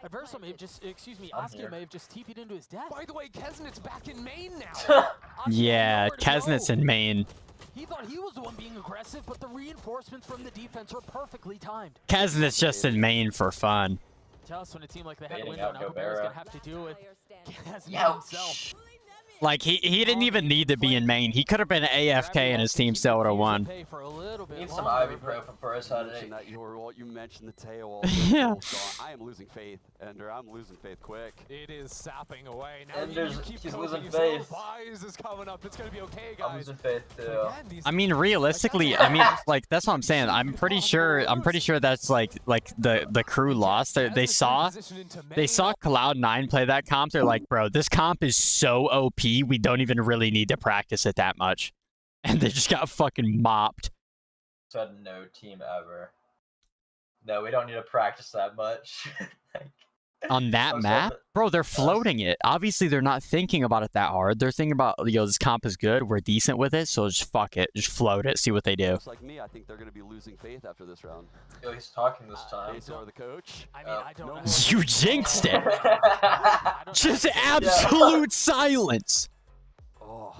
Adverso may have just, excuse me, Askia may have just TP'd into his death. By the way, Kesnit's back in main now. Yeah, Kesnit's in main. He thought he was the one being aggressive, but the reinforcements from the defense were perfectly timed. Kesnit's just in main for fun. Just when it seemed like they had a window, now Gobera's gonna have to deal with Kesnit himself. Like, he didn't even need to be in main. He could have been AFK and his team still would have won. Need some ibuprofen for his headache. You mentioned the tail. Yeah. I am losing faith, Ender. I'm losing faith quick. It is sapping away. Now Ender's, keep he's posing losing yourself. faith. Wise is coming up. It's gonna be okay, guys. I'm losing faith too. I mean, realistically, I mean, like, that's what I'm saying. I'm pretty sure that's like the crew lost. They saw Cloud9 play that comp. They're like, bro, this comp is so OP. We don't even really need to practice it that much. And they just got fucking mopped. Said no team ever. No, we don't need to practice that much. On that map? Bro, they're floating it. Obviously, they're not thinking about it that hard. They're thinking about, yo, this comp is good. We're decent with it, so just fuck it. Just float it. See what they do. Just like me, I think they're going to be losing faith after this round. Yo, he's talking this time. Ace the coach. I mean, I don't know. You jinxed it. Just absolute silence. Oh.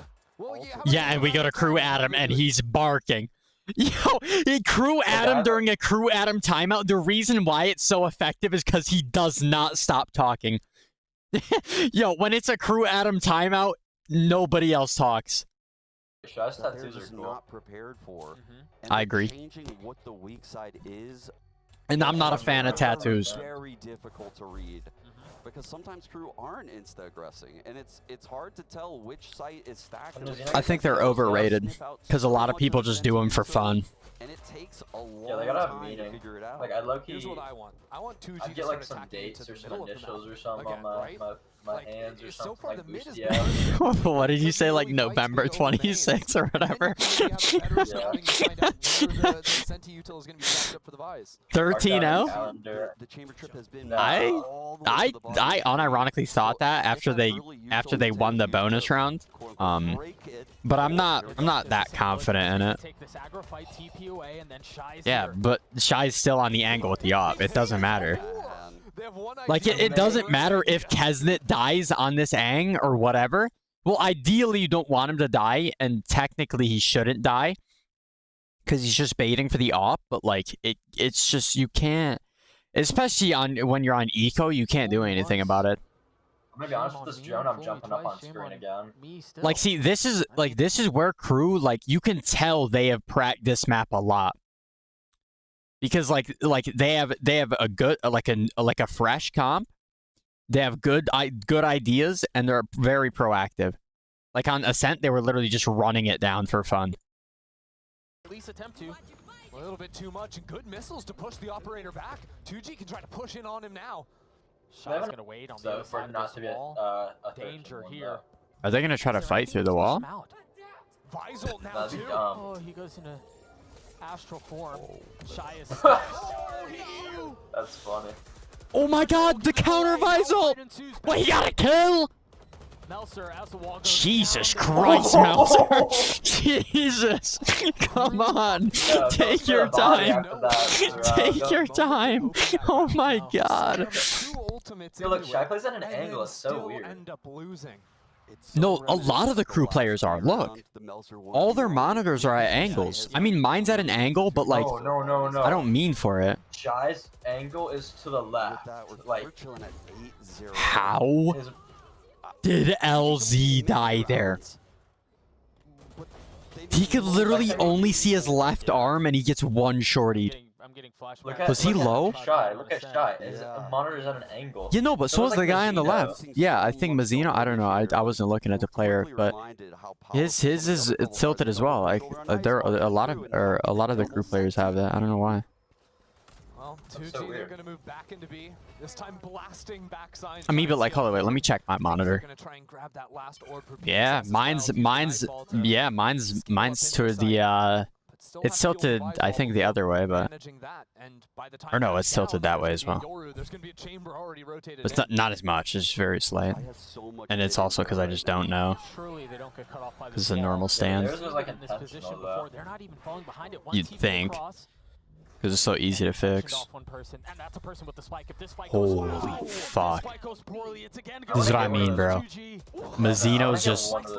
Yeah, and we go to Crew Adam, and he's barking. Yo, Crew Adam during a Crew Adam timeout, the reason why it's so effective is because he does not stop talking. Yo, when it's a Crew Adam timeout, nobody else talks. Shy's tattoos They're are just cool. not prepared for. And I they're agree. Changing what the weak side is. And I'm not a fan of tattoos. Very difficult to read. Because sometimes crew aren't insta-aggressing, and it's hard to tell which site is stacked. I think they're overrated, because a lot of people just do them for fun. And it takes a long Yeah, they gotta have a time to meeting. figure it out. Like, I low-key... Here's what I want. I want 2G I'd to get like start some attacking into dates or the some middle of the initials map. or something Again, on right? my Like, hands or so something, far, like the mid is Bustier. What did you say, like November 26 or whatever? 13-0? The chamber trip has been I unironically thought that after they won the bonus round. But I'm not that confident in it. Yeah, but Shy's still on the angle with the op. It doesn't matter. Like, it doesn't matter if Kesnet dies on this Aang or whatever. Well, ideally, you don't want him to die, and technically he shouldn't die. Because he's just baiting for the op, but, like, it's just, you can't... Especially when you're on eco, you can't do anything about it. I'm gonna be honest with this drone, I'm jumping up on screen again. Like, see, this is where crew, like, you can tell they have practiced map a lot. Because like they have a good like a fresh comp. They have good ideas and they're very proactive. Like on Ascent, they were literally just running it down for fun. At least attempt to. A little bit too much and good missiles to push the operator back. 2G can try to push in on him now. Shot's gonna wait on the other side of this wall. Danger here. Are they gonna try to fight through the wall? Visol now too. Oh, he goes into astral form. Shy is That's funny. Oh my god, the counter Visol! Wait, he got a kill! Melser, as the wall goes Jesus down, Christ, Melser! Jesus! Come on! Take your time! Take your time! Oh my god! Yo, look, Shy plays at an angle, it's so weird. No, a lot of the crew players are. Look, all their monitors are at angles. I mean, mine's at an angle, but like, no. I don't mean for it. Shy's angle is to the left. Like, how did LZ die there? He could literally only see his left arm, and he gets one shortied. Was he low? Shy, look at Shy. The monitor's at an angle. You know, but so was the guy on the left. Yeah, I think Mazzino. I don't know. I wasn't looking at the player, but his is tilted as well. Like there are a lot of the group players have that. I don't know why. Well, 2G, they're gonna move back into B. This time blasting backside. I mean, but like, hold on, wait. Let me check my monitor. Yeah, mine's to the it's tilted, I think, the other way, but... Or no, it's tilted that way as well. But it's not as much, it's very slight. And it's also because I just don't know. Because it's a normal stand. You'd think. Because it's so easy to fix. Holy fuck. This is what I mean, bro. Mazzino's just... He's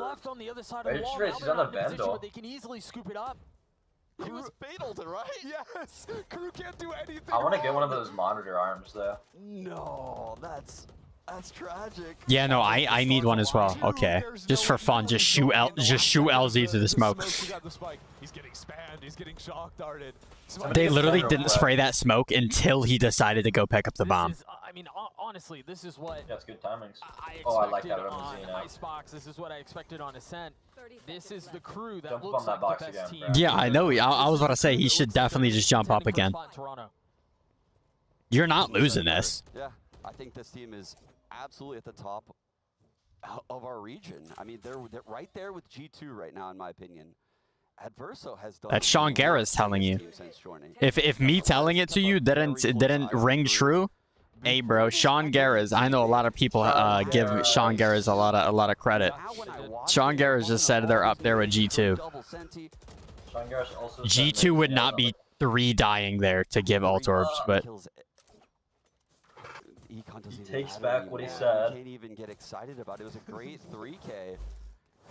on the Vandal. He was fatal, right? Yes! Crew can't do anything. I want to get one of those monitor arms, though. No, that's tragic. Yeah, no, I need one as well. Okay, just for fun, just shoot LZ to the smoke. He's getting spammed. He's getting shock darted. They literally didn't spray that smoke until he decided to go pick up the bomb. I mean, honestly, this is what... That's good timings. I expected on Icebox. This is what I expected on Ascent. This is the crew that looks like the best team. Yeah, I know. I was about to say, he should definitely just jump up again. You're not losing this. Yeah, I think this team is absolutely at the top of our region. I mean, they're right there with G2 right now, in my opinion. Adverso has done... That's Sean Garris telling you. If me telling it to you didn't ring true, hey bro, Sean Garris. I know a lot of people give Sean Garris a lot of credit. Sean Garris just said they're up there with G2. G2 would not be 3 dying there to give ult orbs, but he takes back what he said. Can't even get excited about it. It was a great 3K.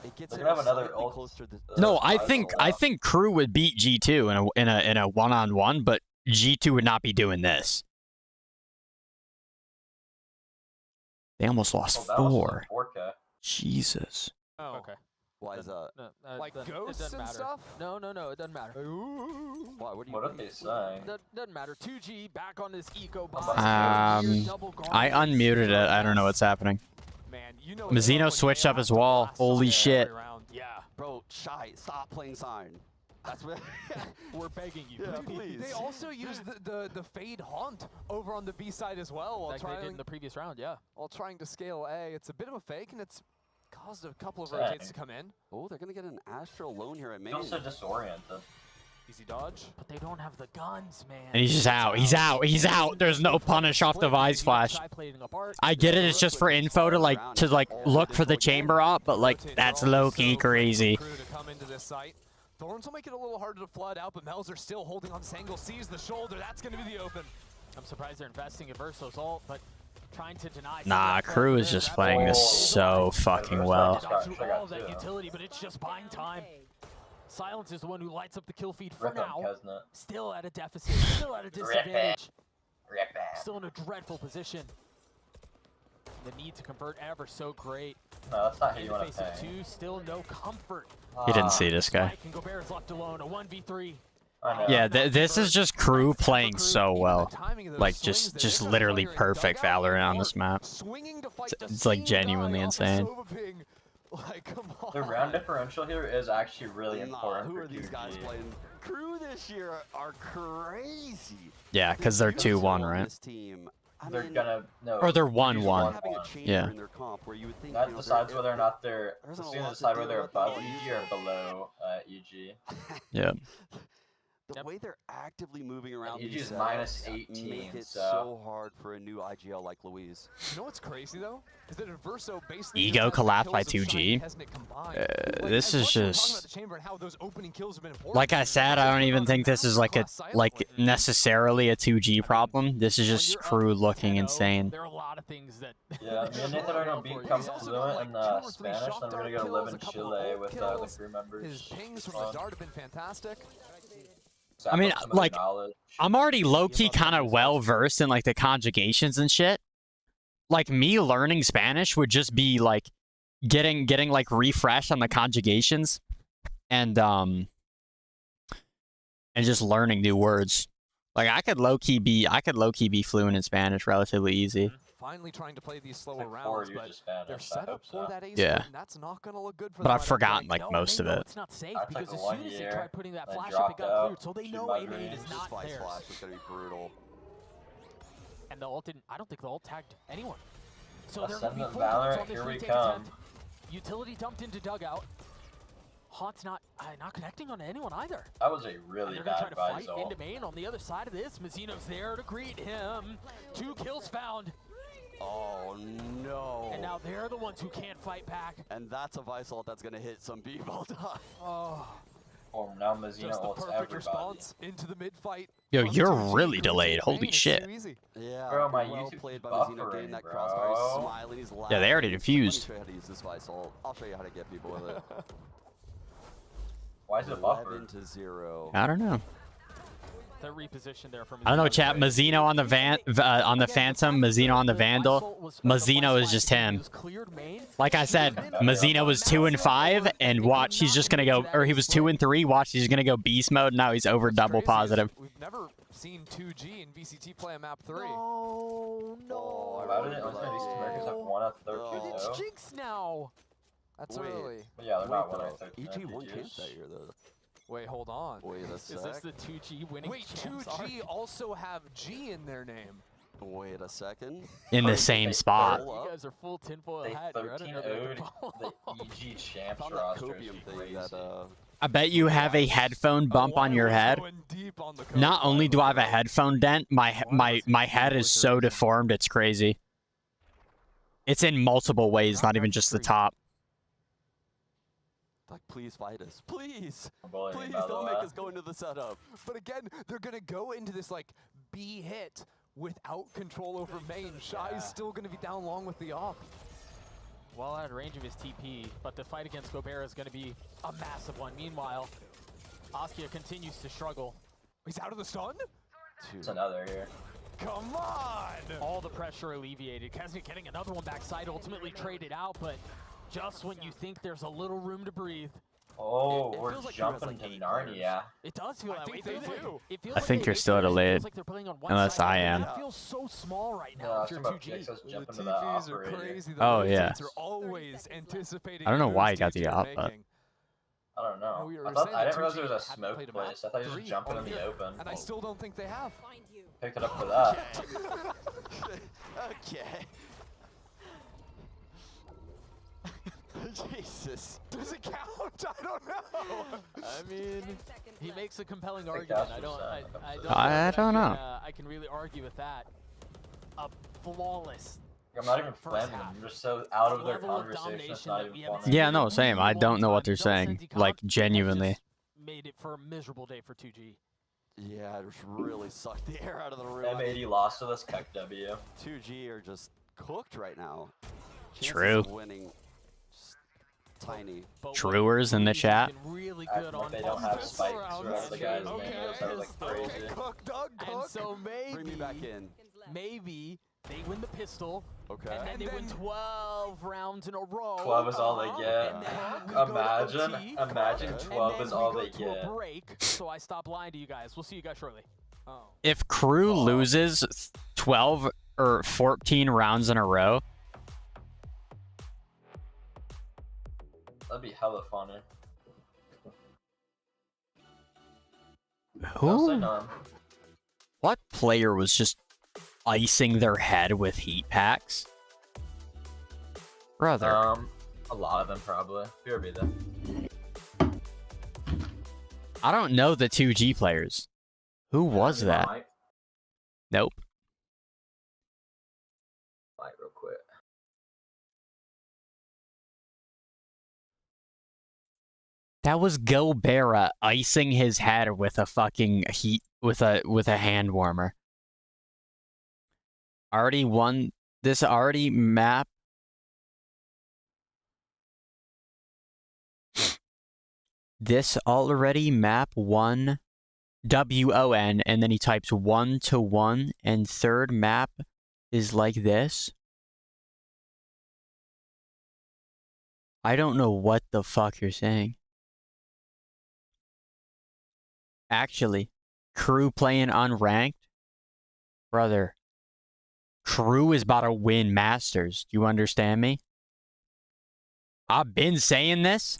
It gets another closer to no, I think Crew would beat G2 in a one-on-one, but G2 would not be doing this. They almost lost 4. Jesus. Oh. Okay. Why is that? Like ghosts and stuff? No, it doesn't matter. Why? What are they saying? Doesn't matter. 2G back on this eco. I unmuted it. I don't know what's happening. Man, you know Mazzino switched up his wall. Holy shit. Yeah. Bro, Shy, stop playing Sign. That's what we're begging you. Yeah, please. They also used the Fade Haunt over on the B side as well. While like they did in the previous round, yeah. While trying to scale A. It's a bit of a fake, and it's caused a couple of rotates to come in. Oh, they're going to get an Astral alone here at main. Also disoriented. Easy dodge. But they don't have the guns, man. And he's just out. He's out. There's no punish off the Vise Flash. I get it. It's just for info to like look for the chamber op, but like that's low-key crazy. Thorns will make it a little harder to flood out, but Melzer still holding on. Sangle sees the shoulder. That's going to be the open. I'm surprised they're investing in Verso's ult, but trying to deny. Nah, Crew is just playing this so fucking well. All of that utility, but it's just buying time. Silence is the one who lights up the kill feed for now. Still at a deficit, still at a disadvantage. Still in a dreadful position. The need to convert ever so great. No, that's not how you want to play. Two, still no comfort. He didn't see this guy. And Gobert's left alone, a 1v3. Yeah, this is just Crew playing so well. Like, just literally perfect Valorant on this map. It's like genuinely insane. The round differential here is actually really important. Who are these guys playing? Crew this year are crazy. Yeah, because they're 2-1, right? They're gonna or they're 1-1. Yeah. That decides whether or not they're. It's gonna decide whether they're above EG or below EG. Yeah. The way they're actively moving around EG these is -18, make it so hard for a new IGL like Louise. You know what's crazy though? Is that Verso basically Ego collapsed by 2G. This is just like I said. I don't even think this is like necessarily a 2G problem. This is just Crew looking insane. There are a lot of things that. Yeah, me and Nathan are gonna become fluent in Spanish. Then we're gonna go live in Chile with the crew members. His pings from the dart have been fantastic. I mean, like, I'm already low-key kind of well-versed in, like, the conjugations and shit. Like, me learning Spanish would just be, like, getting like, refreshed on the conjugations and just learning new words. Like, I could low-key be fluent in Spanish relatively easy. Finally trying to play these slower rounds, but they're set up for that ace, yeah. and that's not gonna look good for but I've forgotten like most of it. It's not safe because as soon as they tried putting that flash up, it got cleared, so they know aim is not theirs. Flash is gonna be brutal. And the ult didn't. I don't think the ult tagged anyone. So Ascent there will be and full dumps on Valorant, this here we retake come. attempt. Utility dumped into dugout. Haunt's not connecting on anyone either. That was a really bad bad try to fight Vizol. into main on the other side of this. Mazzino's there to greet him. 2 kills found. Oh no. And now they're the ones who can't fight back. And that's a Vizol that's gonna hit some B well done. Oh. Oh, now Mazzino Just the ults perfect everybody. response into the mid fight. Yo, you're really delayed. Holy shit. Yeah, Bro, my well YouTube's played by Mazzino, getting that crossfire. He's smiling, he's laughing. Yeah, they already Let me defused. show you how to use this Vizol. I'll show you how to get people with it. Why is it buffer? 11-0. I don't know. The reposition there from I don't know, chat. Mazzino on the on the Phantom, Mazzino on the Vandal. Mazzino is just him. Like I said, Mazzino was 2 and 5, and watch, he's just gonna go, or he was 2 and 3. Watch, he's gonna go beast mode. Now he's over double positive. We've never seen 2G in VCT play a map 3. Oh no! Why didn't these Americans have 1 out of 13 It's though? Jinx now. That's Wait. early. But yeah, they're not 1 out of 13. EG won champs that year though. Wait, hold on. Wait a Is this sec. the 2G winning? Wait, 2G also have G in their name. Wait a second. In the same spot. You guys are full tinfoil They hat. You're 13 out of owed the the EG champs Found that roster. copium thing that I bet you have a headphone bump on your head. Not only do I have a headphone dent, my head is so deformed, it's crazy. It's in multiple ways, not even just the top. like, please fight us. Please. Bullying, Please by the don't way. make us go into the setup. But again, they're gonna go into this like B hit without control over main. Shy's still gonna be down long with the op. Well out of range of his TP, but the fight against Gobert is going to be a massive one. Meanwhile, Askia continues to struggle. He's out of the stun? It's another here. Come on! All the pressure alleviated. Kesnick getting another one backside, ultimately traded out, but just when you think there's a little room to breathe. Oh, It we're feels like jumping there to was, Narnia. It does feel that way. they do. It feels I think you're still at a late, unless I am. It feels so small right Yeah, now I if was you're talking about 2G. Jigsaws The jumping to that TVs are operator. crazy. The Oh, lanes yeah. are always anticipating. I don't know why he moves got the teams are op, but making. I don't know. We were I saying didn't that realize there was 2G a hadn't smoke played a place. I map thought you were 3 just jumping all in the year, open. And I still don't think they have. Picked it up for that. Okay. Jesus. Does it count? I don't know. I mean, he makes a compelling think argument. that's I don't. what's I don't know. I can really argue with that. A flawless. I'm not even first flamming them. half. I'm just so out of their Level of conversation. It's domination not that even we haven't funny. seen. Yeah, no, same. I don't know what they're saying. Like, genuinely. Made it for a miserable day for 2G. Yeah, just really sucked the air out of the room. M80 lost to this Keck W. 2G are just cooked right now. True. Chances of winning just tiny. Truers in the chat. Really Act good like on they don't have both spikes rounds. or whatever the guy's name is. That was like crazy. Cook, Doug, And cook. so Bring me back in. maybe they win the pistol. Okay. And then they win 12 rounds in a row. 12 is all they get. And then we go to Imagine, OT, imagine and 12 then is all we they go to a get. break. So I stop lying to you guys. We'll see you guys shortly. Oh. If Crew loses 12 or 14 rounds in a row, That'd be hella funny. who? Say none. What player was just icing their head with heat packs? Brother. A lot of them probably. BRB though. I don't know the 2G players. Who was that? Mike. Nope. Mike, real quick. That was Gobera icing his head with a fucking heat with a hand warmer. Already won this already map. This already map 1 WON, and then he types 1 to 1, and third map is like this. I don't know what the fuck you're saying. Actually, Crew playing unranked? Brother, Crew is about to win Masters. Do you understand me? I've been saying this.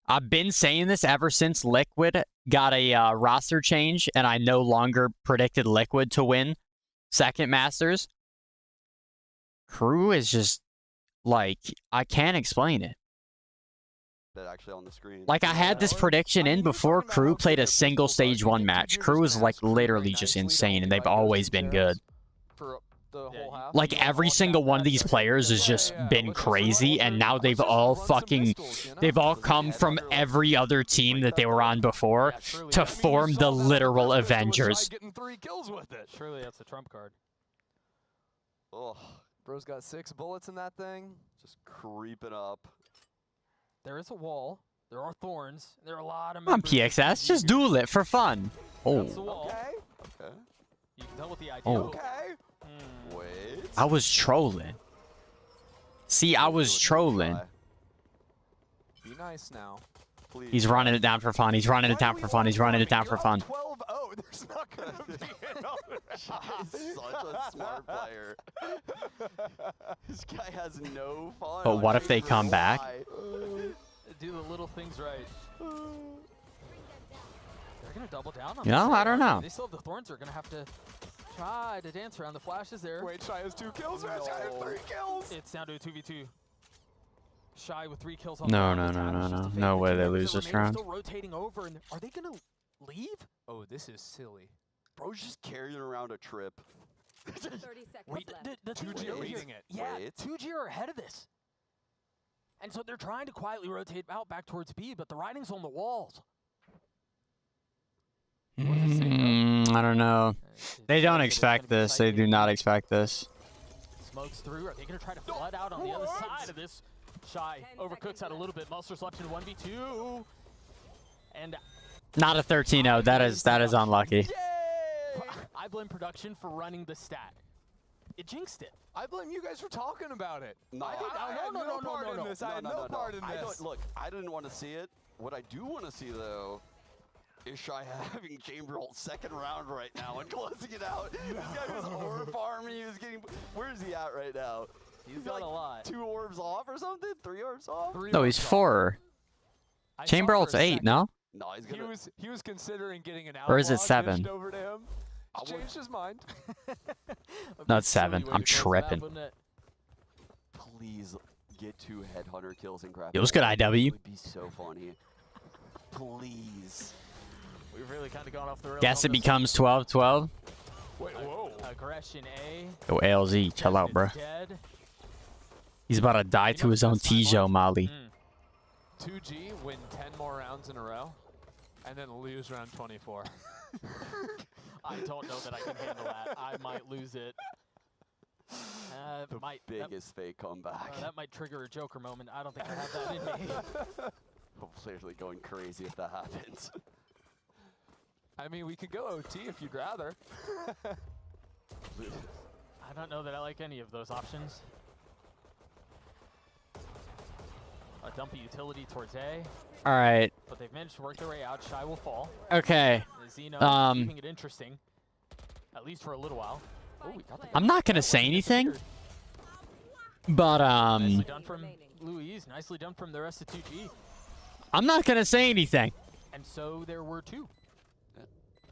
I've been saying this ever since Liquid got a roster change, and I no longer predicted Liquid to win second Masters. Crew is just, like, I can't explain it. That actually on the screen. Like, I had this prediction in before Crew played a single Stage 1 match. Crew is, like, literally just insane, and they've always been good. For the whole half. Like, every single one of these players has just been crazy, and now they've all fucking... They've all come from every other team that they were on before to form the literal Avengers. Getting 3 kills with it. Surely that's a trump card. Ugh, Bro's got 6 bullets in that thing. just creeping up. There is a wall. There are thorns. There are a lot of Come on, members of PXS, 2G just here. duel it for fun. That's the Oh, wall. Okay. You can tell what the idea Oh. was. Okay. Wait. I was trolling. See, I was trolling. Be nice now. Please. He's running it down for fun. He's running it down for fun. He's running it down for fun. 12-0. There's not gonna be another. He's such a smart player. This guy has no fun. But what if they come back? Do the little things right. They're gonna double down on No, this. I don't know. They still have the thorns. They're gonna have to try to dance around the flashes there. Wait, Shy has 2 kills. Shy has 3 kills. It's down to a 2v2. Shy with 3 kills on No, the no, round. no, It's no, just no. a No favor. way Two they members lose that this remain are round. Still rotating over, and are they gonna leave? Oh, this is silly. Bro's just carrying around a trip. 30 seconds Wait, left. the 2G are leading it. Yeah, Wait. 2G are ahead of this. And so they're trying to quietly rotate out back towards B, but the writing's on the walls. I don't know. They don't expect this. They do not expect this. Smokes through. Are they going to try to flood out on the other side of this? Shy overcooks out a little bit. Mulster's left in 1v2. And Not a 13-0. That is unlucky. I blame production for running the stat. It jinxed it. I blame you guys for talking about it. No, I had no part in this. I had no part in this. Look, I didn't want to see it. What I do want to see, though, is Shy having Chamber ult second round right now and closing it out. This guy was orb farming. He was getting... Where is he at right now? He's got a lot. 2 orbs off or something? 3 orbs off? No, he's 4. Chamber ult's 8, no? No, he's gonna... He was considering getting an Or is it outlaw 7? dished over to him. He's changed his mind. No, it's 7. I'm tripping. Please get 2 headhunter kills and crap. It was good IW. It would be so funny. Please. We've really kind of gone off the rails. Guess it becomes 12-12. Wait, whoa. Aggression A. Yo, ALZ, chill out, bro. Dead. He's about to die to his own Tijo Molly. 2G win 10 more rounds in a row, and then lose round 24. I don't know that I can handle that. I might lose it. The biggest fake comeback. That might trigger a Joker moment. I don't think I have that in me. Clearly going crazy if that happens. I mean, we could go OT if you'd rather. I don't know that I like any of those options. A dumpy utility towards A. All right. But they've managed to work their way out. Shy will fall. Okay. Xeno keeping it interesting, at least for a little while. Oh, we got the I'm not gonna say anything, but nicely done from Louise. Nicely done from the rest of 2G. I'm not gonna say anything. And so there were 2.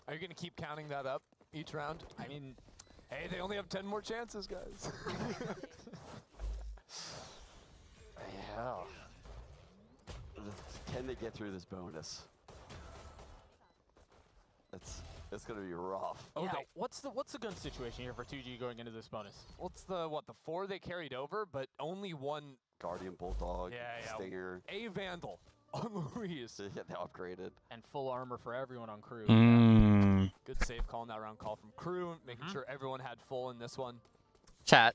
Are you gonna keep counting that up each round? I mean, hey, they only have 10 more chances, guys. Yeah. Can they get through this bonus? It's gonna be rough. Oh, yeah. What's the gun situation here for 2G going into this bonus? What's the 4 they carried over, but only 1 Guardian Bulldog, Stinger, a Vandal on Louise. Yeah, they upgraded. And full armor for everyone on Crew. Good save call in that round call from Crew, making sure everyone had full in this one. Chat,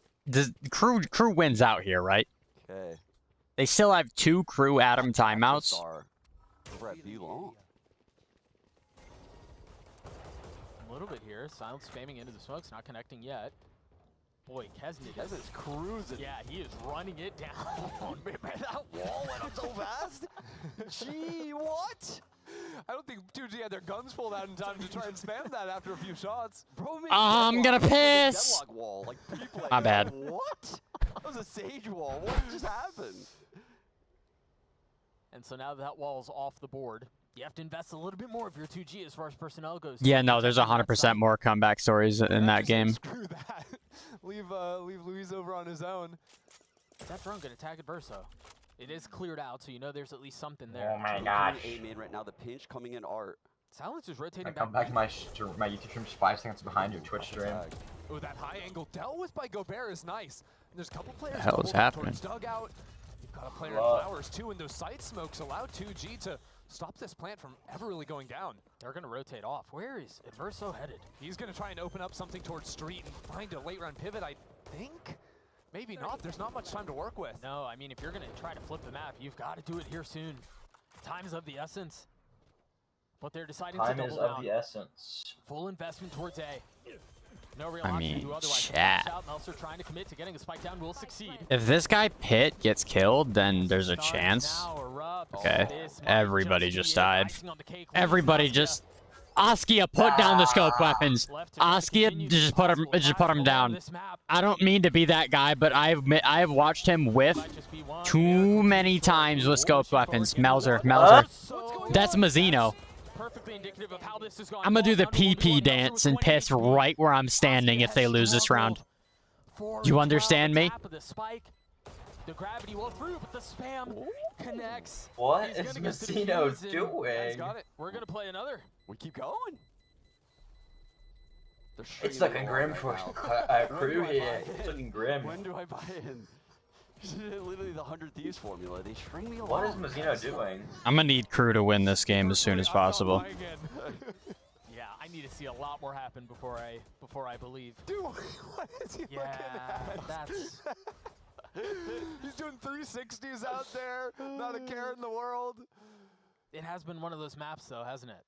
Crew wins out here, right? Okay. They still have 2 Crew Atom timeouts. Over at B-Long. A little bit here. Silence spamming into the smokes, not connecting yet. Boy, Kesnit is cruising. Yeah, he is running it down. Man, that wall went up so fast. Gee, what? I don't think 2G had their guns pulled out in time to try and spam that after a few shots. Bro, I'm gonna piss. Wall. Like, My bad. What? That was a sage wall. What just happened? And so now that wall's off the board, you have to invest a little bit more if you're 2G as far as personnel goes. Yeah, no, there's 100% more comeback stories in that game. Screw that. leave Luis over on his own. That drone gonna tag Adverso. It is cleared out, so you know there's at least something there. Oh my gosh. A-main right now, the pinch coming in Art. Silence is rotating I come back to my YouTube stream 5 seconds behind your Twitch stream. Oh, that high angle dealt with by Gobert is nice. And there's a couple players the hell is happening? dugout. You've got a player in Flowers too, and those side smokes allow 2G to stop this plant from ever really going down. They're gonna rotate off. Where is Adverso headed? He's gonna try and open up something towards Street and find a late round pivot, I think. Maybe not. There's not much time to work with. No, I mean, if you're gonna try to flip the map, you've got to do it here soon. Time's of the essence. But they're deciding to double down. Time is of the essence. Full investment towards A. No real I option mean, to otherwise. chat. Melser trying to commit to getting a spike down will succeed. If this guy Pitt gets killed, then there's a chance. Okay, everybody just died. Everybody just... Askia, put down the scope weapons. Askia, just put him down. I don't mean to be that guy, but I have watched him whiff too many times with scope weapons. Melzer. That's Mazzino. I'm gonna do the PP dance and piss right where I'm standing if they lose this round. You understand me? The gravity will through, but the spam connects. What is Mazzino doing? We're gonna play another. We keep going. It's looking grim for Crew here. It's looking grim. When do I buy in? Literally the 100 Thieves formula. They string me along. What is Mazzino doing? I'm gonna need Crew to win this game as soon as possible. Yeah, I need to see a lot more happen before I believe. Dude, what is he looking at? That's... He's doing 360s out there. Not a care in the world. It has been one of those maps, though, hasn't it?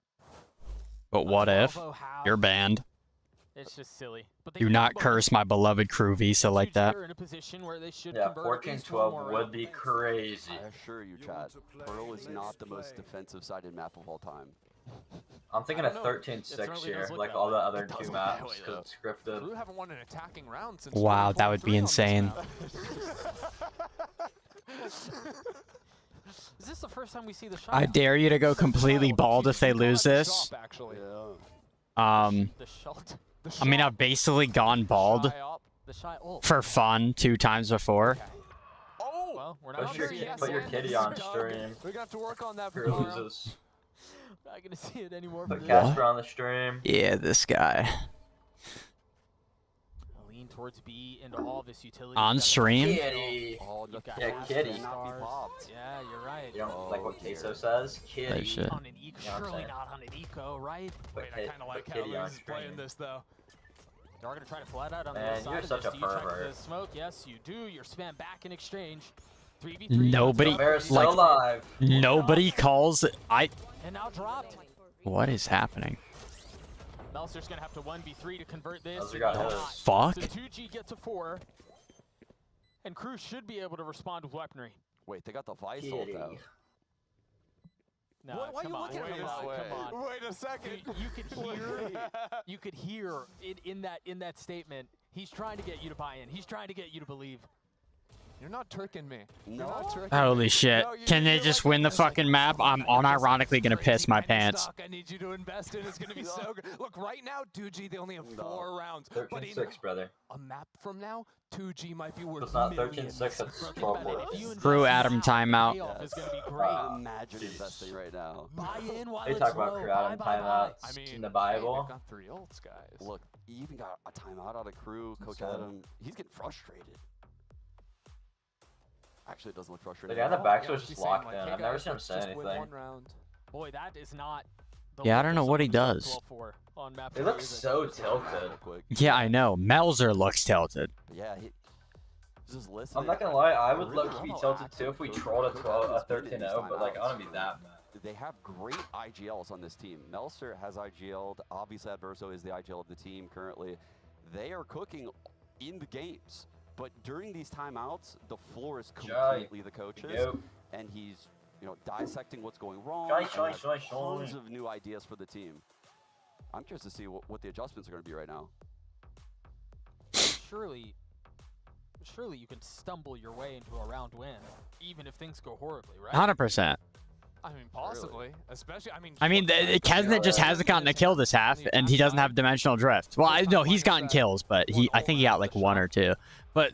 But what if you're banned? It's just silly. But Do not curse my beloved Crew Visa like that. In a position where they should yeah, 14-12 would be crazy. I assure you, Chad, Pearl is not the most defensive-sided map of all time. I'm thinking of 13-6 here, like all the other 2 maps, because it's scripted. Crew haven't won an attacking round since Wow, that would be insane. Is this the first time we see the shot? I dare you to go completely bald if they lose this. I mean, I've basically gone bald for fun 2 times before. Oh, well, we're not Put your kitty on stream. We're gonna have to work on that. Crew loses. Not gonna see it anymore. Put Casper on the stream. Yeah, this guy. Lean towards B into all this utility. On stream? Kitty. Yeah, kitty. Yeah, you're right. You don't like what Queso says? Kitty. Shit. On an eco, surely not on an eco, right? Wait, I kind of like how kitty on Luz is playing screen. this though. They're going to try to flat out on the Man, other side you're of such this. a Do you check pervert. the smoke? Yes, you do. You're spam back in exchange. 3v3. Nobody, Bear's still like, alive. nobody calls. And now dropped. What is happening? Melser's going to have to 1v3 to convert this. Melser got Not. hosed. Fuck. So 2G gets a 4. And Crew should be able to respond with weaponry. Wait, they got the Vice ult out. No, Why come you on, looking at me come that on, way? come on. Wait a second. You could hear in that statement. He's trying to get you to buy in. He's trying to get you to believe. You're not tricking me. No. You're not tricking Holy me. shit. No, Can they you're just like, win the "Listen, fucking map? I'm unironically gonna piss my pants. stock I need you to invest in. It's gonna be so good. Look, right now, 2G, they only have 4 rounds. But in 13-6, brother. a map from now, 2G might be worth It's not millions. 13-6, it's 12-4. Crew Adam timeout. Payoff is going to be great. Imagine investing right now. Buy in while They it's talk about low. crew Adam Buy. timeouts I mean, in the hey, Bible. they've got 3 ults, guys. Look, you even got a timeout out of Crew. Coach So- Adam, he's getting frustrated. Actually, it doesn't look The frustrated. guy in the at all. back Yeah, was he's just saying, locked like, in. hey, I've never guys, seen him let's say just win anything. one round. Boy, that is not. The Yeah, I look don't of know what he someone who's does. 12-4 on map He three, looks is it? so Real tilted. quick. Yeah, I know. Melzer looks tilted. But yeah, he's just listening. I'm not gonna lie, I would really low-key be love tilted how too if we active trolled a Coach 12, Adam's a been in these 13-0, but like I timeouts. don't be that mad. They have great IGLs on this team. Melser has IGL'd. Obviously, Adverso is the IGL of the team currently. They are cooking in the games. But during these timeouts, the floor is completely the coach's. Yep. And he's, dissecting what's going wrong. Shy, and shy, has shy, shy. tons of new ideas for the team. I'm curious to see what the adjustments are going to be right now. Surely you can stumble your way into a round win, even if things go horribly, right? 100%. I mean, possibly. Especially, Kesnet just hasn't gotten a kill this half, and he doesn't have dimensional drift. Well, no, he's gotten kills, but I think he got like 1 or 2. But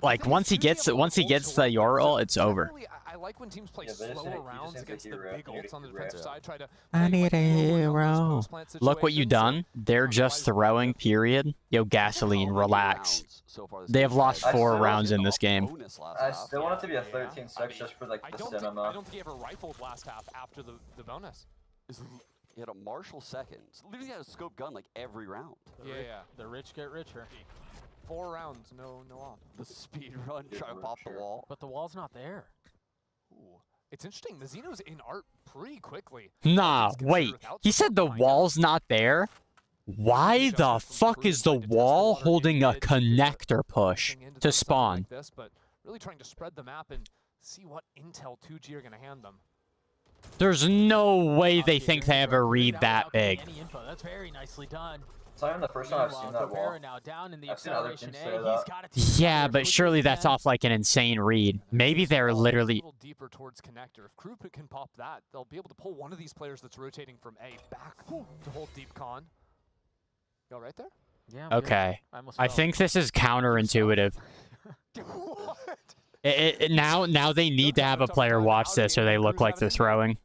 like once he gets the Yoral, it's over. I like when teams play Yeah, but slower rounds against the big ults on the defensive side. Try to I play need a like lower numbers hero. post-plant Look what you situations. done. They're just throwing, period. Yo, gasoline, relax. They have lost 4 rounds in this game. I still want it to be a 13-6 just for like I the don't think he ever rifled last half after the bonus. He had a Marshall second. So literally had a scope gun like every round. Yeah. The rich get richer. 4 rounds, no off. The speed run, trying to pop the wall. But the wall's not there. Ooh. It's interesting. Mazino's in art pretty quickly. Nah, He's considered wait. without He some said the behind him. wall's not there? Why the fuck is the wall holding a connector push Into to something spawn? like this, but really trying to spread the map and see what intel 2G are going to hand them. There's no way they think they have a read that big. Any info. That's very nicely done. It's not even the first time I've seen that wall. Now down in the I've seen other acceleration teams A. say He's that. got it Yeah, together but as surely quickly as that's he off like an insane read. Maybe they're A literally... little deeper towards connector. If Crew can pop that, they'll be able to pull one of these players that's rotating from A back to hold deep con. Y'all right there? Yeah. I'm good. Okay. almost I fell. think this is counterintuitive. What? Now they need to have a player watch this or they look like they're throwing.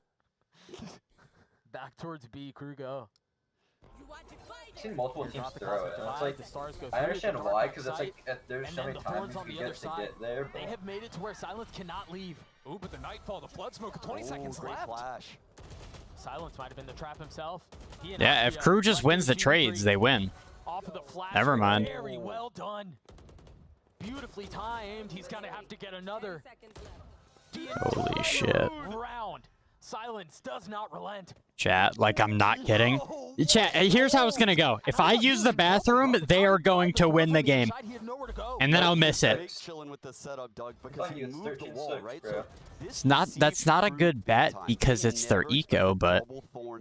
Back towards B. Crew go. I've seen multiple teams Drop the throw it, concept and it's divide, like, the stars go I through, understand the why, dark because it's side, like, there's and so then many the times horns you on can the other get to side. get there, They but have made it to where Silence cannot leave. Ooh, but the Nightfall, the Flood Smoke, 20 seconds Great left. flash. Silence might have been the trap himself. He and Yeah, if Askia Crew just wins the collected trades, 2-3 they win. Off of the flash. Never mind. Very well done. Beautifully timed. He's gonna have to get another. Holy shit. Round. Silence does not relent. Chat, like I'm not kidding. Chat, here's how it's gonna go. If I use the bathroom, they are going to win the game. And then I'll miss it. Chilling with the setup, Doug, because he it's moved the wall, 13-6, right? bro. So this It's not that's not a good bet because it's their eco, but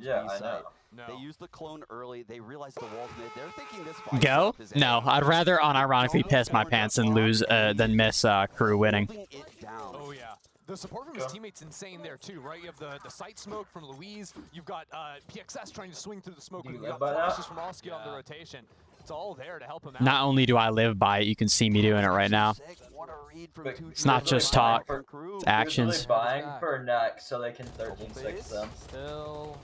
Yeah, I know. No. They used the clone early. They realized the wall's mid. They're thinking this fight go? is No, I'd rather unironically piss my pants and lose than miss Crew winning. moving it down. Oh, yeah. The support from his teammates insane there, too, right? You have the sight smoke from Louise. You've got PXS trying to swing through the smoke. You You've live got by that? flashes from Oski on the rotation. It's all there to help him out. Not only do I live by it, you can see me doing it right now. What a read from But 2G. It's not just talk, From Crew. it's He was actions. really buying for next so they can 13-6 them. Still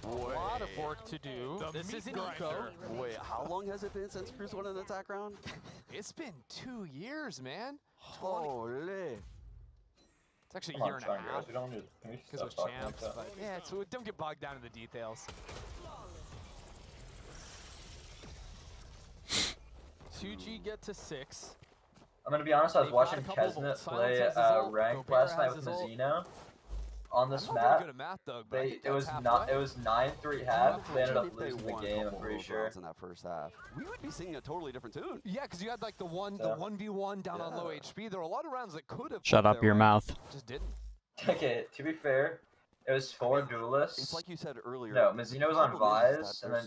a lot of work to do. This is an eco. Wait, how long has it been since Crew's won an attack round? It's been 2 years, man. Holy. It's actually Come a year on, and a Sean, half. guys, we don't need to Because with stop talking champs, like that. but yeah, so don't get bogged down in the details. 2G get to 6. I'm gonna be honest, I was watching Kesnet play ranked last night with Mizzino. On this map, it was 9-3 half. They ended up losing the game, I'm pretty sure. In that first half, we would be singing a totally different tune. Yeah, because you had like the 1v1 down on low HP. There were a lot of rounds that could have. Shut up your mouth. Just didn't. Okay, to be fair, it was 4 duelists. It's like you said earlier. No, Mizzino was on Vise, and then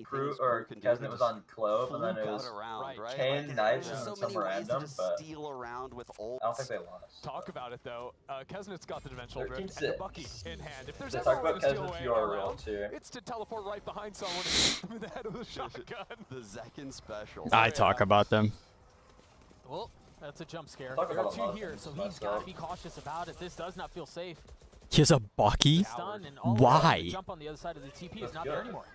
Crew or Kesnet was on Clove, and then it was Kane, Knights, and then some random, but I don't think they lost. Talk about it though. Kesnet's got the dimensional drift and the Bucky in hand. If there's They ever talk a way about to steal Kesnet's away our URL round, too. it's to teleport right behind someone and shoot them in the head with a shotgun. The Zekin special. I talk about them. Well, that's a jump scare. Talk There are about 2 here, Muffins so he's myself. got to be cautious about it. This does not feel safe. He has a Bucky? Stun and all Why? the jump on the other side of the TP is not there anymore.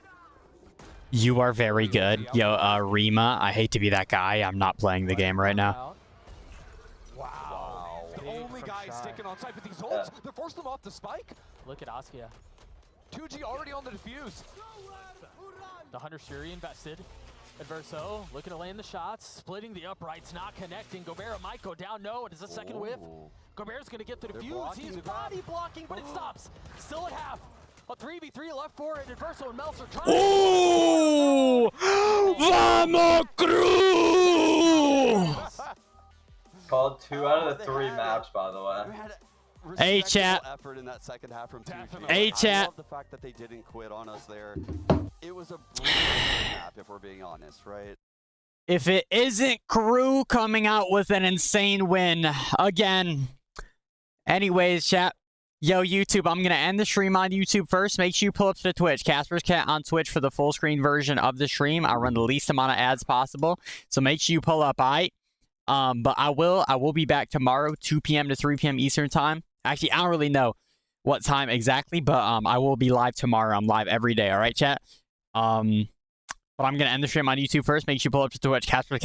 You are very good. Yo, Rima, I hate to be that guy. I'm not playing the game right now. Wow. The only guy sticking on site with these ults. They're forcing them off the spike. Look at Askia. 2G already on the defuse. The Hunter Shuri invested. Adverso looking to land the shots, splitting the uprights, not connecting. Gobert might go down. No, it is a second whiff. Gobert's going to get the defuse. He's body blocking, but it stops. Still at half. A 3v3 left for it. Adverso and Melser trying Ooh! Vamos, Crew! Called 2 out of the 3 maps, by the way. Hey, chat. Effort in that second half from 2G. Hey, chat. I love the fact that they didn't quit on us there. It was a brutal map, if we're being honest, right? If it isn't Crew coming out with an insane win again. Anyways, chat. Yo, YouTube, I'm going to end the stream on YouTube first. Make sure you pull up to the Twitch. Casper's Cat on Twitch for the full screen version of the stream. I run the least amount of ads possible. So make sure you pull up, alright? But I will be back tomorrow, 2 p.m. to 3 p.m. Eastern time. Actually, I don't really know what time exactly, but I will be live tomorrow. I'm live every day, alright, chat? But I'm going to end the stream on YouTube first. Make sure you pull up to Twitch. Casper's Cat